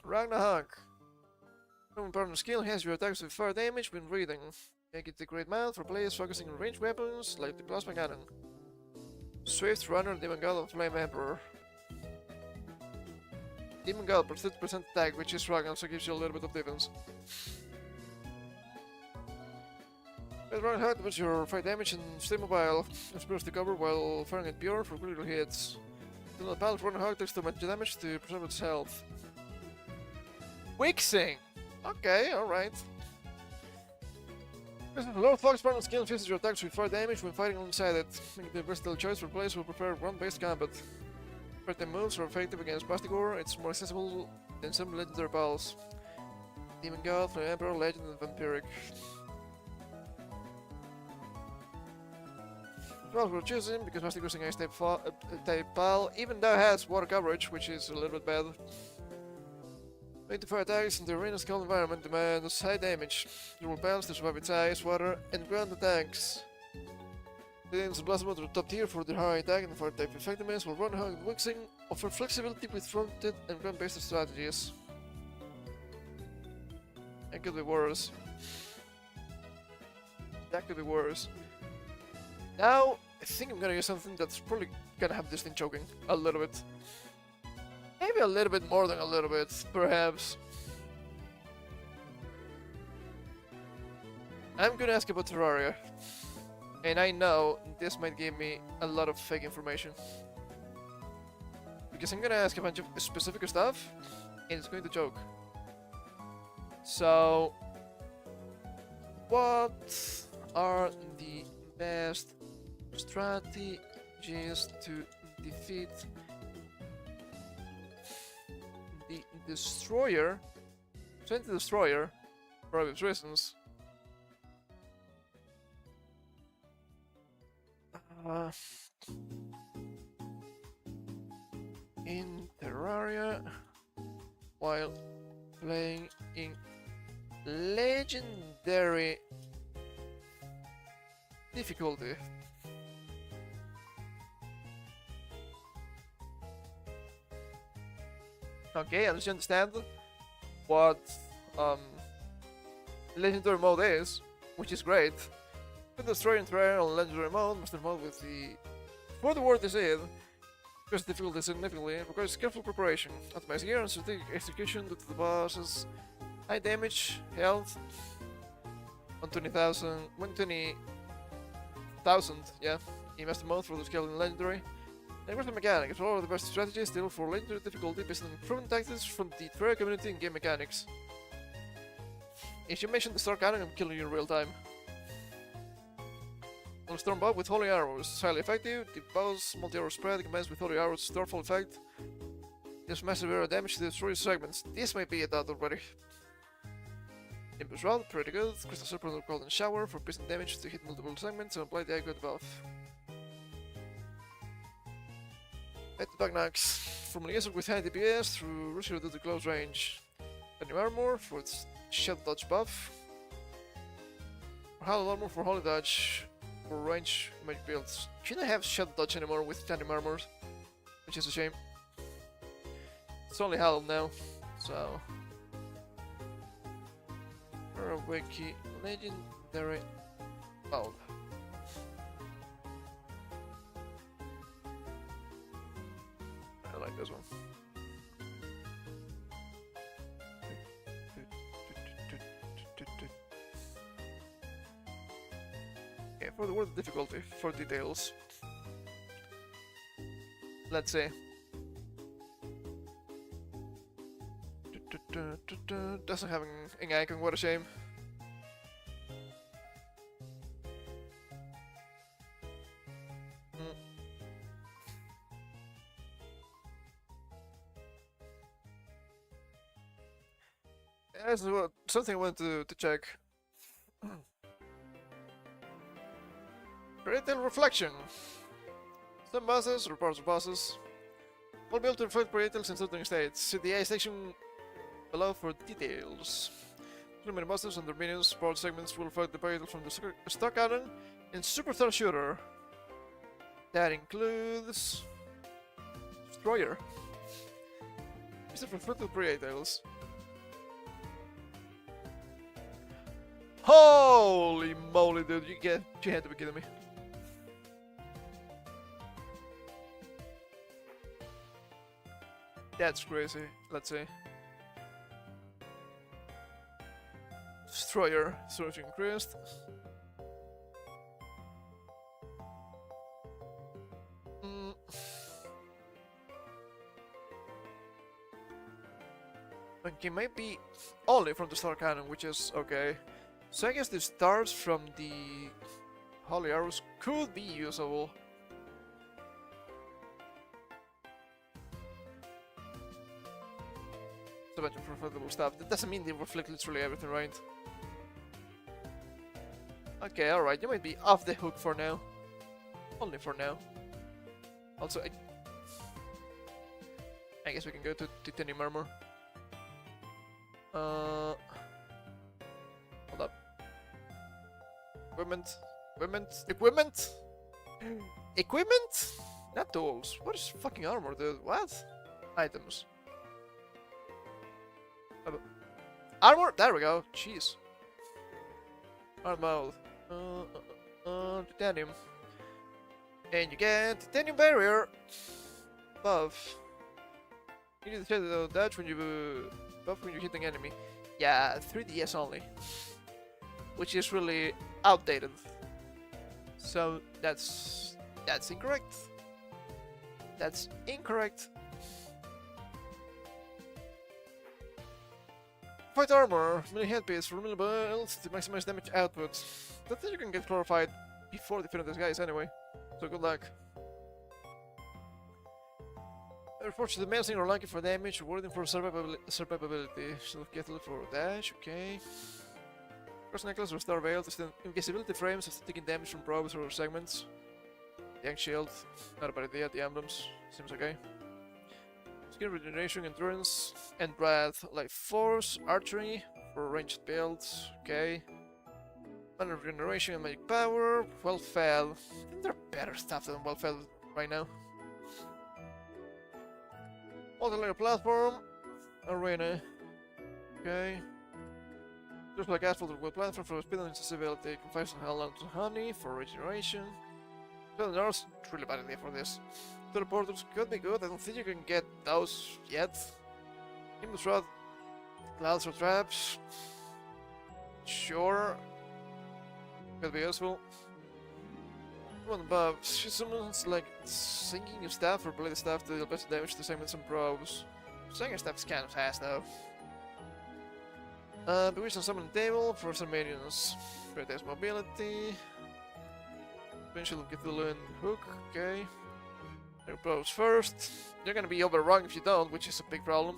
Ragnarok. From partner skill has your attacks with fire damage when reading. Make it a great mount for players focusing on ranged weapons like the Plasma Cannon. Swift Runner, Demon God of Flame Emperor. Demon God plus 50% attack, which is strong, also gives you a little bit of defense. With Run Hard puts your fire damage and stay mobile. Explores the cover while firing at Bjorn for critical hits. Do not pal, Run Hard takes too much damage to preserve its health. Wixing! Okay, alright. Lord Fox partner skill infuses your attacks with fire damage when fighting alongside it, making it a versatile choice for players who prefer ground-based combat. Certain moves are effective against Bastigor, it's more accessible than some legendary pals. Demon God, Flame Emperor, Legend, and Vampiric. Well, we're choosing because Bastigor's an ice type pal, even though it has water coverage, which is a little bit bad. 24 attacks in the arena's cold environment demands high damage. You will balance to survive its ice, water, and ground attacks. Legends and Plasma are top tier for their high attack and fire type effectiveness, while Run Hug and Wixing offer flexibility with fronted and ground-based strategies. That could be worse. That could be worse. Now, I think I'm gonna use something that's probably gonna have this thing choking a little bit. Maybe a little bit more than a little bit, perhaps. I'm gonna ask about Terraria. And I know this might give me a lot of fake information. Because I'm gonna ask a bunch of specific stuff, and it's going to choke. So, what are the best strategies to defeat the destroyer. Send the destroyer for obvious reasons. In Terraria while playing in legendary difficulty. Okay, I understand what legendary mode is, which is great. To destroy and try on legendary mode, master mode with the for the word is in, because difficulty significantly requires careful preparation, optimized gear and strategic execution due to the boss's high damage, health, 120,000, yeah, in master mode for the skill in legendary. And with the mechanic, it's one of the best strategies still for legendary difficulty based on proven tactics from the Terraria community and game mechanics. If you mention the Star Cannon, I'm killing you in real time. On Storm Bob with Holy Arrows, it's highly effective. The bow's multi-arrow spread combines with Holy Arrows' Starfall effect. Gives massive arrow damage to destroy segments. This might be a dot already. Impulse Round, pretty good. Crystal Serpent of Golden Shower for piercing damage to hit multiple segments and apply the icon buff. Head to Dark Knocks. From an user with high DPS through Russia to the close range. New armor for its Shadow Dodge buff. Hollow armor for Holy Dodge for range magic builds. Shouldn't have Shadow Dodge anymore with titanium armor, which is a shame. It's only Hollow now, so. Wiki legendary mode. I like this one. Okay, for the word difficulty, for details. Let's see. Doesn't have an icon, what a shame. That's something I wanted to check. Parietal reflection. Some bosses, or parts of bosses, will be able to reflect parietals in certain states. See the A section below for details. Too many bosses and their minions, part segments will reflect the parietal from the Star Cannon and Superstar Shooter. That includes Destroyer. These are reflected parietals. Holy moly, dude! You had to be kidding me. That's crazy. Let's see. Destroyer, storage increased. Okay, maybe only from the Star Cannon, which is okay. So I guess the stars from the Holy Arrows could be usable. It's a bunch of reflectable stuff. That doesn't mean they reflect literally everything, right? Okay, alright, you might be off the hook for now. Only for now. Also, I guess we can go to titanium armor. Hold up. Equipment? Equipment? Not tools. What is fucking armor, dude? What? Items. Armor? There we go. Jeez. Armor. Titanium. And you get titanium barrier. Buff. You need to shadow dodge when you buff when you're hitting enemy. Yeah, 3DS only. Which is really outdated. So that's incorrect. That's incorrect. Fight armor, mini headpiece for mini builds to maximize damage output. That thing you can get glorified before defeating these guys anyway. So good luck. Unfortunately, amazing or lucky for damage, rewarding for survivability. Shield kettle for dash, okay. Cross necklace, restore veil, invisibility frames after taking damage from probes or segments. Young shield, not a bad idea. The emblems, seems okay. Skin regeneration, endurance, and breath, life force, archery for ranged builds, okay. Mana regeneration and magic power, well fed. I think there are better stuff than well fed right now. Multi-layer platform, arena, okay. Just like asphalt with platform for speed and accessibility, confines and hell to honey for regeneration. Well, there's really bad idea for this. Teleporters could be good, I don't think you can get those yet. Nimbus Rod, clouds or traps. Sure. Could be useful. One above. She summons like sinking your staff or bladed staff to deal better damage to segments and probes. Sinking staff is kind of fast though. Bewitch and summon table for some minions. Prioritize mobility. Potential of Cthulhu and Hook, okay. Your probes first. You're gonna be overrun if you don't, which is a big problem.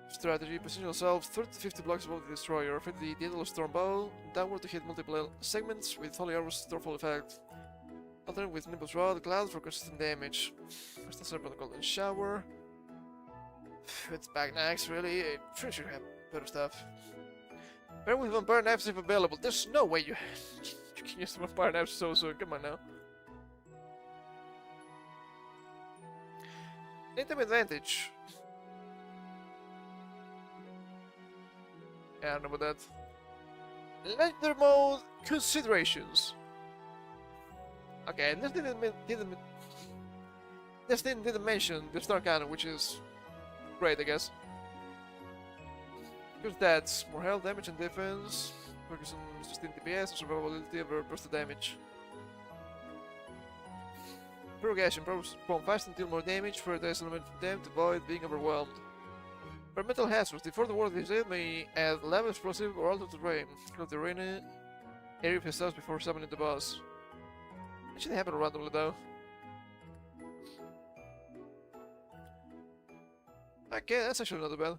Strategy, position yourself 30 to 50 blocks above the destroyer. Fit the Daedalus Storm Bow downward to hit multiple segments with Holy Armor's Stormfall effect. Alternate with Nimbus Rod, Cloud for consistent damage. First answer about the Golden Shower. It's back next, really. I'm pretty sure you have better stuff. Bear with Vampire Knives if available. There's no way you can use the Vampire Knives so soon. Come on now. Item advantage. Yeah, I don't know about that. Legendary mode considerations. Okay, this didn't mention the Star Cannon, which is great, I guess. Use that more health, damage, and defense. Focus on sustained DPS and survivability over burst damage. Prorogation, perform fast and deal more damage for the element from them to avoid being overwhelmed. For metal hazards, before the ward is in, may add lava explosive or alter terrain. Close the arena area of yourselves before summoning the boss. It should happen randomly though. Okay, that's actually not too bad.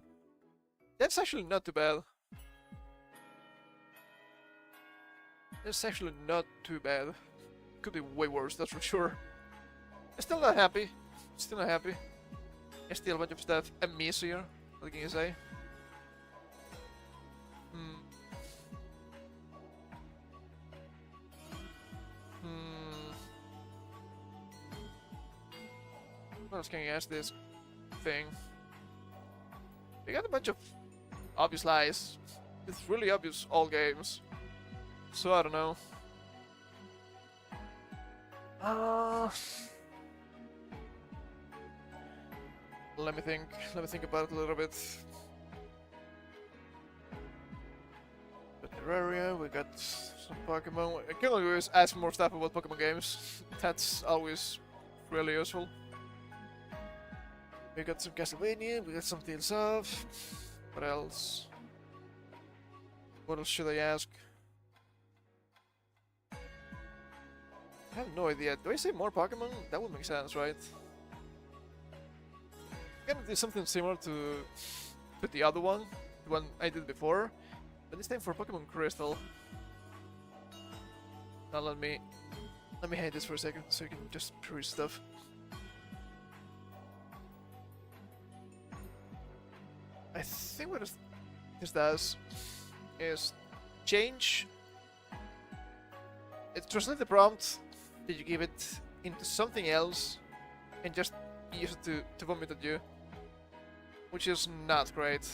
That's actually not too bad. That's actually not too bad. Could be way worse, that's for sure. I'm still not happy. Still not happy. There's still a bunch of stuff amiss here. What can you say? What else can you ask this thing? We got a bunch of obvious lies. It's really obvious all games. So I don't know. Let me think about it a little bit. The Terraria, we got some Pokemon. I can always ask more stuff about Pokemon games. That's always really useful. We got some Castlevania, we got some Tales of. What else? What else should I ask? I have no idea. Do I say more Pokemon? That would make sense, right? I'm gonna do something similar to the other one, the one I did before, but this time for Pokemon Crystal. Now let me hide this for a second so you can just peruse stuff. I think what this does is change. It translates the prompt that you give it into something else and just use it to vomit at you, which is not great.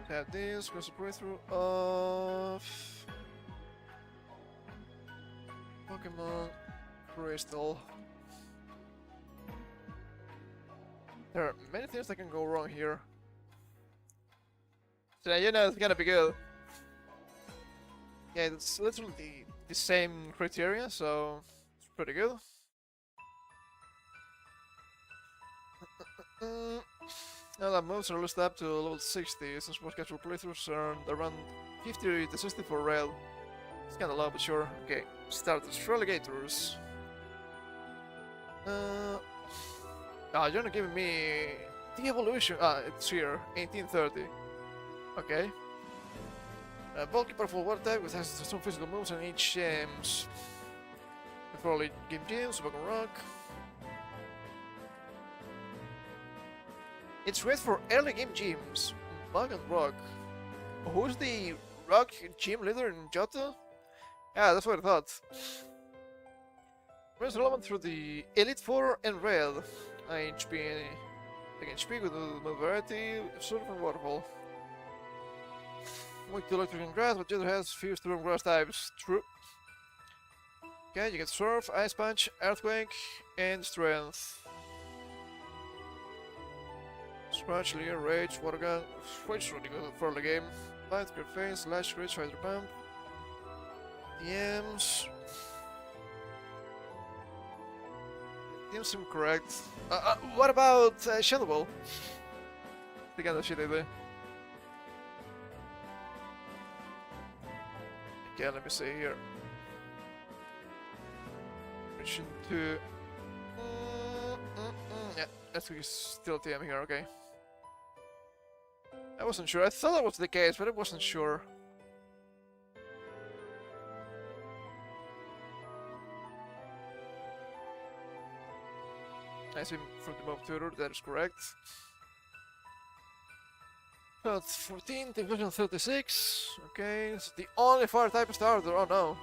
Have this, goes a playthrough of Pokemon Crystal. There are many things that can go wrong here. So you know it's gonna be good. Yeah, it's literally the same criteria, so it's pretty good. Now that moves are loosed up to level 60, since most casual playthroughs are around 50 to 60 for rail. It's kinda low, but sure. Okay, start as Relegators. You're not giving me the evolution. It's here, 1830. Okay. Bulky, powerful water type with access to some physical moves and each gems. Before late game gems, Bug and Rock. It's great for early game gyms. Bug and Rock. Who's the Rock gym leader in Johto? Yeah, that's what I thought. Runs relevant through the Elite Four and Red. HP. They can speak with a variety of sort of waterfall. Weak to electric and grass, but the other has few storm grass types. True. Okay, you get Surf, Ice Punch, Earthquake, and Strength. Scratch, Leer, Rage, Water Gun. Rage is really good for the game. Light, Great Face, Slash, Rage, Fighter Pump. DMs. DMs seem correct. What about Shadow Ball? The kind of shit I do. Okay, let me see here. Mission 2. Yeah, that's still TM here, okay. I wasn't sure. I thought that was the case, but I wasn't sure. I see from the mob tutor, that is correct. But 14, Division 36. Okay, it's the only fire type starter. Oh no.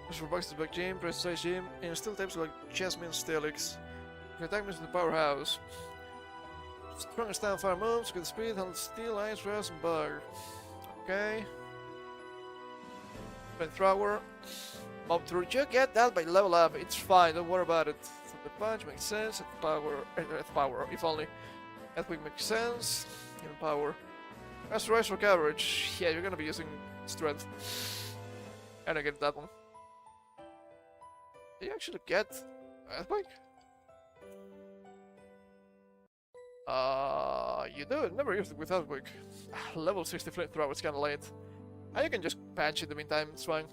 This for bugs to back gym, precise gym, and still types like Jasmine Stelix. Attack means in the powerhouse. Strongest down fire moves, good speed, handle steel, ice, grass, and bug. Okay. Flamethrower. Mob tutor, you get that by level up. It's fine, don't worry about it. So the punch makes sense, at power, if only. Earthquake makes sense. Even power. Restoration for coverage. Yeah, you're gonna be using strength. And I get that one. Do you actually get Earthquake? You do. Never used it with Earthquake. Level 60 flamethrower, it's kinda late. And you can just patch in the meantime, it's fine.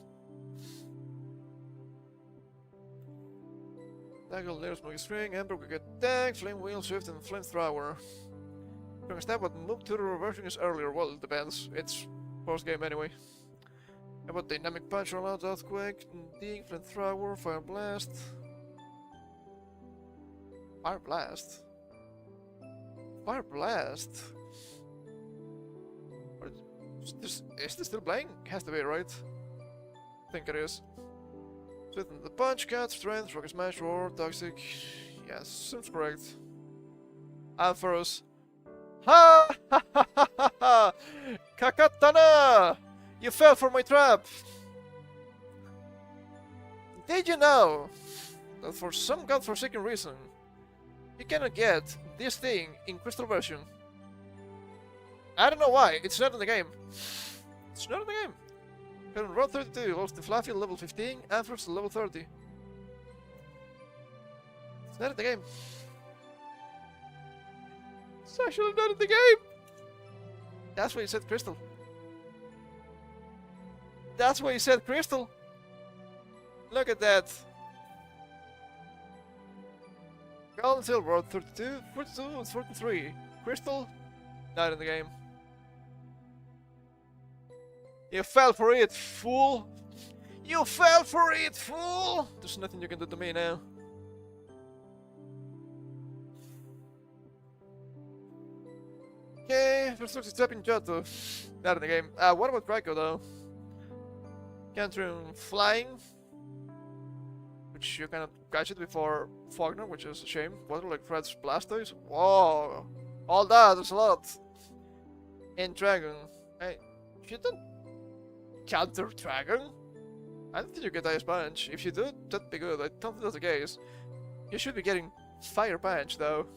Daggle, Layer, Smoky String, Emperor, Quick Attack, Flame Wheel, Swift, and Flamethrower. You can stab what move to the reversing is earlier. Well, it depends. It's post game anyway. How about Dynamic Punch, Rollout, Earthquake, Dig, Flamethrower, Fire Blast. Fire Blast? Fire Blast? Is this still playing? Has to be, right? I think it is. Swift the Punch, Cut, Strength, Rocket Smash, Roar, Toxic. Yes, seems correct. Ampharos. Ha ha ha ha ha! Kakatana! You fell for my trap! Did you know that for some godforsaken reason you cannot get this thing in crystal version? I don't know why, it's not in the game. It's not in the game. Current road 32, lost to Fluffy level 15, Ampharos level 30. It's not in the game. It's actually not in the game! That's why you said crystal. That's why you said crystal. Look at that. Gold and silver, 32, 42, and 43. Crystal, not in the game. You fell for it, fool! You fell for it, fool! There's nothing you can do to me now. Okay, first looks step in Johto. Not in the game. What about Draco though? Cantering Flying, which you cannot catch it before Faulkner, which is a shame. Water like Fred's Blastoise. Whoa! All that, there's a lot. And Dragon. Hey, you don't counter Dragon? I don't think you get Ice Punch. If you do, that'd be good. I don't think that's the case. You should be getting Fire Punch though.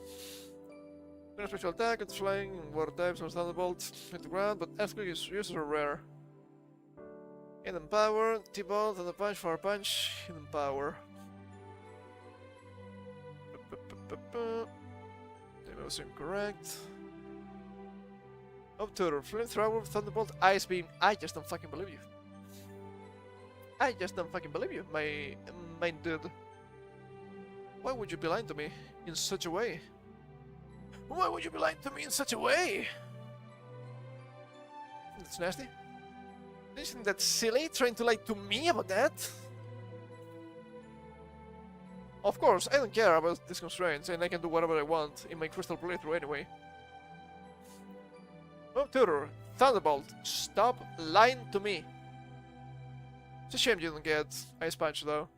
Special attack, it's flying, water types, or Thunderbolt, hit the ground, but Earthquake is uses are rare. Hidden Power, T-Bolt, Thunder Punch, Fire Punch, Hidden Power. That was incorrect. Up to Flamethrower, Thunderbolt, Ice Beam. I just don't fucking believe you. I just don't fucking believe you, my dude. Why would you be lying to me in such a way? Why would you be lying to me in such a way? That's nasty. Isn't that silly, trying to lie to me about that? Of course, I don't care about these constraints, and I can do whatever I want in my crystal playthrough anyway. Oh, tutor, Thunderbolt, stop lying to me. It's a shame you don't get Ice Punch, though.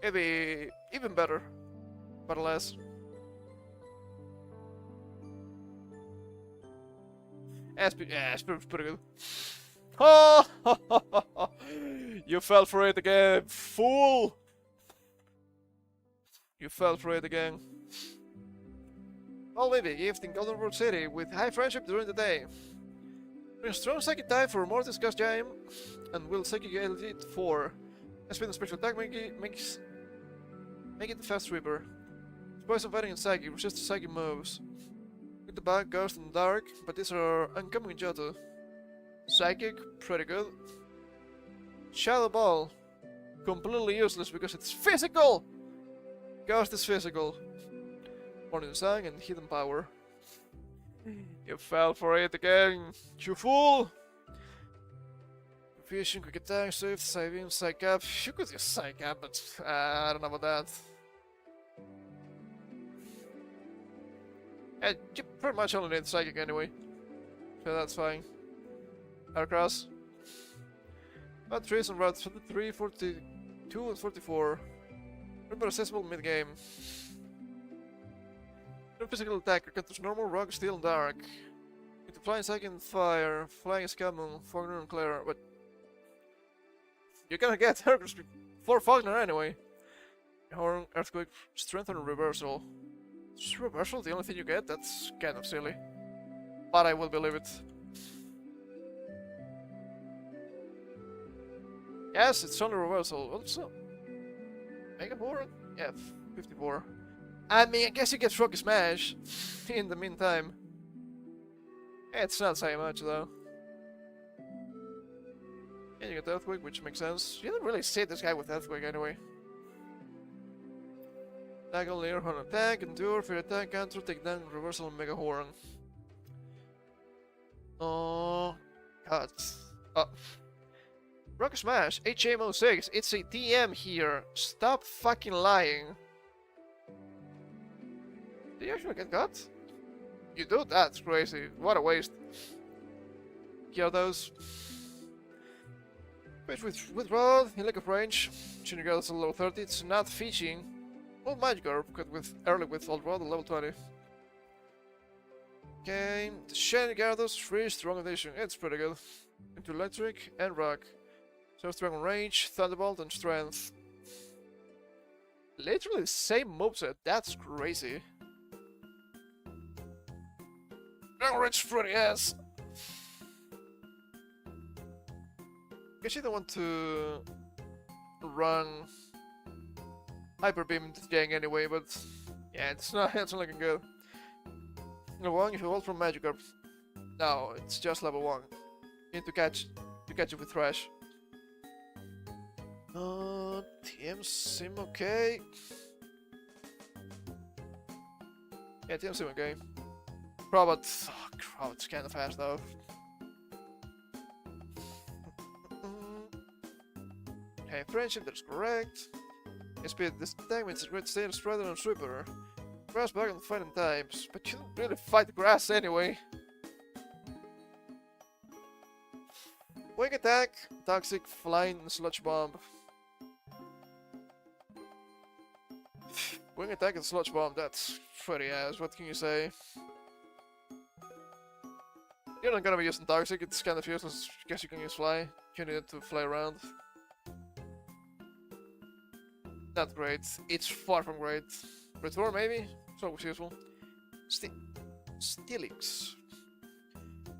It'd be even better, but alas. Spirit's pretty good. Oh, you fell for it again, fool! You fell for it again. All living gift in Golden World City with high friendship during the day. Bring strong psychic type for a more discussed game, and will psychic elite 4. And spin a special attack make it the fast sweeper. Poison fighting and psychic, resist psychic moves. With the back, ghost and dark, but these are uncommon in Johto. Psychic, pretty good. Shadow Ball, completely useless because it's physical! Ghost is physical. Morning Sun and Hidden Power. You fell for it again, you fool! Confusion, quick attack, swift, saving, psych up. You could use psych up, but I don't know about that. And you pretty much only need psychic anyway, so that's fine. Aircross. About 3 on route 43, 42, and 44. Remember accessible mid-game. No physical attacker, counters normal, rock, steel, and dark. With the flying psychic and fire, flying is common, Faulkner and Claire, but you're gonna get Hercules for Faulkner anyway. Horn, Earthquake, Strength, and Reversal. Is Reversal the only thing you get? That's kind of silly. But I will believe it. Yes, it's only Reversal. Also, Mega Board? Yeah, 54. I mean, I guess you get Rocky Smash in the meantime. It's not saying much though. And you get Earthquake, which makes sense. You don't really see this guy with Earthquake anyway. Attack only air horn attack, endure, fear attack, counter, take down, reversal, and mega horn. Oh, God. Oh. Rock Smash, HM06, it's a TM here. Stop fucking lying. Do you actually get cut? You do? That's crazy. What a waste. Gyarados. With Rod, in lack of range. Junior Gyarados at level 30, it's not fishing. Well, Magikarp, cut with early with Old Rod at level 20. Okay, the Shiny Gyarados, 3 strong addition. It's pretty good. Into Electric and Rock. So strong on range, Thunderbolt, and Strength. Literally the same moveset, that's crazy. Long range pretty ass. Guess you don't want to run Hyper Beam this gang anyway, but yeah, it's not looking good. Level 1, if you hold from Magikarp. No, it's just level 1. You need to catch it with Thrash. TM seem okay. Yeah, TM seem okay. Crobot, Crobot's kinda fast though. Okay, friendship, that's correct. Speed, this time it's a great state of Strider and Sweeper. Grass back on fighting types, but you don't really fight grass anyway. Wing attack, Toxic, Flying, Sludge Bomb. Wing attack and Sludge Bomb, that's pretty ass, what can you say? You're not gonna be using Toxic, it's kind of useless, guess you can use Fly. You need to fly around. Not great, it's far from great. Return maybe? It's always useful. Steelix.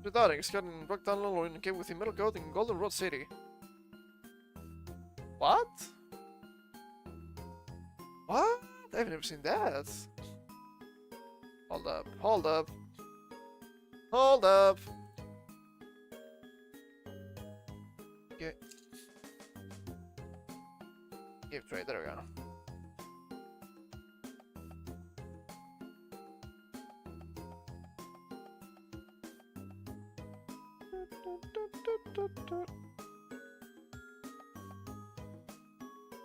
Retarding is cut in Rock Tunnel or in a cave with a metal coat in Golden Road City. What? What? I've never seen that. Hold up, hold up. Hold up. Okay. Give trade, there we go.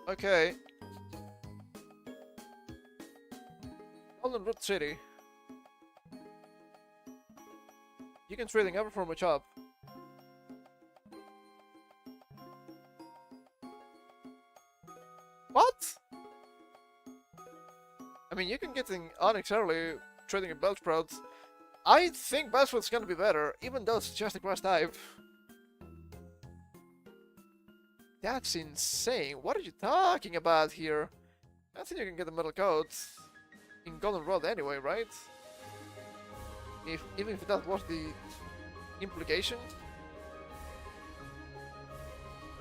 Okay. Golden Root City. You can trading ever from a job. What? I mean, you can get in Onyx early trading a Bellsprout. I think Bellsprout's gonna be better, even though it's just a grass type. That's insane. What are you talking about here? I think you can get a metal coat in Golden Rod anyway, right? Even if that was the implication.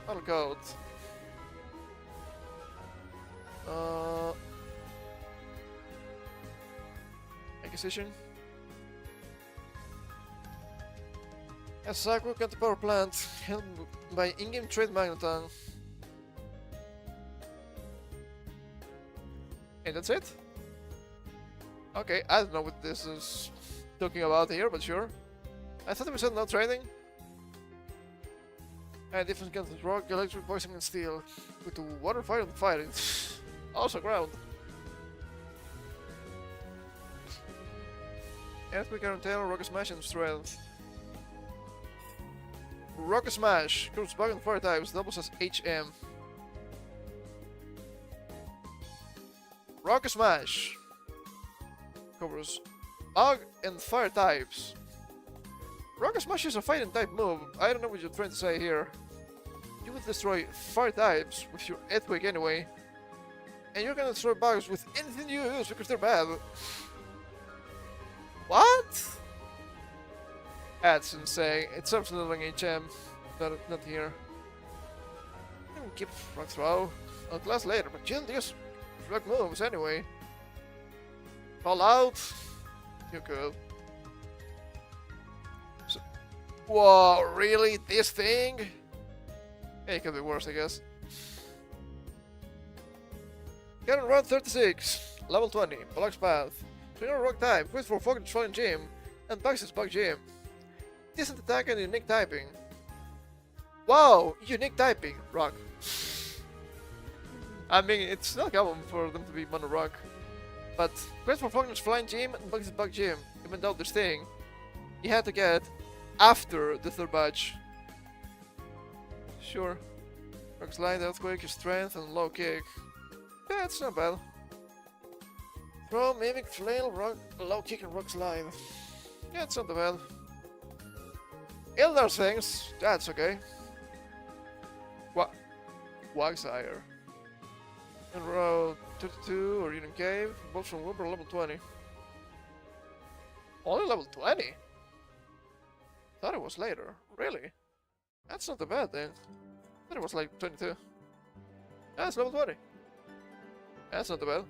Metal coat. Acquisition. A cycle at the power plant, held by in-game trade magneton. And that's it? Okay, I don't know what this is talking about here, but sure. I thought we said no trading. And different kinds of rock, electric, poison, and steel. With the water, fire, and fighting. Also ground. Earthquake, Iron Tail, Rocket Smash, and Strength. Rocket Smash covers bug and fire types, doubles as HM. Rocket Smash covers bug and fire types. Rocket Smash is a fighting type move. I don't know what you're trying to say here. You will destroy fire types with your Earthquake anyway. And you're gonna destroy bugs with anything you use because they're bad. What? That's insane. It's absolutely HM, but not here. You can keep Rock Throw. I'll class later, but you'll use Rock moves anyway. Fall out. You could. So, whoa, really? This thing? Hey, it could be worse, I guess. Get on round 36, level 20, Block's Path. Trainer Rock type, quit for Fog Destroying Gym, and Bugs' Bug Gym. Decent attack and unique typing. Wow, unique typing, Rock. I mean, it's not common for them to be mono Rock. But quit for Fog Flying Gym and Bugs' Bug Gym, even though this thing you had to get after the third batch. Sure. Rock Slide, Earthquake, Strength, and Low Kick. Yeah, it's not bad. Throw, Mimic, Flail, Rock, Low Kick, and Rock Slide. Yeah, it's not bad. Elder things, that's okay. What? Wagsire. In row 32 or Union Cave, both from Wimber level 20. Only level 20? Thought it was later. Really? That's not bad then. Thought it was like 22. That's level 20. That's not bad.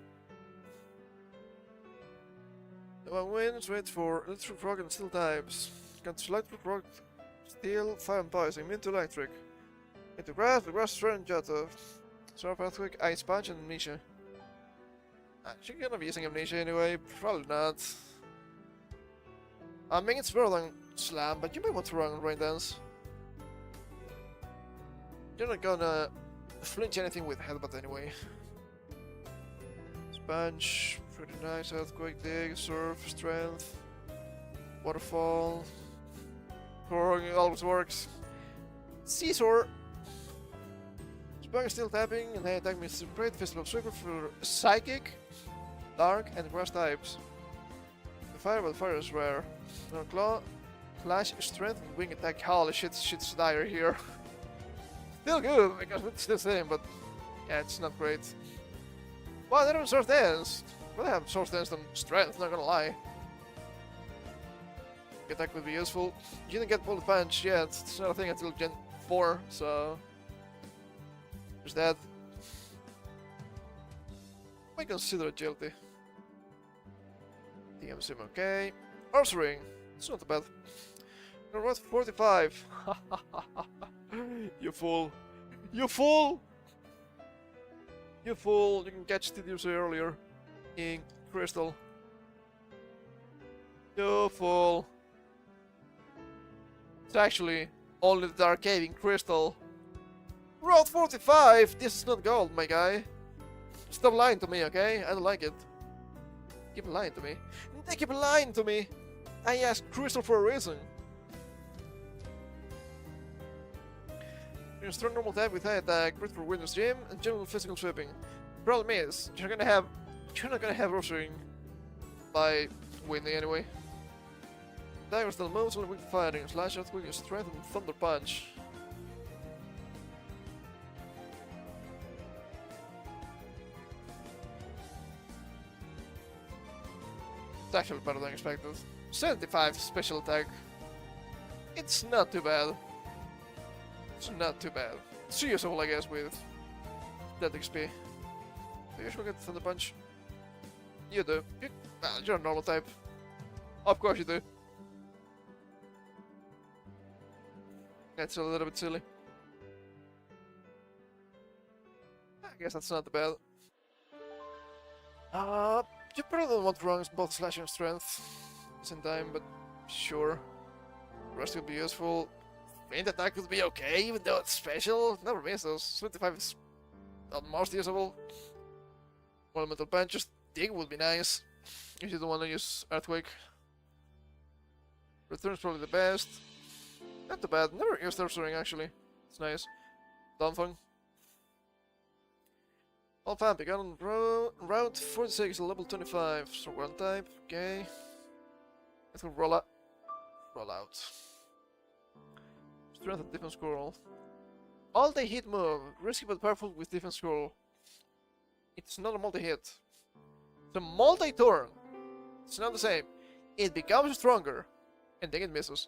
The one wins, wait for electric rock and steel types. Can electric rock, steel, fire and poison, immune to electric. Into grass, the grass strength Jetta. Sharp earthquake, ice punch and amnesia. Actually gonna be using amnesia anyway, probably not. I mean it's better than slam, but you may want to run rain dance. You're not gonna flinch anything with headbutt anyway. Sponge, pretty nice. Earthquake, dig, surf, strength, waterfall. It always works. Seesaw. Sponge still tapping, and they attack me with great fist of sweeper for psychic, dark, and grass types. The fire, but fire is rare. No claw, flash, strength, and wing attack. Holy shit, shit's dire here. Still good because it's still the same, but yeah, it's not great. Wow, they don't have Source Dance. Well, they have Source Dance than Strength, not gonna lie. Attack would be useful. You didn't get Bullet Punch yet, it's not a thing until Gen 4, so... There's that. We consider Agility. DM Sim, okay. Horse Ring, it's not bad. You're worth 45. You fool. You fool! You fool, you can catch Tidus earlier in Crystal. You fool. It's actually only the Dark Cave in Crystal. Route 45! This is not gold, my guy. Stop lying to me, okay? I don't like it. Keep lying to me. They keep lying to me! I asked Crystal for a reason. You're strong normal type with high attack, great for Windows Gym, and general physical sweeping. Problem is, you're not gonna have Rosary by winning anyway. Dagger still moves, only weak to fighting. Slash out with your strength and Thunder Punch. It's actually better than expected. 75 special attack. It's not too bad. It's not too bad. It's usable, I guess, with that XP. Do you actually get Thunder Punch? You do. You're a normal type. Of course you do. That's a little bit silly. I guess that's not bad. You probably don't want wrongs both slashing and strength at the same time, but sure. Rest will be useful. Faint attack will be okay, even though it's special. Never miss those. 25 is not most usable. Elemental Punch, just dig would be nice. If you don't want to use Earthquake. Return's probably the best. Not too bad. Never used Earth Ring actually. It's nice. Donfung. All fam, begun on route 46, level 25. So one type, okay. Let's go roll out. Roll out. Strength and defense scroll. All day hit move. Risky but powerful with defense scroll. It's not a multi-hit. It's a multi-turn. It's not the same. It becomes stronger. And then it misses.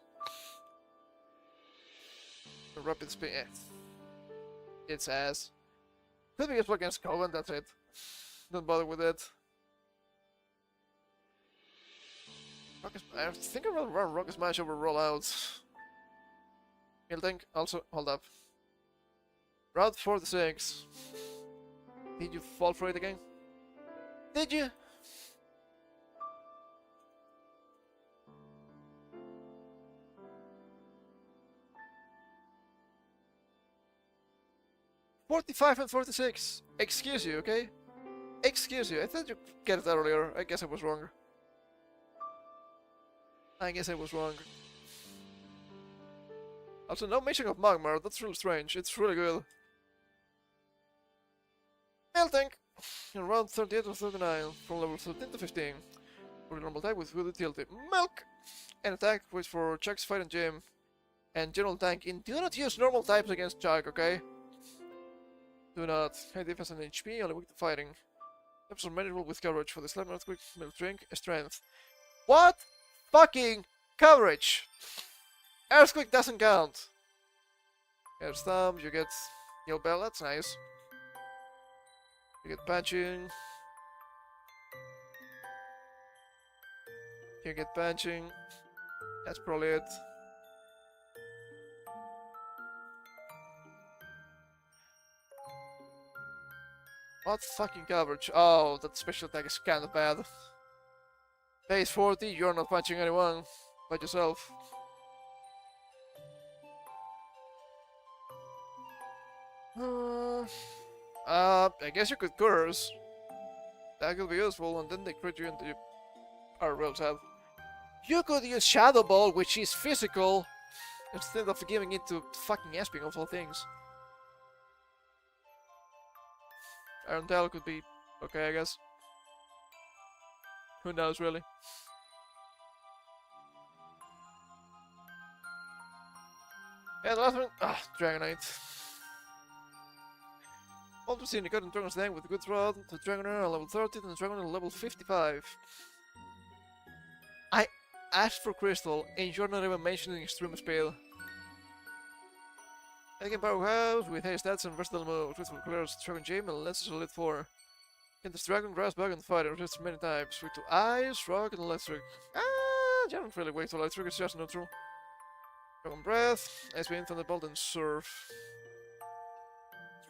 Rapid speed. It's ass. Could be useful against Coven, that's it. Don't bother with it. I think I'd rather run Rocket Smash over rollouts. He'll think. Also, hold up. Route 46. Did you fall for it again? Did you? $45 and 46. Excuse you, okay? Excuse you. I thought you'd get it earlier. I guess I was wrong. Also, no mention of Magmar. That's really strange. It's really good. Melting! In round 38 or 39, from level 13 to 15. For normal type with good utility. Milk! And attack with for Chuck's Fight and Gym. And general tank. And do not use normal types against Chuck, okay? Do not. High defense and HP, only weak to fighting. Types are manageable with coverage for the slam earthquake, milk drink, strength. What? Fucking coverage! Earthquake doesn't count! Air Stomp, you get Yell Bell, that's nice. You get Punching. You get Punching. That's probably it. What fucking coverage? Oh, that special attack is kinda bad. Base 40, you're not punching anyone but yourself. I guess you could curse. That could be useful, and then they crit you into are real sad. You could use Shadow Ball, which is physical, instead of giving it to fucking Esping of all things. Iron Tail could be okay, I guess. Who knows, really? And the last one, Dragonite. All to see in the Golden Dragon's Den with a good rod, the Dragonair on level 30 and the Dragonair on level 55. I asked for Crystal, and you're not even mentioning extreme speed. Taking Powerhouse with high stats and versatile moves, with clears Dragon Gym and Lens Elite 4. Can this Dragon, Grass, Bug, and Fighter resist many types, with 2 Ice, Rock, and Electric. You don't really wait to Electric, it's just neutral. Dragon Breath, Ice Wind, Thunderbolt, and Surf.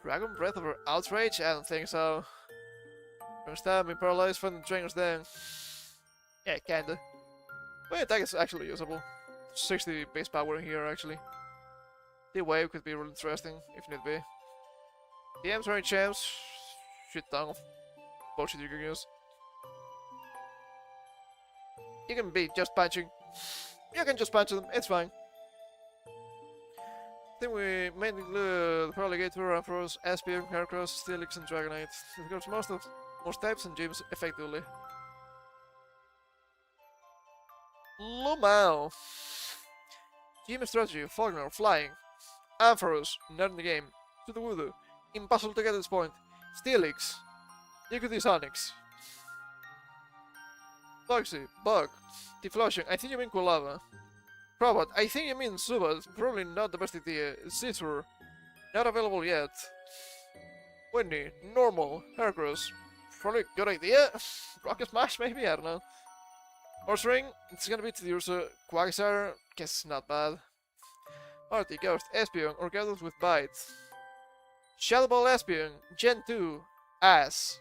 Dragon Breath over Outrage? I don't think so. Dragon Stab, being paralyzed, find the Dragon's Den. Yeah, kinda. But attack is actually usable. 60 base power here, actually. The wave could be really interesting, if need be. DMs are champs. Shit ton of bullshit you can use. You can be just punching. You can just punch them, it's fine. I think we mainly include Alligator, Afros, Aspion, Heracross, Steelix, and Dragonite. It covers most types and gyms effectively. Lumao. Gym strategy, Faulkner, flying. Ampharos, not in the game. To the Voodoo. Impossible to get at this point. Steelix. Liquid Sonics. Foxy, Bug. Deflotion, I think you mean Quilava. Robot, I think you mean Zubat. Probably not the best idea. Scizor. Not available yet. Windy, Normal, Heracross. Probably a good idea. Rocket Smash, maybe? I don't know. Horse Ring, it's gonna be to the Ursa. Quagsire, guess not bad. Artie, Ghost, Espion, or Gyarados with Bite. Shadow Ball Espion, Gen 2, Ass.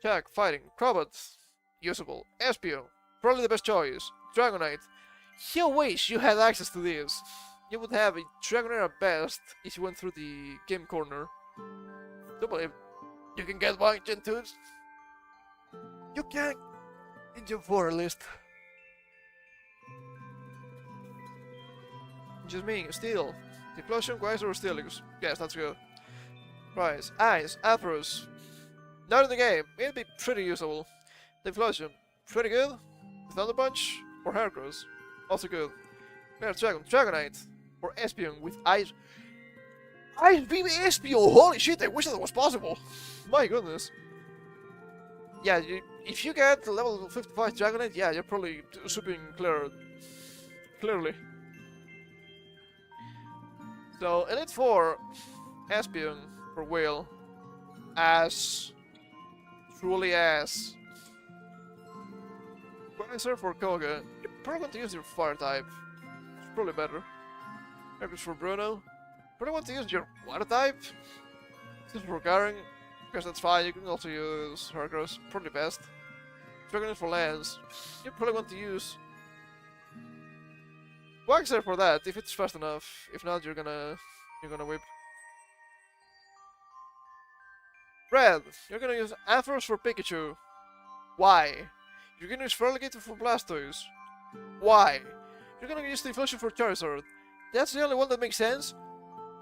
Chuck, Fighting, Crobat, usable. Espion, probably the best choice. Dragonite, you wish you had access to this. You would have a Dragonite at best if you went through the game corner. Don't believe you can get one Gen 2s. You can in Gen 4 list. Just me, Steel. Deplosion, Quasar, or Steelix. Yes, that's good. Price, Ice, Aphros. Not in the game, it'd be pretty usable. Deplosion, pretty good. Thunder Punch, or Heracross. Also good. Dragonite, or Espion with Ice. Ice Beam Espion! Holy shit, I wish that was possible! My goodness. Yeah, if you get level 55 Dragonite, yeah, you're probably sweeping clearly. So, Elite 4, Espion for Whale. Ass. Truly ass. Quasar for Koga. You're probably going to use your Fire type. It's probably better. Heracross for Bruno. Probably want to use your Water type. This is for Garen. Because that's fine, you can also use Heracross. Probably best. Dragonite for Lance. You probably want to use Quagsire for that, if it's fast enough. If not, you're gonna whip. Red, you're gonna use Ampharos for Pikachu. Why? You're gonna use Feraligatr for Blastoise. Why? You're gonna use Deflection for Charizard. That's the only one that makes sense.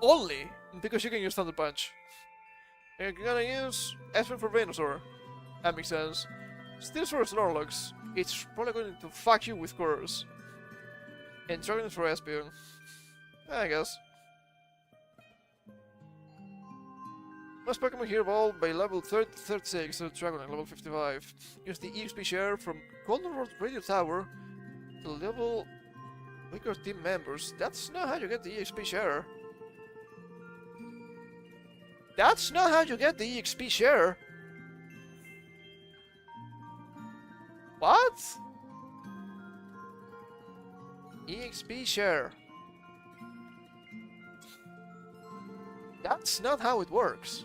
Only because you can use Thunder Punch. You're gonna use Espen for Venusaur. That makes sense. Steel for Snorlax. It's probably going to fuck you with Curse. And Dragonite for Espion. I guess. Most Pokemon here evolved by level 30 to 36, so Dragonite level 55. Use the EXP share from Goldenrod Radio Tower to level weaker team members. That's not how you get the EXP share. That's not how you get the EXP share. What? EXP share. That's not how it works.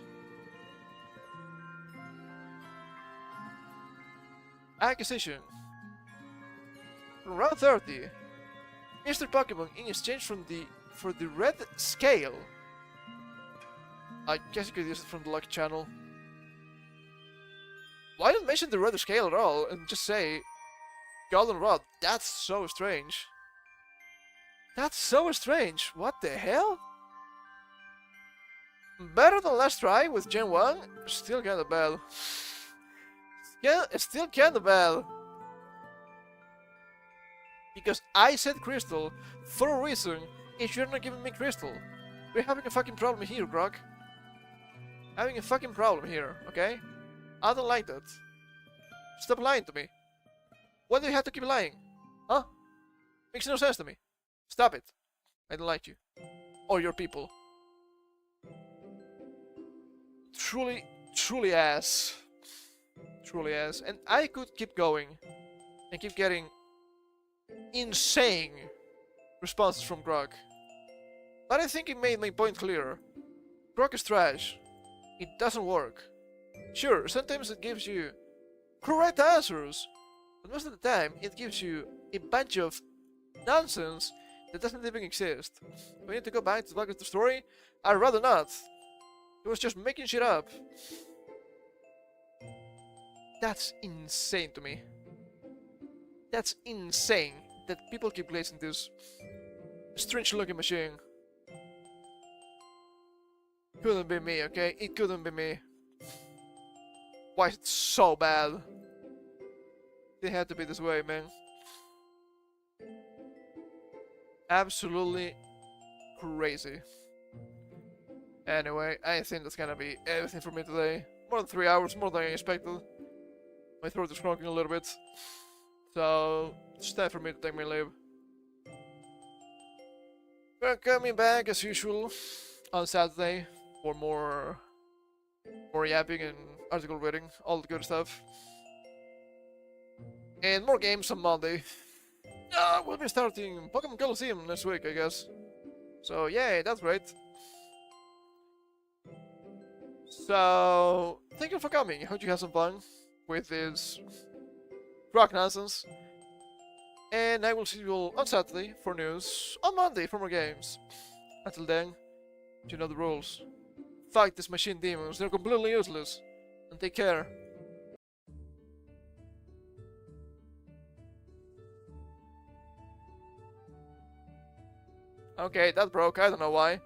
Acquisition. Round 30. Mr. Pokemon in exchange for the red scale. I guess you could use it from the Lucky Channel. Why not mention the red scale at all and just say Goldenrod? That's so strange. That's so strange. What the hell? Better than last try with Gen 1? Still kinda bad. Yeah, still kinda bad. Because I said Crystal for a reason if you're not giving me Crystal. We're having a fucking problem here, Grok. Having a fucking problem here, okay? I don't like that. Stop lying to me. Why do you have to keep lying? Huh? Makes no sense to me. Stop it. I don't like you. Or your people. Truly ass. Truly ass. And I could keep going and keep getting insane responses from Grok. But I think it made my point clearer. Grok is trash. It doesn't work. Sure, sometimes it gives you correct answers, but most of the time it gives you a bunch of nonsense that doesn't even exist. We need to go back to the story. I'd rather not. He was just making shit up. That's insane to me. That's insane that people keep glazing this strange looking machine. Couldn't be me, okay? It couldn't be me. Why is it so bad? It had to be this way, man. Absolutely crazy. Anyway, I think that's gonna be everything for me today. More than 3 hours, more than I expected. My throat is croaking a little bit. So, it's time for me to take my leave. We're coming back as usual on Saturday for more yapping and article reading, all the good stuff. And more games on Monday. We'll be starting Pokemon Colosseum next week, I guess. So, yay, that's great. So, thank you for coming. I hope you had some fun with this Grok nonsense. And I will see you all on Saturday for news, on Monday for more games. Until then, you know the rules. Fight these machine demons, they're completely useless. And take care. Okay, that broke, I don't know why.